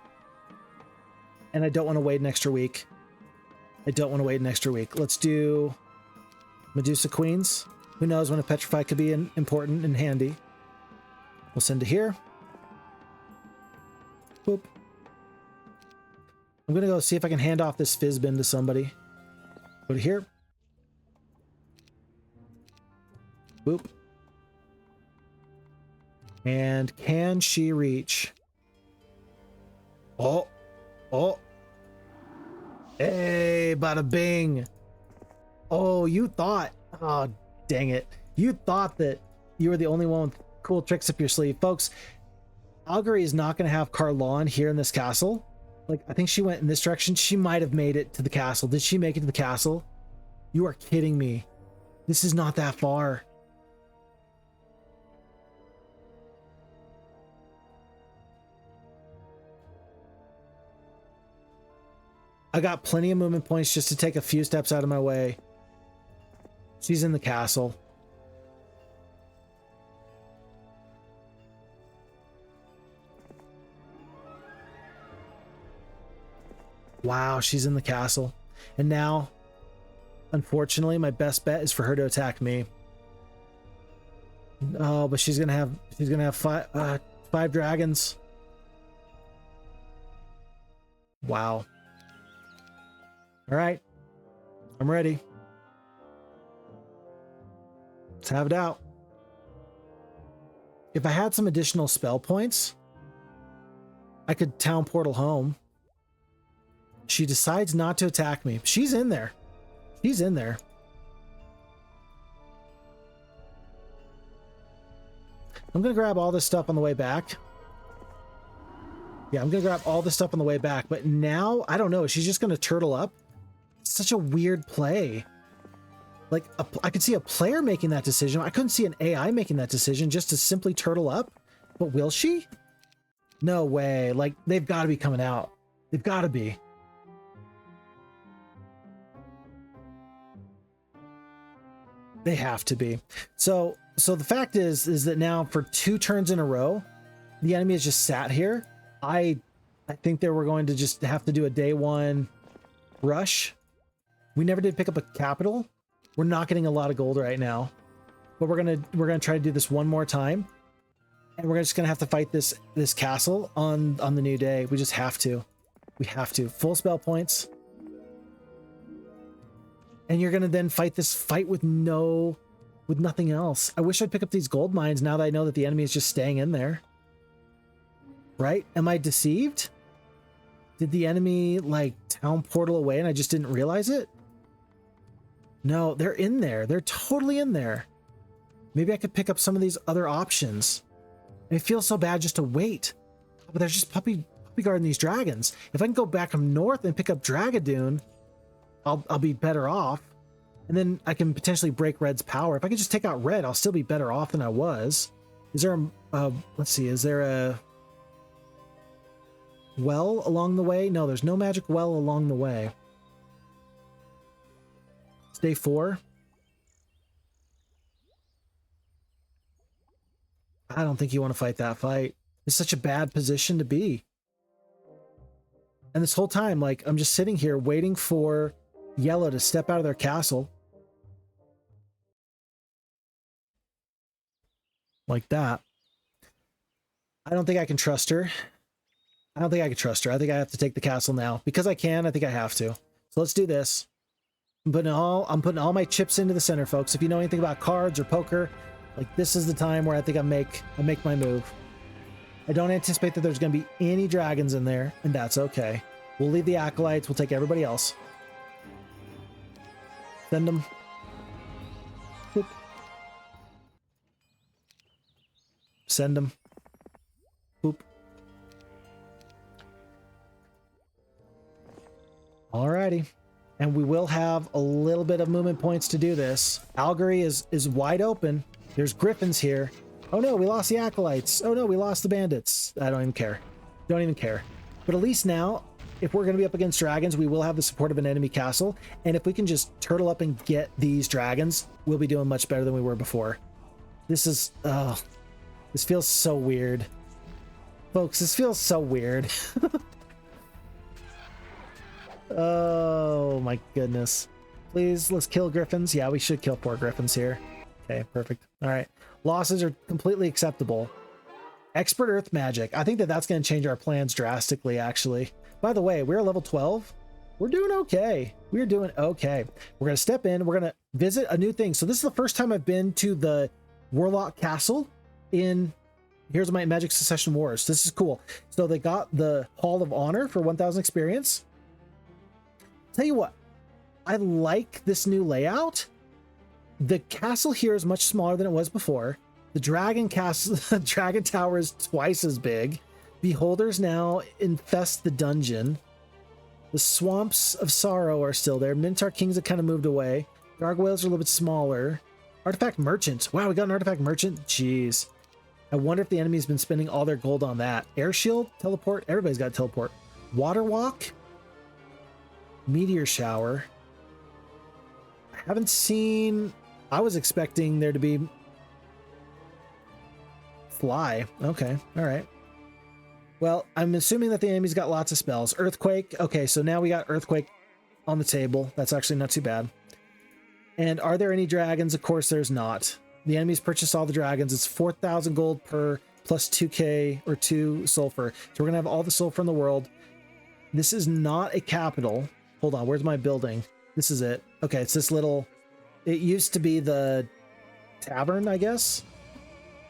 And I don't want to wait an extra week. I don't want to wait an extra week. Let's do Medusa Queens. Who knows when a Petrify could be important and handy. We'll send to here. Boop. I'm going to go see if I can hand off this Fizzbin to somebody. Go to here. Boop. And can she reach? Oh. Oh. Hey, bada bing. Oh, you thought. Oh, dang it. You thought that you were the only one with cool tricks up your sleeve. Folks, Algary is not going to have Carlawn here in this castle. Like, I think she went in this direction. She might have made it to the castle. Did she make it to the castle? You are kidding me. This is not that far. I got plenty of movement points just to take a few steps out of my way. She's in the castle. Wow, she's in the castle. And now, unfortunately, my best bet is for her to attack me. Oh, but she's gonna have five dragons. Wow. All right, I'm ready. Let's have it out. If I had some additional spell points, I could town portal home. She decides not to attack me. She's in there. She's in there. I'm gonna grab all this stuff on the way back. Yeah, I'm gonna grab all this stuff on the way back, but now, I don't know, she's just gonna turtle up. It's such a weird play. Like, I could see a player making that decision. I couldn't see an AI making that decision just to simply turtle up. But will she? No way. Like, they've got to be coming out. They've got to be. They have to be. So the fact is that now for 2 turns in a row, the enemy has just sat here. I think they were going to just have to do a day 1 rush. We never did pick up a capital. We're not getting a lot of gold right now, but we're gonna try to do this one more time, and we're just gonna have to fight this castle on the new day. We just have to. We have to. Full spell points, and you're gonna then fight this fight with nothing else. I wish I'd pick up these gold mines now that I know that the enemy is just staying in there. Right? Am I deceived? Did the enemy like town portal away and I just didn't realize it? No, they're in there. They're totally in there. Maybe I could pick up some of these other options. It feels so bad just to wait. But there's just puppy guarding these dragons. If I can go back up north and pick up Dragadoon, I'll be better off. And then I can potentially break Red's power. If I could just take out Red, I'll still be better off than I was. Is there a let's see, is there a well along the way? No, there's no magic well along the way. Day 4. I don't think you want to fight that fight. It's such a bad position to be. And this whole time, like, I'm just sitting here waiting for Yellow to step out of their castle. Like that. I don't think I can trust her. I don't think I can trust her. I think I have to take the castle now. Because I can, I think I have to. So let's do this. I'm putting all my chips into the center, folks. If you know anything about cards or poker, like, this is the time where I think I make my move. I don't anticipate that there's going to be any dragons in there, and that's okay. We'll leave the acolytes. We'll take everybody else. Send them. Boop. Send them. Boop. Alrighty. And we will have a little bit of movement points to do this. Algary is wide open. There's griffins here. Oh no, we lost the acolytes. Oh no, we lost the bandits. I don't even care. Don't even care. But at least now, if we're going to be up against dragons, we will have the support of an enemy castle. And if we can just turtle up and get these dragons, we'll be doing much better than we were before. This is, this feels so weird. Folks, this feels so weird. Oh my goodness. Please, let's kill griffins. Yeah, we should kill 4 griffins here. Okay, perfect. All right. Losses are completely acceptable. Expert Earth Magic. I think that's going to change our plans drastically, actually. By the way, we're level 12. We're doing okay. We're doing okay. We're going to step in. We're going to visit a new thing. So this is the first time I've been to the Warlock Castle in Heroes of Might and Magic Succession Wars. This is cool. So they got the Hall of Honor for 1,000 experience. Tell you what, I like this new layout. The castle here is much smaller than it was before. The dragon castle, the dragon tower is twice as big. Beholders now infest the dungeon. The swamps of sorrow are still there. Minotaur kings have kind of moved away. Gargoyles are a little bit smaller. Artifact merchant. Wow, we got an artifact merchant. Jeez. I wonder if the enemy's been spending all their gold on that. Air shield, teleport. Everybody's got a teleport. Water walk. Meteor shower. I haven't seen... I was expecting there to be... Fly. Okay. All right. Well, I'm assuming that the enemy's got lots of spells. Earthquake. Okay, so now we got Earthquake on the table. That's actually not too bad. And are there any dragons? Of course there's not. The enemies purchase all the dragons. It's 4,000 gold per plus 2k or 2 sulfur. So we're going to have all the sulfur in the world. This is not a capital. Hold on, where's my building? This is it. Okay, it's this little... It used to be the tavern, I guess?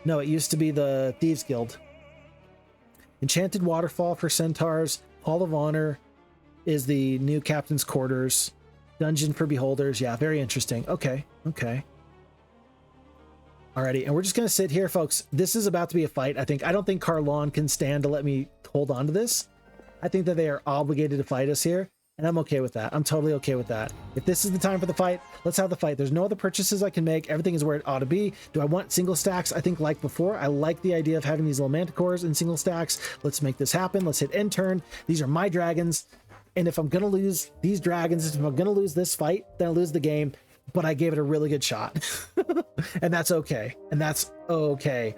No, it used to be the Thieves Guild. Enchanted Waterfall for Centaurs. Hall of Honor is the new captain's quarters. Dungeon for Beholders. Yeah, very interesting. Okay, okay. Alrighty, and we're just going to sit here, folks. This is about to be a fight, I think. I don't think Carlawn can stand to let me hold on to this. I think that they are obligated to fight us here, and I'm okay with that. I'm totally okay with that. If this is the time for the fight, let's have the fight. There's no other purchases I can make. Everything is where it ought to be. Do I want single stacks? I think like before, I like the idea of having these little manticores in single stacks. Let's make this happen. Let's hit end turn. These are my dragons. And if I'm going to lose these dragons, if I'm going to lose this fight, then I lose the game. But I gave it a really good shot. And that's okay. And that's okay.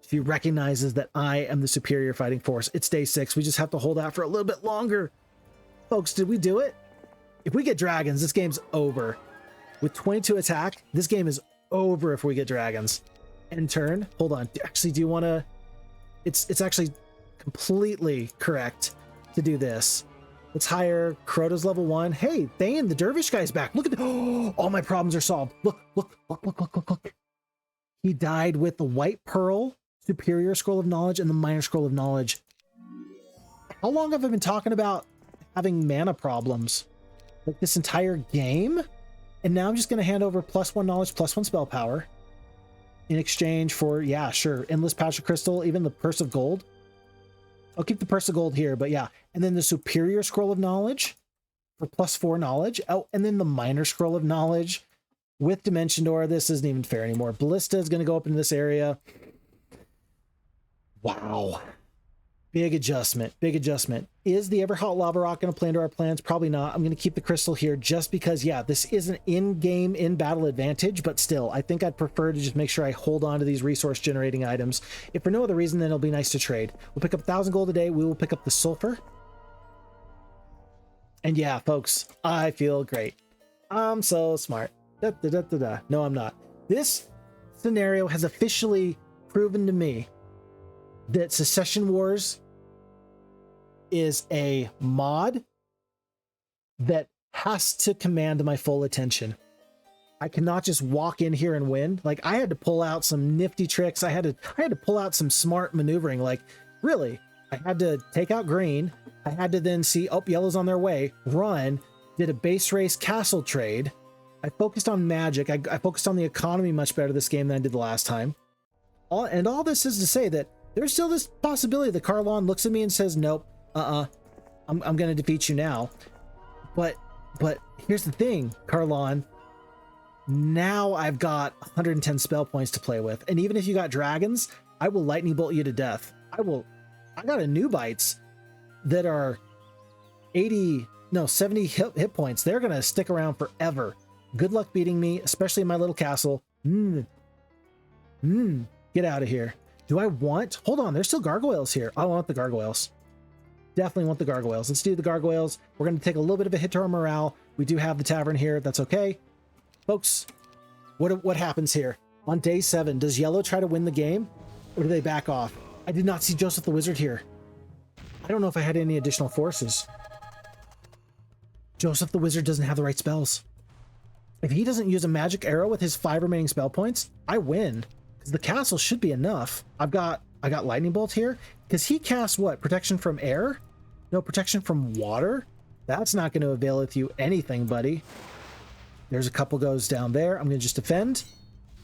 She recognizes that I am the superior fighting force. It's day 6. We just have to hold out for a little bit longer. Folks, did we do it? If we get dragons, this game's over. With 22 attack, this game is over if we get dragons. End turn. Hold on. Actually, do you want to... It's actually completely correct to do this. Let's hire Crota's level 1. Hey, Thane, the Dervish guy's back. Look at the... Oh, all my problems are solved. Look, look, look, look, look, look, look. He died with the White Pearl, Superior Scroll of Knowledge, and the Minor Scroll of Knowledge. How long have I been talking about having mana problems? Like this entire game? And now I'm just going to hand over +1 knowledge, +1 spell power in exchange for, yeah, sure, Endless Patch of Crystal, even the Purse of Gold. I'll keep the Purse of Gold here, but yeah. And then the Superior Scroll of Knowledge for +4 knowledge. Oh, and then the Minor Scroll of Knowledge with Dimension Door. This isn't even fair anymore. Ballista is going to go up into this area. Wow. Big adjustment. Big adjustment. Is the Everhot Lava Rock going to play into our plans? Probably not. I'm going to keep the crystal here just because, yeah, this is an in-game, in-battle advantage, but still, I think I'd prefer to just make sure I hold on to these resource-generating items. If for no other reason, then it'll be nice to trade. We'll pick up 1,000 gold a day. We will pick up the sulfur. And yeah, folks, I feel great. I'm so smart. Da, da, da, da, da. No, I'm not. This scenario has officially proven to me that Secession Wars is a mod that has to command my full attention. I cannot just walk in here and win. Like, I had to pull out some nifty tricks. I had to pull out some smart maneuvering. Like, really, I had to take out green. I had to then see, oh, yellow's on their way, run, did a base race castle trade. I focused on magic. I focused on the economy much better this game than I did the last time. All this is to say that there's still this possibility that Carlawn looks at me and says, nope, I'm going to defeat you now. But here's the thing, Carlawn. Now I've got 110 spell points to play with. And even if you got dragons, I will lightning bolt you to death. I got a new bites that are 70 hit points. They're going to stick around forever. Good luck beating me, especially in my little castle. Get out of here. Do I want... Hold on, there's still gargoyles here. I want the gargoyles. Definitely want the gargoyles. Let's do the gargoyles. We're going to take a little bit of a hit to our morale. We do have the tavern here. That's okay. Folks, what happens here? On day 7, does yellow try to win the game? Or do they back off? I did not see Joseph the Wizard here. I don't know if I had any additional forces. Joseph the Wizard doesn't have the right spells. If he doesn't use a magic arrow with his 5 remaining spell points, I win. Because the castle should be enough. I got lightning bolt here. Because he casts what? Protection from air? No, protection from water? That's not going to avail with you anything, buddy. There's a couple goes down there. I'm going to just defend.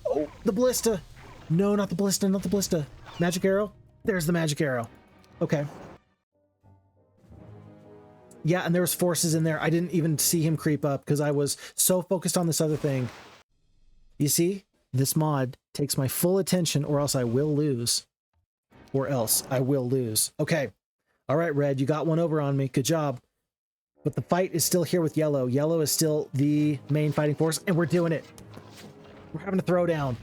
Oh, the ballista. No, not the ballista, not the ballista. Magic arrow. There's the magic arrow. Okay. Yeah, and there was forces in there. I didn't even see him creep up because I was so focused on this other thing. You see? This mod takes my full attention or else I will lose. Or else I will lose. Okay. All right, Red, you got one over on me. Good job. But the fight is still here with Yellow. Yellow is still the main fighting force, and we're doing it. We're having a throwdown.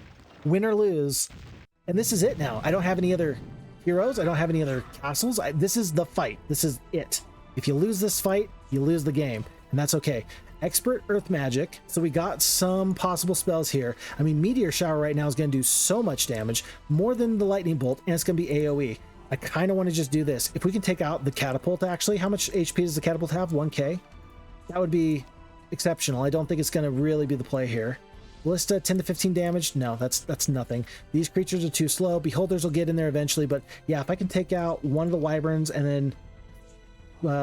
Win or lose. And this is it now. I don't have any other heroes. I don't have any other castles. This is the fight. This is it. If you lose this fight, you lose the game, and that's okay. Expert Earth Magic. So we got some possible spells here. I mean, Meteor Shower right now is going to do so much damage, more than the Lightning Bolt, and it's going to be AoE. I kind of want to just do this. If we can take out the Catapult, actually, how much HP does the Catapult have? 1k? That would be exceptional. I don't think it's going to really be the play here. Ballista, 10 to 15 damage? No, that's nothing. These creatures are too slow. Beholders will get in there eventually, but yeah, if I can take out one of the Wyverns and then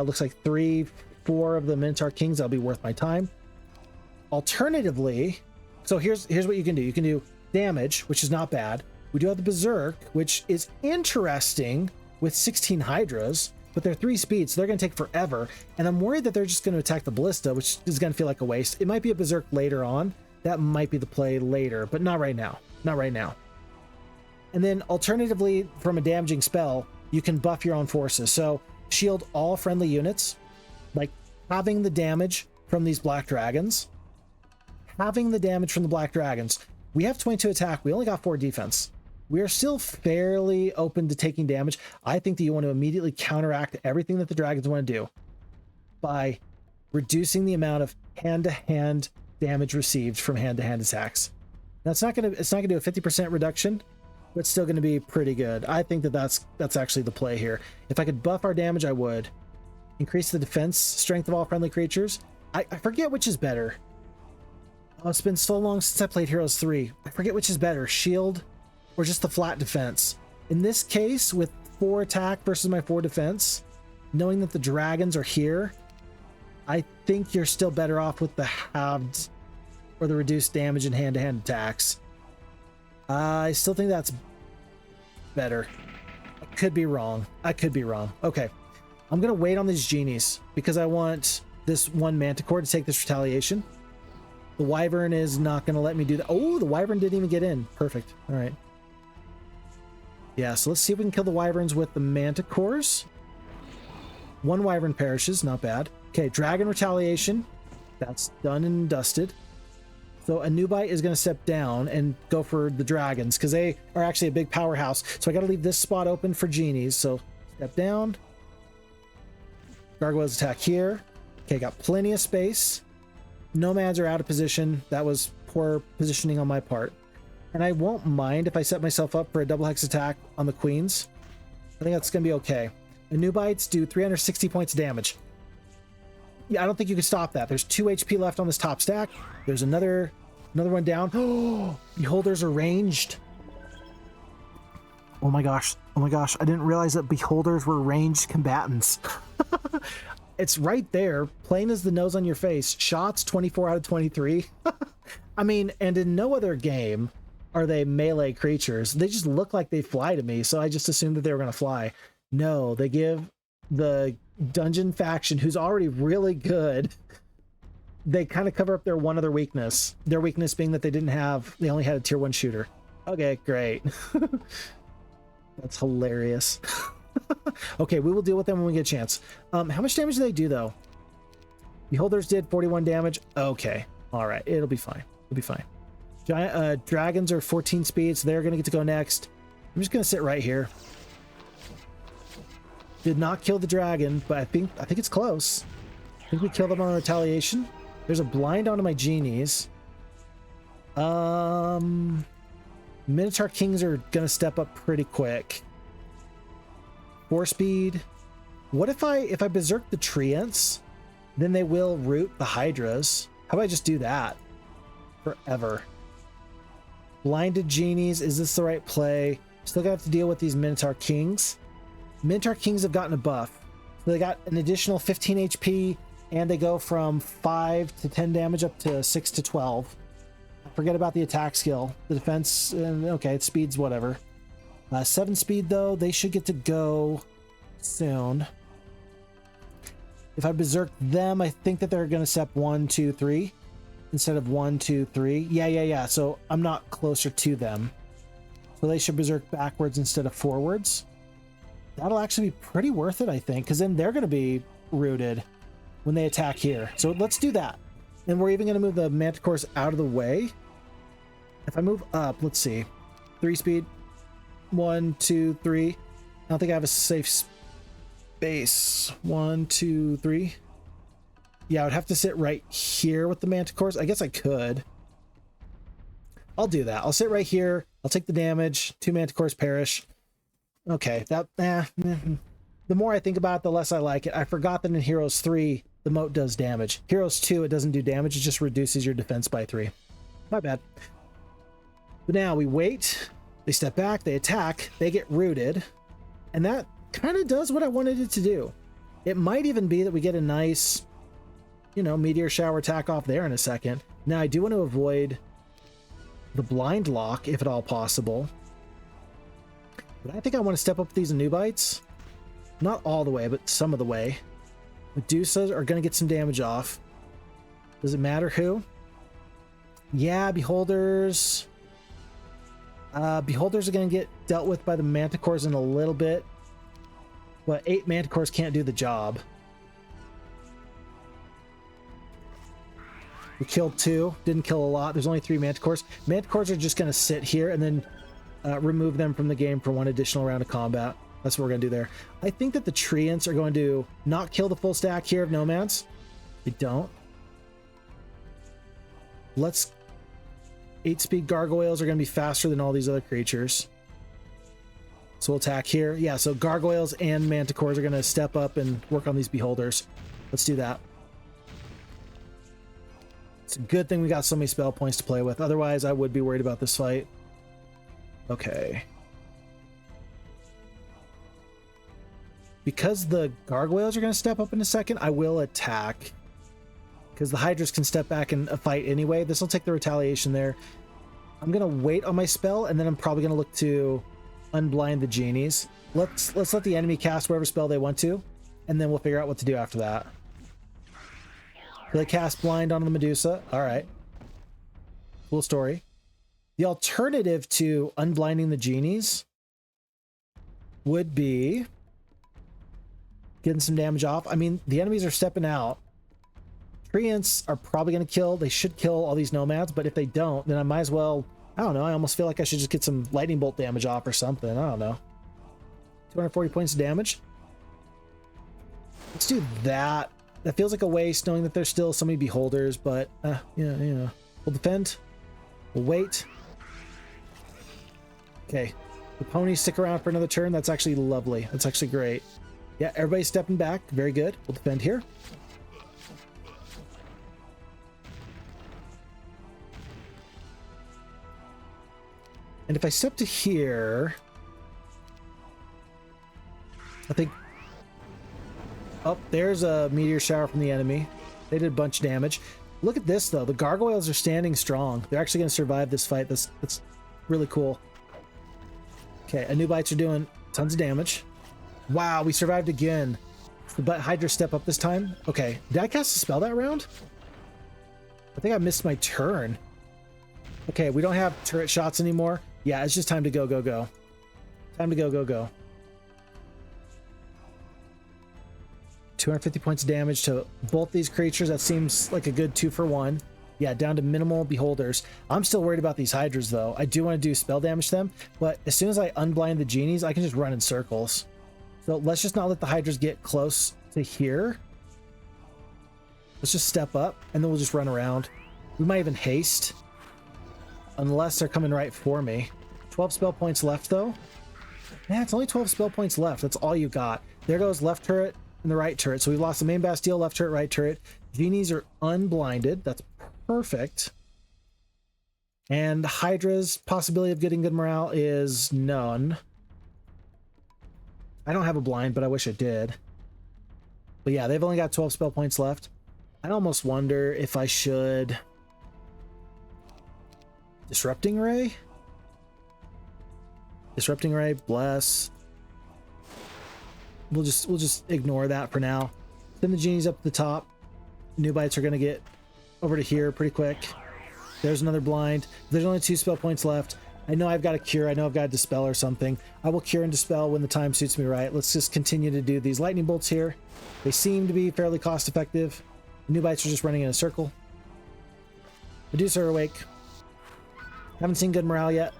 looks like 3, 4 of the Minotaur Kings, that'll be worth my time. Alternatively, so here's what you can do. You can do damage, which is not bad. We do have the Berserk, which is interesting with 16 Hydras, but they're 3 speeds, so they're going to take forever. And I'm worried that they're just going to attack the Ballista, which is going to feel like a waste. It might be a Berserk later on. That might be the play later, but not right now. Not right now. And then alternatively, from a damaging spell, you can buff your own forces. So shield all friendly units, like having the damage from these Black Dragons. Having the damage from the Black Dragons. We have 22 attack. We only got 4 defense. We are still fairly open to taking damage. I think that you want to immediately counteract everything that the dragons want to do by reducing the amount of hand-to-hand damage received from hand-to-hand attacks. Now it's not gonna do a 50% reduction, but it's still gonna be pretty good. I think that that's actually the play here. If I could buff our damage, I would. Increase the defense strength of all friendly creatures. I forget which is better. Oh, it's been so long since I played Heroes 3. I forget which is better, shield or just the flat defense. In this case, with 4 attack versus my 4 defense, knowing that the dragons are here, I think you're still better off with the halved or the reduced damage and hand-to-hand attacks. I still think that's better. I could be wrong. I could be wrong. Okay. I'm going to wait on these genies because I want this one Manticore to take this retaliation. The Wyvern is not going to let me do that. Oh, the Wyvern didn't even get in. Perfect. All right. Yeah, so let's see if we can kill the Wyverns with the Manticores. 1 Wyvern perishes. Not bad. Okay, Dragon Retaliation. That's done and dusted. So a Nubite is going to step down and go for the dragons because they are actually a big powerhouse. So I got to leave this spot open for genies. So step down. Gargoyles attack here. Okay, got plenty of space. Nomads are out of position. That was poor positioning on my part. And I won't mind if I set myself up for a double hex attack on the queens. I think that's going to be okay. The Nubites do 360 points of damage. Yeah, I don't think you can stop that. There's 2 HP left on this top stack. There's another one down. Oh, Beholders are ranged. Oh my gosh. Oh my gosh. I didn't realize that Beholders were ranged combatants. It's right there, plain as the nose on your face. Shots 24 out of 23. I mean, and in no other game are they melee creatures. They just look like they fly to me, so I just assumed that they were going to fly. No, they give the dungeon faction, who's already really good, they kind of cover up their one other weakness. Their weakness being that they only had a tier 1 shooter. Okay, great. That's hilarious. Okay, we will deal with them when we get a chance. How much damage do they do, though? Beholders did 41 damage. Okay, all right, it'll be fine. It'll be fine. Giant dragons are 14 speeds. They're gonna get to go next. I'm just gonna sit right here. Did not kill the dragon, but I think it's close. I think we killed them on retaliation. There's a blind onto my genies. Minotaur Kings are gonna step up pretty quick. 4 speed. What if I berserk the treants? Then they will root the hydras. How about I just do that? Forever. Blinded genies. Is this the right play? Still gonna have to deal with these Minotaur Kings. Minotaur Kings have gotten a buff. So they got an additional 15 HP and they go from 5 to 10 damage up to 6 to 12. Forget about the attack skill. The defense, okay, it speeds whatever. 7 speed though, they should get to go soon. If I berserk them, I think that they're going to step 1, 2, 3 instead of 1, 2, 3. Yeah. So I'm not closer to them. So they should berserk backwards instead of forwards. That'll actually be pretty worth it, I think, because then they're going to be rooted when they attack here. So let's do that. And we're even going to move the Manticores out of the way. If I move up, let's see. 3 speed. 1, 2, 3. I don't think I have a safe space. 1, 2, 3. Yeah, I would have to sit right here with the manticores. I guess I could. I'll do that. I'll sit right here. I'll take the damage. 2 manticores perish. Okay, the more I think about it, the less I like it. I forgot that in Heroes 3, the moat does damage. Heroes 2, it doesn't do damage. It just reduces your defense by 3. My bad. But now we wait. They step back. They attack. They get rooted. And that kind of does what I wanted it to do. It might even be that we get a nice, you know, meteor shower attack off there in a second. Now, I do want to avoid the blind lock, if at all possible. But I think I want to step up these Anubites. Not all the way, but some of the way. Medusas are going to get some damage off. Does it matter who? Yeah, Beholders. Beholders are going to get dealt with by the Manticores in a little bit. But 8 Manticores can't do the job. We killed 2. Didn't kill a lot. There's only 3 Manticores. Manticores are just going to sit here and then remove them from the game for 1 additional round of combat. That's what we're going to do there. I think that the Treants are going to not kill the full stack here of Nomads. They don't. Let's... 8-speed Gargoyles are going to be faster than all these other creatures. So we'll attack here. Yeah, so Gargoyles and Manticores are going to step up and work on these Beholders. Let's do that. It's a good thing we got so many spell points to play with. Otherwise, I would be worried about this fight. Okay. Because the Gargoyles are going to step up in a second, I will attack. Because the Hydras can step back in a fight anyway. This will take the retaliation there. I'm going to wait on my spell, and then I'm probably going to look to unblind the Genies. Let's let the enemy cast whatever spell they want to, and then we'll figure out what to do after that. So they cast blind on the Medusa. All right. Cool story. The alternative to unblinding the Genies would be getting some damage off. I mean, the enemies are stepping out. Treants are probably going to kill. They should kill all these Nomads, but if they don't, then I might as well... I don't know. I almost feel like I should just get some lightning bolt damage off or something. I don't know. 240 points of damage. Let's do that. That feels like a waste, knowing that there's still so many Beholders, but yeah. We'll defend. We'll wait. Okay. The ponies stick around for another turn. That's actually lovely. That's actually great. Yeah, everybody's stepping back. Very good. We'll defend here. And if I step to here, I think... Oh, there's a meteor shower from the enemy. They did a bunch of damage. Look at this, though. The Gargoyles are standing strong. They're actually going to survive this fight. That's really cool. Okay, Anubites are doing tons of damage. Wow, we survived again. But Hydra step up this time. Okay, did I cast a spell that round? I think I missed my turn. Okay, we don't have turret shots anymore. Yeah, it's just time to go. Time to go. 250 points of damage to both these creatures. That seems like a good 2-for-1. Yeah, down to minimal Beholders. I'm still worried about these Hydras, though. I do want to do spell damage to them, but as soon as I unblind the Genies, I can just run in circles. So let's just not let the Hydras get close to here. Let's just step up, and then we'll just run around. We might even haste. Unless they're coming right for me. 12 spell points left, though. Yeah, it's only 12 spell points left. That's all you got. There goes left turret and the right turret. So we've lost the main Bastille, left turret, right turret. Genies are unblinded. That's perfect. And Hydra's possibility of getting good morale is none. I don't have a blind, but I wish I did. But yeah, they've only got 12 spell points left. I almost wonder if I should... Disrupting Ray? Disrupting Ray, bless. We'll just ignore that for now. Send the Genies up to the top. Anubites are gonna get over to here pretty quick. There's another blind. There's only 2 spell points left. I know I've got a cure. I know I've got a dispel or something. I will cure and dispel when the time suits me right. Let's just continue to do these lightning bolts here. They seem to be fairly cost effective. Anubites are just running in a circle. Medusa are awake. Haven't seen good morale yet.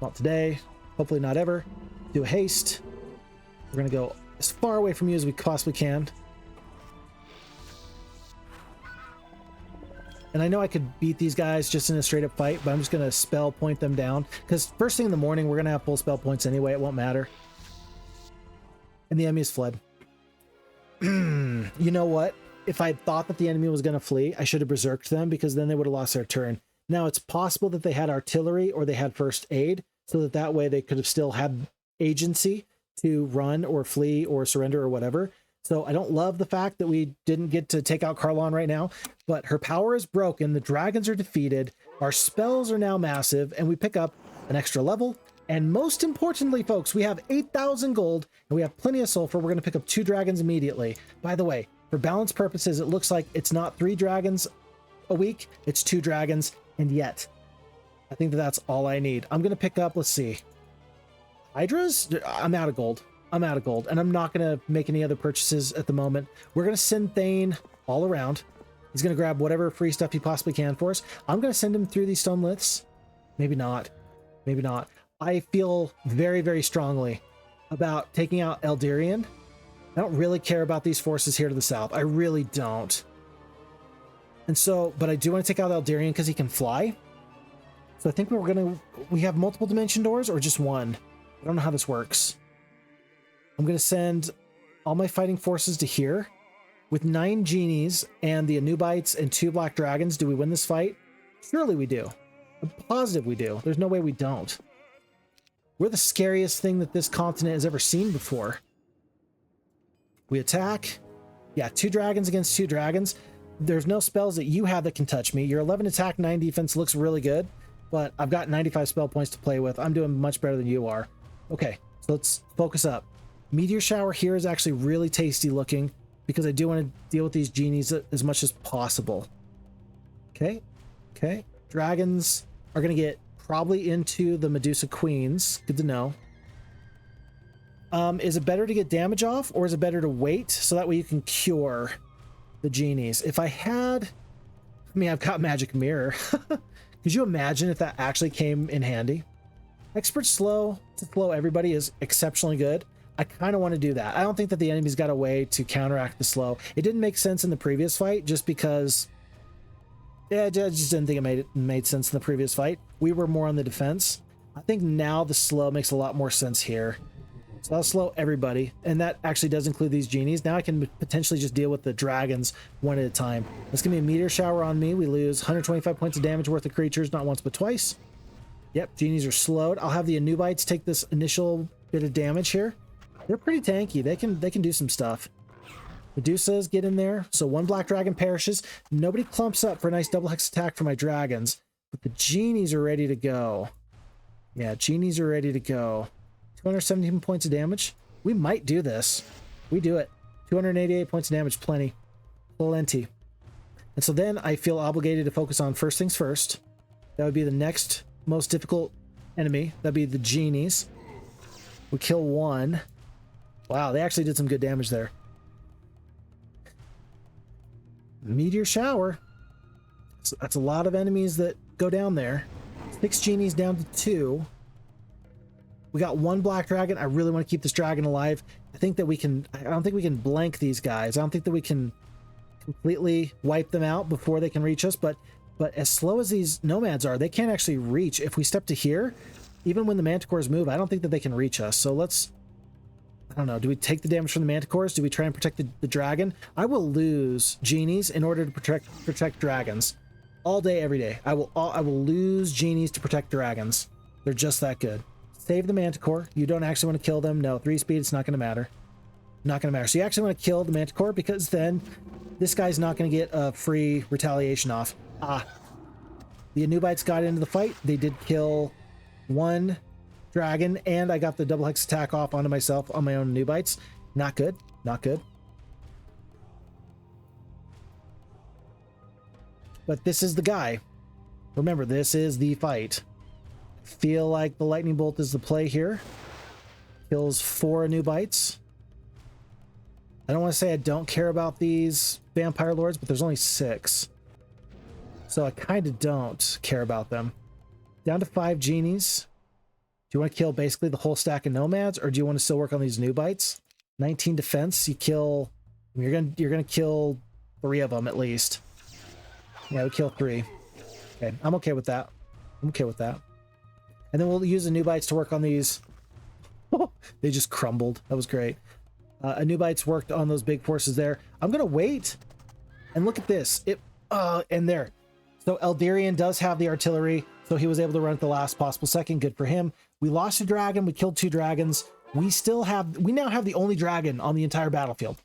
Not today. Hopefully not ever. Do a haste. We're gonna go as far away from you as we possibly can. And I know I could beat these guys just in a straight up fight, but I'm just gonna spell point them down, because first thing in the morning we're gonna have full spell points anyway, it won't matter. And the enemy has fled. You know what? If I thought that the enemy was gonna flee, I should have berserked them, because then they would have lost their turn. Now it's possible that they had artillery or they had first aid, so that way they could have still had agency to run or flee or surrender or whatever. So I don't love the fact that we didn't get to take out Carlawn right now, but her power is broken. The dragons are defeated. Our spells are now massive, and we pick up an extra level. And most importantly, folks, we have 8,000 gold and we have plenty of sulfur. We're going to pick up 2 dragons immediately. By the way, for balance purposes, it looks like it's not 3 dragons a week, it's 2 dragons. And yet, I think that that's all I need. I'm going to pick up, let's see, Hydras? I'm out of gold. I'm out of gold, and I'm not going to make any other purchases at the moment. We're going to send Thane all around. He's going to grab whatever free stuff he possibly can for us. I'm going to send him through these stone liths. Maybe not. Maybe not. I feel very, very strongly about taking out Elderian. I don't really care about these forces here to the south. I really don't. And so, but I do want to take out Elderian because he can fly. So I think we have multiple dimension doors or just one. I don't know how this works. I'm going to send all my fighting forces to here. With 9 genies and the Anubites and 2 black dragons, do we win this fight? Surely we do. I'm positive we do. There's no way we don't. We're the scariest thing that this continent has ever seen before. We attack. Yeah, 2 dragons against 2 dragons. There's no spells that you have that can touch me. Your 11 attack, 9 defense looks really good, but I've got 95 spell points to play with. I'm doing much better than you are. Okay, so let's focus up. Meteor shower here is actually really tasty looking because I do want to deal with these genies as much as possible. Okay, okay. Dragons are going to get probably into the Medusa Queens. Good to know. Is it better to get damage off, or is it better to wait so that way you can cure the genies? If I had, I mean, I've got magic mirror. Could you imagine if that actually came in handy? Expert slow to slow everybody is exceptionally good. I kind of want to do that. I don't think that the enemy's got a way to counteract the slow. It didn't make sense in the previous fight just because, yeah, I just didn't think it made sense in the previous fight. We were more on the defense. I think now the slow makes a lot more sense here. So I'll slow everybody, and that actually does include these genies. Now I can potentially just deal with the dragons one at a time. It's gonna be a meteor shower on me. We lose 125 points of damage worth of creatures, not once but twice. Yep, genies are slowed. I'll have the Anubites take this initial bit of damage here. They're pretty tanky. They can do some stuff. Medusas get in there. So 1 black dragon perishes. Nobody clumps up for a nice double hex attack for my dragons. But the genies are ready to go. Yeah, genies are ready to go. 217 points of damage. We might do this. We do it. 288 points of damage. Plenty. Plenty. And so then I feel obligated to focus on first things first. That would be the next most difficult enemy. That'd be the genies. We kill 1. Wow, they actually did some good damage there. Meteor shower. So that's a lot of enemies that go down there. 6 genies down to 2. We got 1 black dragon. I really want to keep this dragon alive. I think that we can, I don't think we can blank these guys. I don't think that we can completely wipe them out before they can reach us, but as slow as these nomads are, they can't actually reach. If we step to here, even when the manticores move, I don't think that they can reach us. So let's, I don't know, do we take the damage from the manticores? Do we try and protect the dragon? I will lose genies in order to protect dragons. All day, every day. I will lose genies to protect dragons. They're just that good. Save the manticore. You don't actually want to kill them. No, 3 speed, it's not going to matter. Not going to matter. So you actually want to kill the manticore because then this guy's not going to get a free retaliation off. Ah. The Anubites got into the fight. They did kill 1 dragon, and I got the double hex attack off onto myself on my own Anubites. Not good. Not good. But this is the guy. Remember, this is the fight. Feel like the lightning bolt is the play here. Kills 4 Anubites. I don't want to say I don't care about these vampire lords, but there's only 6. So I kind of don't care about them. Down to 5 genies. Do you want to kill basically the whole stack of nomads, or do you want to still work on these Anubites? 19 defense. You're gonna kill 3 of them at least. Yeah, we kill 3. Okay, I'm okay with that. I'm okay with that. And then we'll use the Nubites to work on these. They just crumbled. That was great. Nubites worked on those big forces there. I'm gonna wait and look at this. And there. So Elderian does have the artillery, so he was able to run at the last possible second. Good for him. We lost a dragon. We killed 2 dragons. We now have the only dragon on the entire battlefield.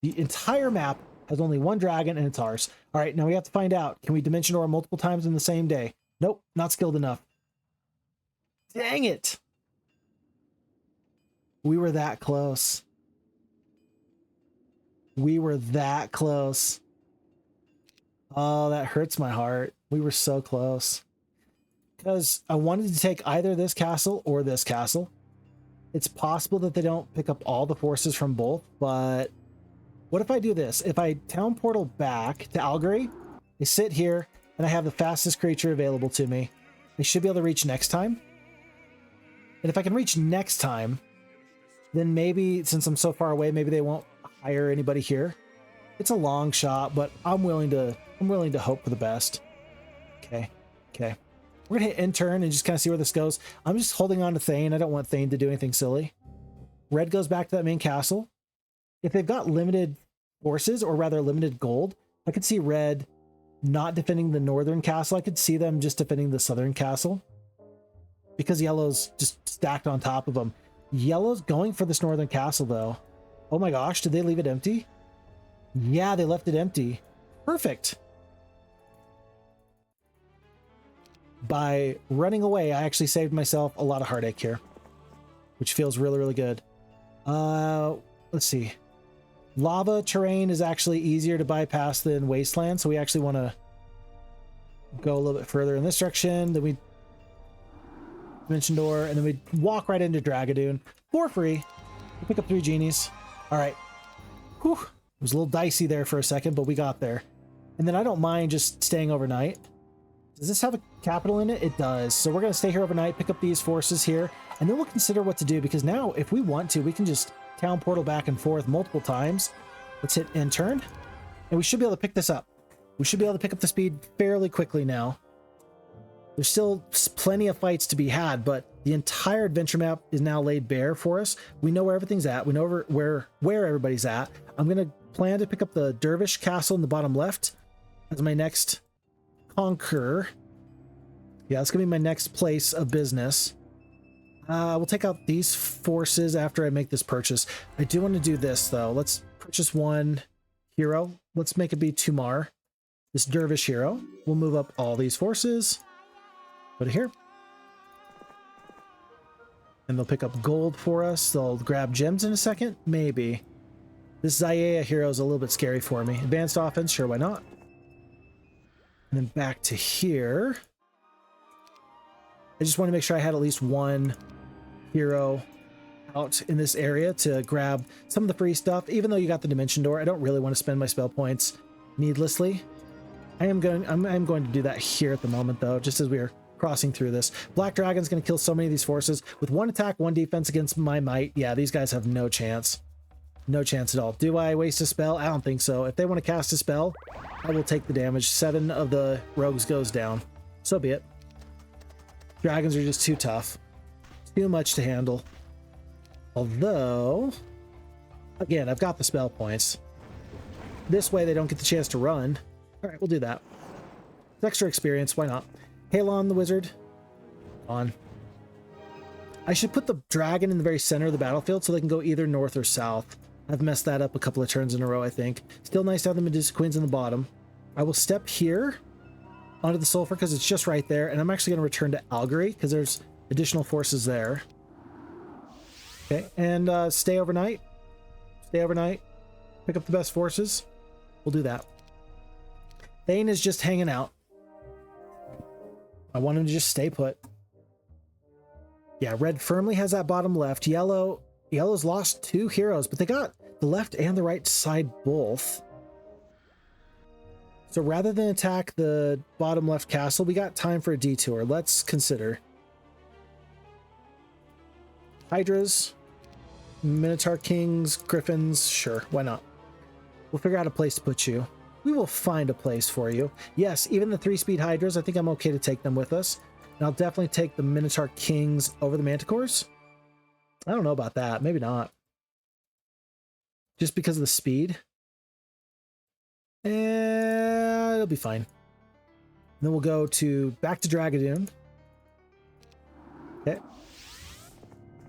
The entire map has only 1 dragon, and it's ours. All right, now we have to find out. Can we dimension door multiple times in the same day? Nope, not skilled enough. Dang it. We were that close. We were that close. Oh, that hurts my heart. We were so close. Because I wanted to take either this castle or this castle. It's possible that they don't pick up all the forces from both, but what if I do this? If I town portal back to Algary, I sit here, and I have the fastest creature available to me. I should be able to reach next time. And if I can reach next time, then maybe, since I'm so far away, maybe they won't hire anybody here. It's a long shot, but I'm willing to hope for the best. Okay. We're gonna hit end turn and just kind of see where this goes. I'm just holding on to Thane. I don't want Thane to do anything silly. Red goes back to that main castle. If they've got limited forces, or rather limited gold, I could see red not defending the northern castle. I could see them just defending the southern castle, because yellow's just stacked on top of them. Yellow's going for this northern castle though. Oh my gosh, did they leave it empty? Yeah, they left it empty. Perfect. By running away, I actually saved myself a lot of heartache here, which feels really, really good. Let's see. Lava terrain is actually easier to bypass than wasteland, so we actually want to go a little bit further in this direction. Then we dimension door, and then we walk right into Dragadoon for free. We pick up 3 genies. All right. Whew. It was a little dicey there for a second, but we got there. And then I don't mind just staying overnight. Does this have a capital in it? It does. So we're going to stay here overnight, pick up these forces here, and then we'll consider what to do, because now if we want to, we can just town portal back and forth multiple times. Let's hit end turn, and we should be able to pick this up. We should be able to pick up the speed fairly quickly now. There's still plenty of fights to be had, but the entire adventure map is now laid bare for us. We know where everything's at. We know where everybody's at. I'm going to plan to pick up the Dervish castle in the bottom left as my next conquer. Yeah, that's gonna be my next place of business. We'll take out these forces after I make this purchase. I do want to do this though. Let's purchase 1 hero. Let's make it be Tumar, this Dervish hero. We'll move up all these forces. Put it here. And they'll pick up gold for us. They'll grab gems in a second. Maybe. This YEAHHHH hero is a little bit scary for me. Advanced offense, sure, why not? And then back to here. I just want to make sure I had at least 1 hero out in this area to grab some of the free stuff. Even though you got the dimension door, I don't really want to spend my spell points needlessly. I'm going to do that here at the moment though, just as we are crossing through this. Black Dragon's going to kill so many of these forces with 1 attack, 1 defense against my might. Yeah, these guys have no chance. No chance at all. Do I waste a spell? I don't think so. If they want to cast a spell, I will take the damage. 7 of the rogues goes down. So be it. Dragons are just too tough. Too much to handle. Although, again, I've got the spell points. This way they don't get the chance to run. All right, we'll do that. It's extra experience. Why not? Carlawn the wizard. On. I should put the dragon in the very center of the battlefield so they can go either north or south. I've messed that up a couple of turns in a row, I think. Still nice to have the Medusa Queens in the bottom. I will step here onto the sulfur because it's just right there, and I'm actually going to return to Algary because there's additional forces there. Okay, and stay overnight. Stay overnight. Pick up the best forces. We'll do that. Thane is just hanging out. I want him to just stay put. Yeah, red firmly has that bottom left. Yellow's lost 2 heroes, but they got the left and the right side both. So rather than attack the bottom left castle, we got time for a detour. Let's consider. Hydras. Minotaur Kings, Griffins, sure, why not? We'll figure out a place to put you. We will find a place for you. Yes, even the 3-speed Hydras, I think I'm okay to take them with us. And I'll definitely take the Minotaur Kings over the Manticores. I don't know about that. Maybe not. Just because of the speed. It'll be fine. Then we'll go back to Dragadoon. Okay.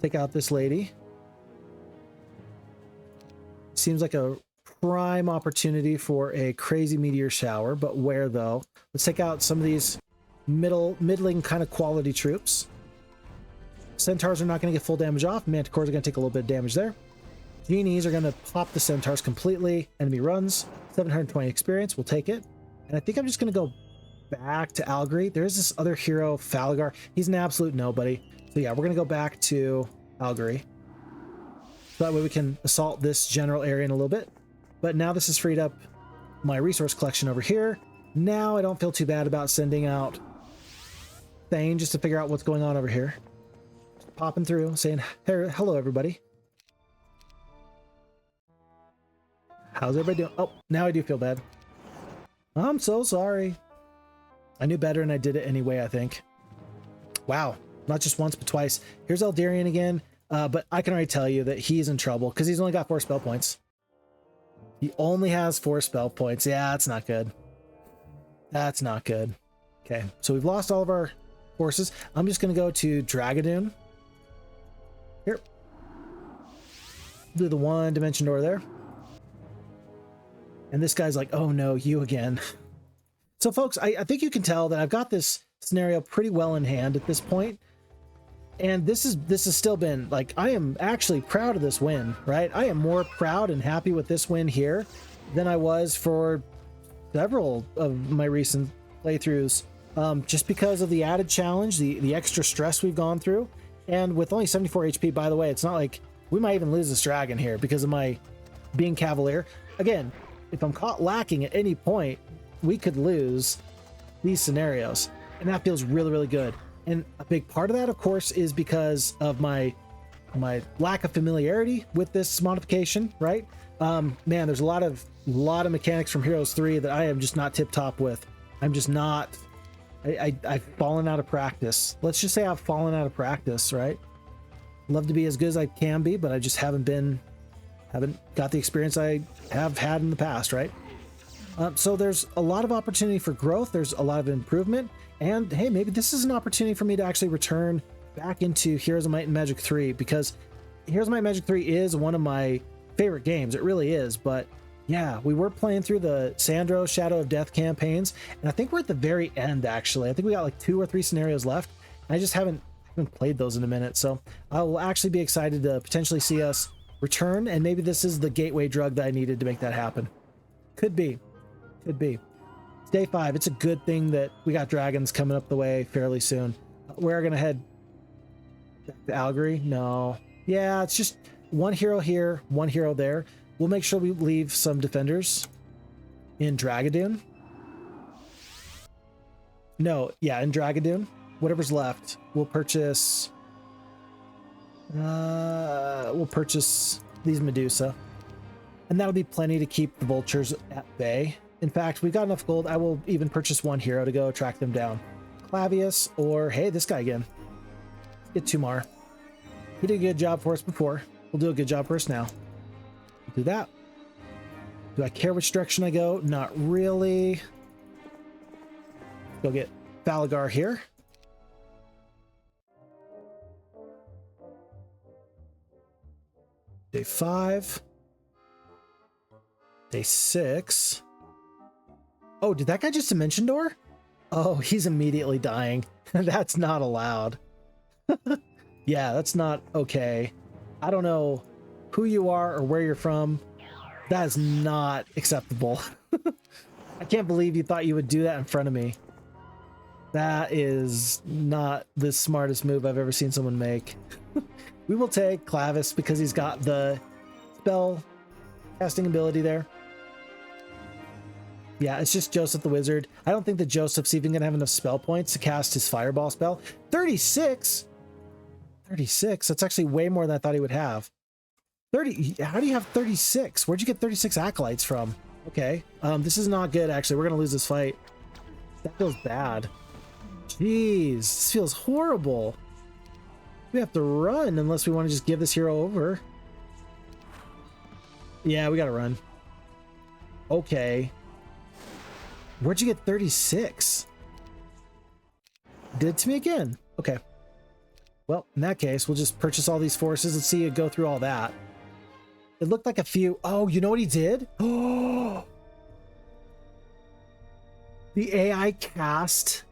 Take out this lady. Seems like a prime opportunity for a crazy meteor shower, but where though? Let's take out some of these middling kind of quality troops. Centaurs are not going to get full damage off. Manticores are going to take a little bit of damage there. Genies are going to pop the Centaurs completely. Enemy runs. 720 experience. We'll take it. And I think I'm just going to go back to Algary. There's this other hero, Falgar. He's an absolute nobody. So yeah, we're going to go back to Algary. So that way we can assault this general area in a little bit. But now this has freed up my resource collection over here. Now I don't feel too bad about sending out Thane just to figure out what's going on over here. Just popping through, saying, hey, hello everybody. How's everybody doing? Oh, now I do feel bad. I'm so sorry. I knew better and I did it anyway, I think. Wow. Not just once, but twice. Here's Elderian again. But I can already tell you that he's in trouble because he's only got 4 spell points. He only has 4 spell points. Yeah, that's not good. That's not good. Okay, so we've lost all of our forces. I'm just going to go to Dragadoon. Here. Do the 1-dimension door there. And this guy's like, oh no, you again. So folks, I think you can tell that I've got this scenario pretty well in hand at this point. And this has still been like, I am actually proud of this win, right? I am more proud and happy with this win here than I was for several of my recent playthroughs, just because of the added challenge, the extra stress we've gone through. And with only 74 HP, by the way, it's not like we might even lose this dragon here because of my being Cavalier. Again, if I'm caught lacking at any point, we could lose these scenarios. And that feels really, really good. And a big part of that, of course, is because of my lack of familiarity with this modification, right? Man, there's a lot of mechanics from Heroes 3 that I am just not tip-top with. I'm just not... I've fallen out of practice. Let's just say I've fallen out of practice, right? Love to be as good as I can be, but I just haven't got the experience I have had in the past, right? So there's a lot of opportunity for growth. There's a lot of improvement. And hey, maybe this is an opportunity for me to actually return back into Heroes of Might and Magic 3, because Heroes of Might and Magic 3 is one of my favorite games. It really is. But yeah, we were playing through the Sandro Shadow of Death campaigns, and I think we're at the very end, actually. I think we got like 2 or 3 scenarios left, and I just haven't played those in a minute. So I will actually be excited to potentially see us return, and maybe this is the gateway drug that I needed to make that happen. Could be. Could be. It's day 5. It's a good thing that we got dragons coming up the way fairly soon. We're going to head back to Algary. No. Yeah, it's just one hero here, one hero there. We'll make sure we leave some defenders in Dragadoon. No, yeah, in Dragadoon. Whatever's left, we'll purchase... we'll purchase these Medusa. And that'll be plenty to keep the vultures at bay. In fact, we've got enough gold. I will even purchase one hero to go track them down. Clavius, or hey, this guy again. Get Tumar. He did a good job for us before. We'll do a good job for us now. We'll do that. Do I care which direction I go? Not really. Go get Falgar here. Day 5. Day 6. Oh, did that guy just dimension door? Oh, he's immediately dying. That's not allowed. Yeah, that's not okay. I don't know who you are or where you're from. That is not acceptable. I can't believe you thought you would do that in front of me. That is not the smartest move I've ever seen someone make. We will take Clavis because he's got the spell casting ability there. Yeah, it's just Joseph the Wizard. I don't think that Joseph's even going to have enough spell points to cast his Fireball spell. 36? 36? That's actually way more than I thought he would have. 30. How do you have 36? Where'd you get 36 acolytes from? Okay. This is not good, actually. We're gonna lose this fight. That feels bad. Jeez, this feels horrible. We have to run unless we want to just give this hero over. Yeah, we gotta run. Okay. Where'd you get 36? Did it to me again. Okay. Well, in that case, we'll just purchase all these forces and see it go through all that. It looked like a few. Oh, you know what he did? Oh, the AI cast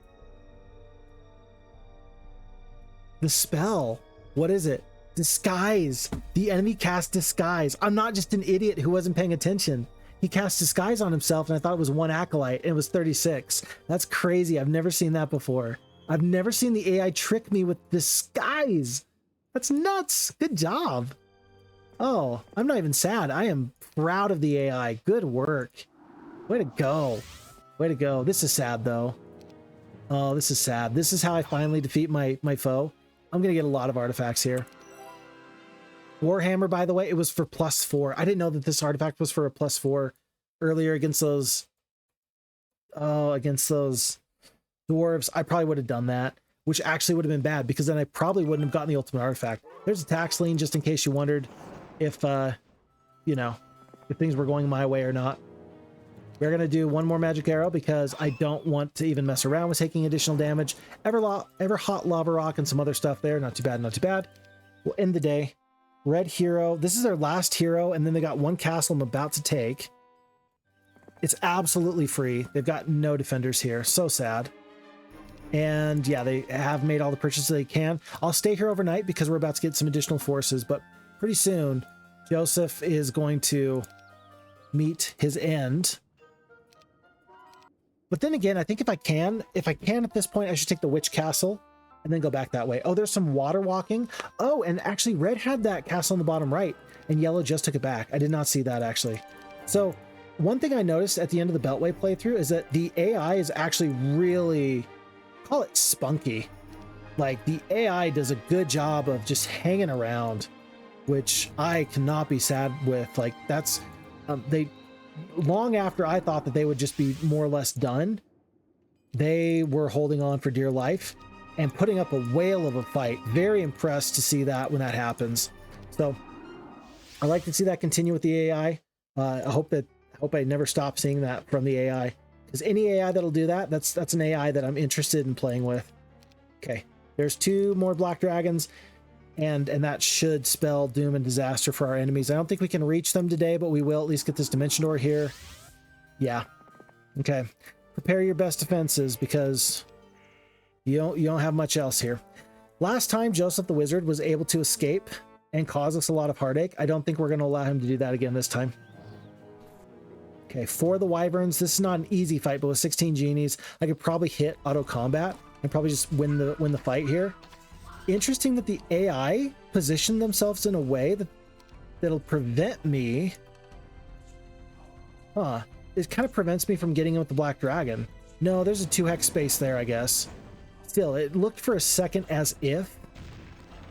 the spell. What is it? Disguise. The enemy cast Disguise. I'm not just an idiot who wasn't paying attention. He cast Disguise on himself, and I thought it was 1 acolyte, and it was 36. That's crazy. I've never seen that before. I've never seen the AI trick me with Disguise. That's nuts. Good job. Oh, I'm not even sad. I am proud of the AI. Good work. Way to go. Way to go. This is sad, though. Oh, this is sad. This is how I finally defeat my foe. I'm going to get a lot of artifacts here. Warhammer, by the way, it was for +4. I didn't know that this artifact was for a +4 earlier against those... Oh, against those dwarves. I probably would have done that, which actually would have been bad because then I probably wouldn't have gotten the ultimate artifact. There's a tax lien, just in case you wondered if, you know, if things were going my way or not. We're going to do one more magic arrow because I don't want to even mess around with taking additional damage. Ever hot lava rock and some other stuff there. Not too bad, not too bad. We'll end the day. Red hero. This is their last hero, and then they got one castle I'm about to take. It's absolutely free. They've got no defenders here. So sad. And yeah, they have made all the purchases they can. I'll stay here overnight because we're about to get some additional forces, but pretty soon Joseph is going to meet his end. But then again, I think if I can at this point, I should take the witch castle and then go back that way. Oh, there's some water walking. Oh, and actually red had that castle on the bottom right and yellow just took it back. I did not see that actually. So one thing I noticed at the end of the Beltway playthrough is that the AI is actually really, call it spunky. Like the AI does a good job of just hanging around, which I cannot be sad with. Like that's, long after I thought that they would just be more or less done, they were holding on for dear life and putting up a whale of a fight. Very impressed to see that when that happens. So I like to see that continue with the AI. I hope I never stop seeing that from the AI, because any AI that'll do that, that's an AI that I'm interested in playing with. Okay, there's 2 more black dragons, and that should spell doom and disaster for our enemies. I don't think we can reach them today, but we will at least get this dimension door here. Yeah. Okay. Prepare your best defenses because you don't have much else here. Last time Joseph the Wizard was able to escape and cause us a lot of heartache. I don't think we're going to allow him to do that again this time. Okay, for the wyverns, this is not an easy fight, but with 16 genies, I could probably hit auto combat and probably just win the fight here. Interesting that the AI positioned themselves in a way that'll prevent me. Huh. It kind of prevents me from getting in with the black dragon. No, there's a 2 hex space there, I guess. Still, it looked for a second as if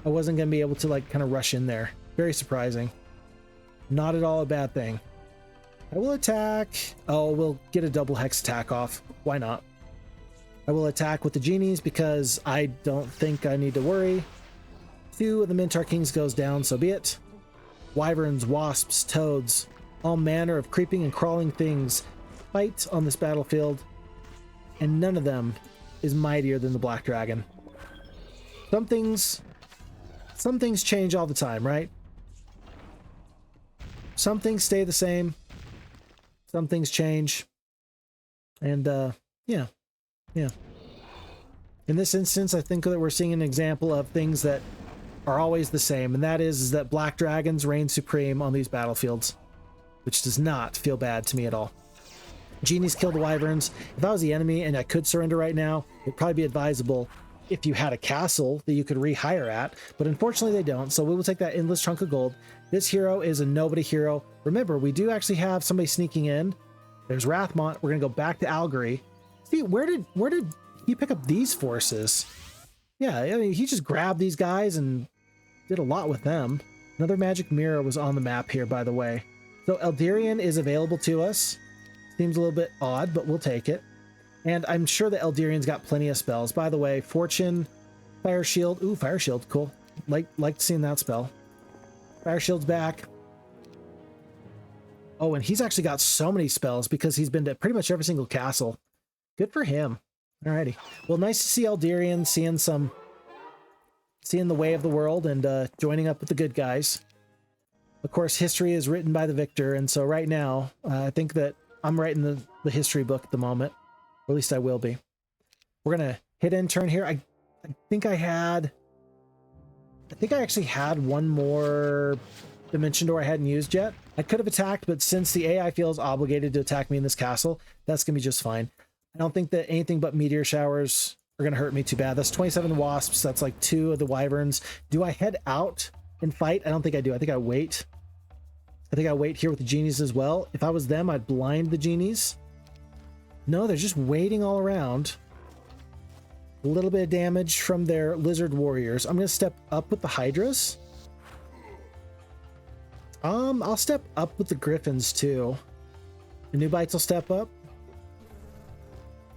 I wasn't going to be able to like kind of rush in there. Very surprising. Not at all a bad thing. I will attack. Oh, we'll get a double hex attack off. Why not? I will attack with the genies because I don't think I need to worry. 2 of the Minotaur Kings goes down, so be it. Wyverns, wasps, toads, all manner of creeping and crawling things fight on this battlefield, and none of them is mightier than the black dragon. Some things change all the time, right? Some things stay the same. Some things change. And yeah. In this instance, I think that we're seeing an example of things that are always the same, and that is that black dragons reign supreme on these battlefields, which does not feel bad to me at all. Genies kill the wyverns. If I was the enemy and I could surrender right now, it'd probably be advisable if you had a castle that you could rehire at, but unfortunately they don't, so we will take that endless chunk of gold. This hero is a nobody hero. Remember, we do actually have somebody sneaking in. There's Rathmont. We're gonna go back to Algary. See, where did he pick up these forces? Yeah, I mean, he just grabbed these guys and did a lot with them. Another magic mirror was on the map here, by the way. So Elderian is available to us. Seems a little bit odd, but we'll take it. And I'm sure that Elderian's got plenty of spells. By the way, Fortune, Fire Shield. Ooh, Fire Shield, cool. Like seeing that spell. Fire Shield's back. Oh, and he's actually got so many spells because he's been to pretty much every single castle. Good for him. Alrighty. Well, nice to see Elderian seeing the way of the world and joining up with the good guys. Of course, history is written by the victor, and so right now, I think that I'm writing the history book at the moment. Or at least I will be. We're gonna hit end turn here. I think I actually had one more dimension door I hadn't used yet. I could have attacked, but since the AI feels obligated to attack me in this castle, that's gonna be just fine. I don't think that anything but meteor showers are gonna hurt me too bad. That's 27 wasps. That's like 2 of the wyverns. Do I head out and fight? I don't think I do. I think I wait. I think I wait here with the genies as well. If I was them, I'd blind the genies. No, they're just waiting all around. A little bit of damage from their lizard warriors. I'm gonna step up with the hydras. I'll step up with the griffins too. The new bites will step up.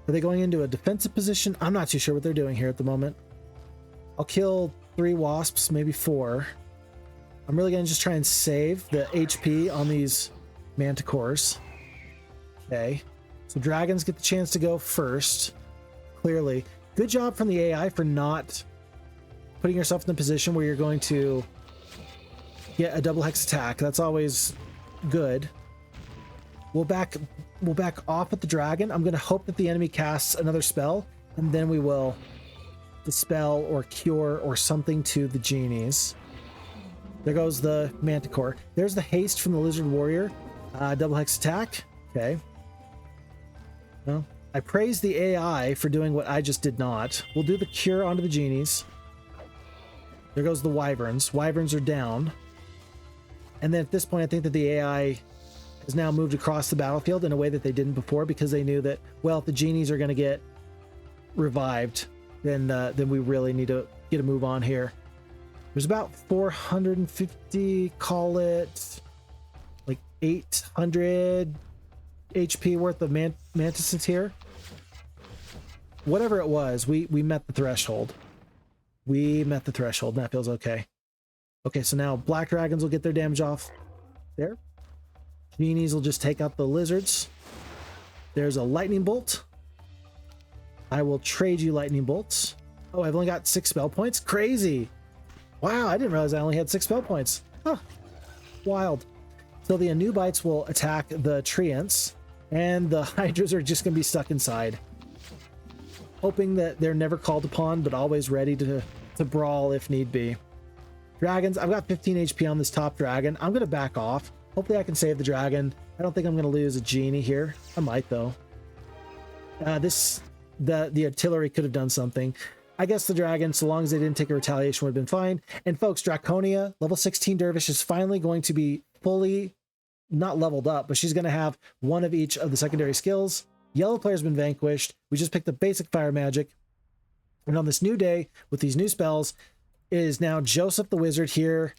Are they going into a defensive position? I'm not too sure what they're doing here at the moment. I'll kill 3 wasps, maybe 4. I'm really gonna just try and save the HP on these manticores. Okay. So dragons get the chance to go first. Clearly. Good job from the AI for not putting yourself in the position where you're going to get a double hex attack. That's always good. We'll back off with the dragon. I'm going to hope that the enemy casts another spell, and then we will dispel or cure or something to the genies. There goes the manticore. There's the haste from the lizard warrior. Double hex attack. Okay. Well, I praise the AI for doing what I just did not. We'll do the cure onto the genies. There goes the wyverns. Wyverns are down. And then at this point, I think that the AI has now moved across the battlefield in a way that they didn't before, because they knew that, well, if the genies are going to get revived, then we really need to get a move on here. There's about 450, call it like 800 HP worth of mantises here. Whatever it was, we met the threshold. We met the threshold, and that feels okay. Okay, so now black dragons will get their damage off there. Genies will just take out the lizards. There's a lightning bolt. I will trade you lightning bolts. Oh, I've only got 6 spell points. Crazy. Wow, I didn't realize I only had 6 spell points. Huh. Wild. So the Anubites will attack the treants, and the hydras are just going to be stuck inside. Hoping that they're never called upon, but always ready to brawl if need be. Dragons, I've got 15 HP on this top dragon. I'm going to back off. Hopefully I can save the dragon. I don't think I'm going to lose a genie here. I might, though. The artillery could have done something. I guess the dragon, so long as they didn't take a retaliation, would have been fine. And folks, Draconia, level 16 Dervish, is finally going to be fully, not leveled up, but she's going to have one of each of the secondary skills. Yellow player's been vanquished. We just picked up basic fire magic. And on this new day, with these new spells, it is now Joseph the Wizard here,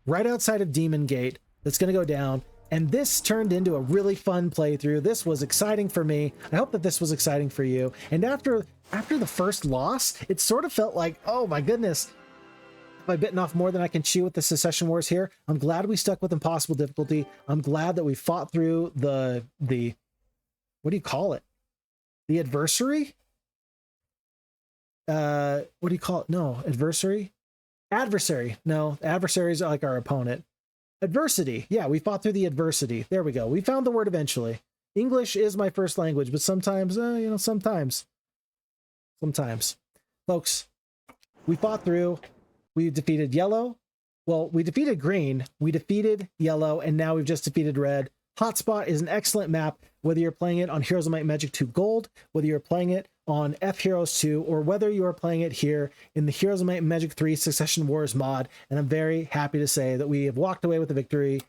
right outside of Demon Gate, that's going to go down. And this turned into a really fun playthrough. This was exciting for me. I hope that this was exciting for you. And after the first loss, it sort of felt like, oh my goodness, have I bitten off more than I can chew with the Secession Wars here? I'm glad we stuck with impossible difficulty. I'm glad that we fought through the what do you call it? The adversary? What do you call it? No, adversary? Adversary. No, adversaries are like our opponent. Adversity. Yeah, we fought through the adversity. There we go. We found the word eventually. English is my first language, but sometimes, sometimes. Folks, we fought through. We defeated yellow. Well, we defeated green. We defeated yellow, and now we've just defeated red. Hotspot is an excellent map, whether you're playing it on Heroes of Might and Magic 2 Gold, whether you're playing it on F Heroes 2, or whether you are playing it here in the Heroes of Might and Magic 3 Secession Wars mod. And I'm very happy to say that we have walked away with a victory.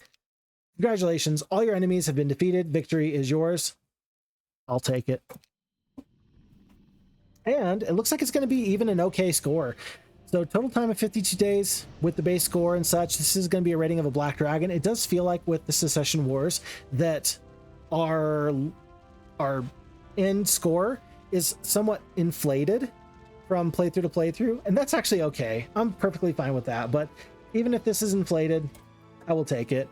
Congratulations. All your enemies have been defeated. Victory is yours. I'll take it. And it looks like it's going to be even an okay score. So total time of 52 days with the base score and such. This is going to be a rating of a Black Dragon. It does feel like with the Secession Wars that our end score is somewhat inflated from playthrough to playthrough, and that's actually okay. I'm perfectly fine with that, but even if this is inflated, I will take it.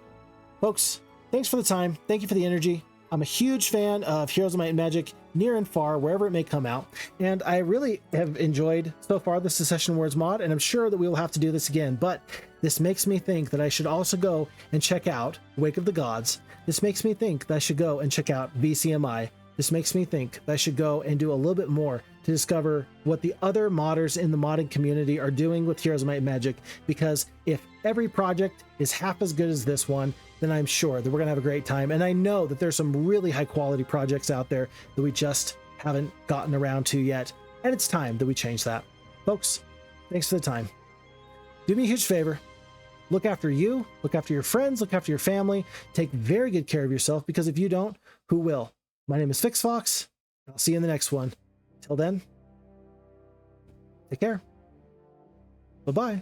Folks, thanks for the time. Thank you for the energy. I'm a huge fan of Heroes of Might and Magic, near and far, wherever it may come out, and I really have enjoyed so far the Secession Wars mod, and I'm sure that we will have to do this again, but this makes me think that I should also go and check out Wake of the Gods. This makes me think that I should go and check out VCMI. This makes me think that I should go and do a little bit more to discover what the other modders in the modding community are doing with Heroes of Might and Magic, because if every project is half as good as this one, then I'm sure that we're gonna have a great time. And I know that there's some really high quality projects out there that we just haven't gotten around to yet. And it's time that we change that. Folks, thanks for the time. Do me a huge favor. Look after you, look after your friends, look after your family. Take very good care of yourself, because if you don't, who will? My name is FixFox. I'll see you in the next one. Till then, take care. Bye-bye.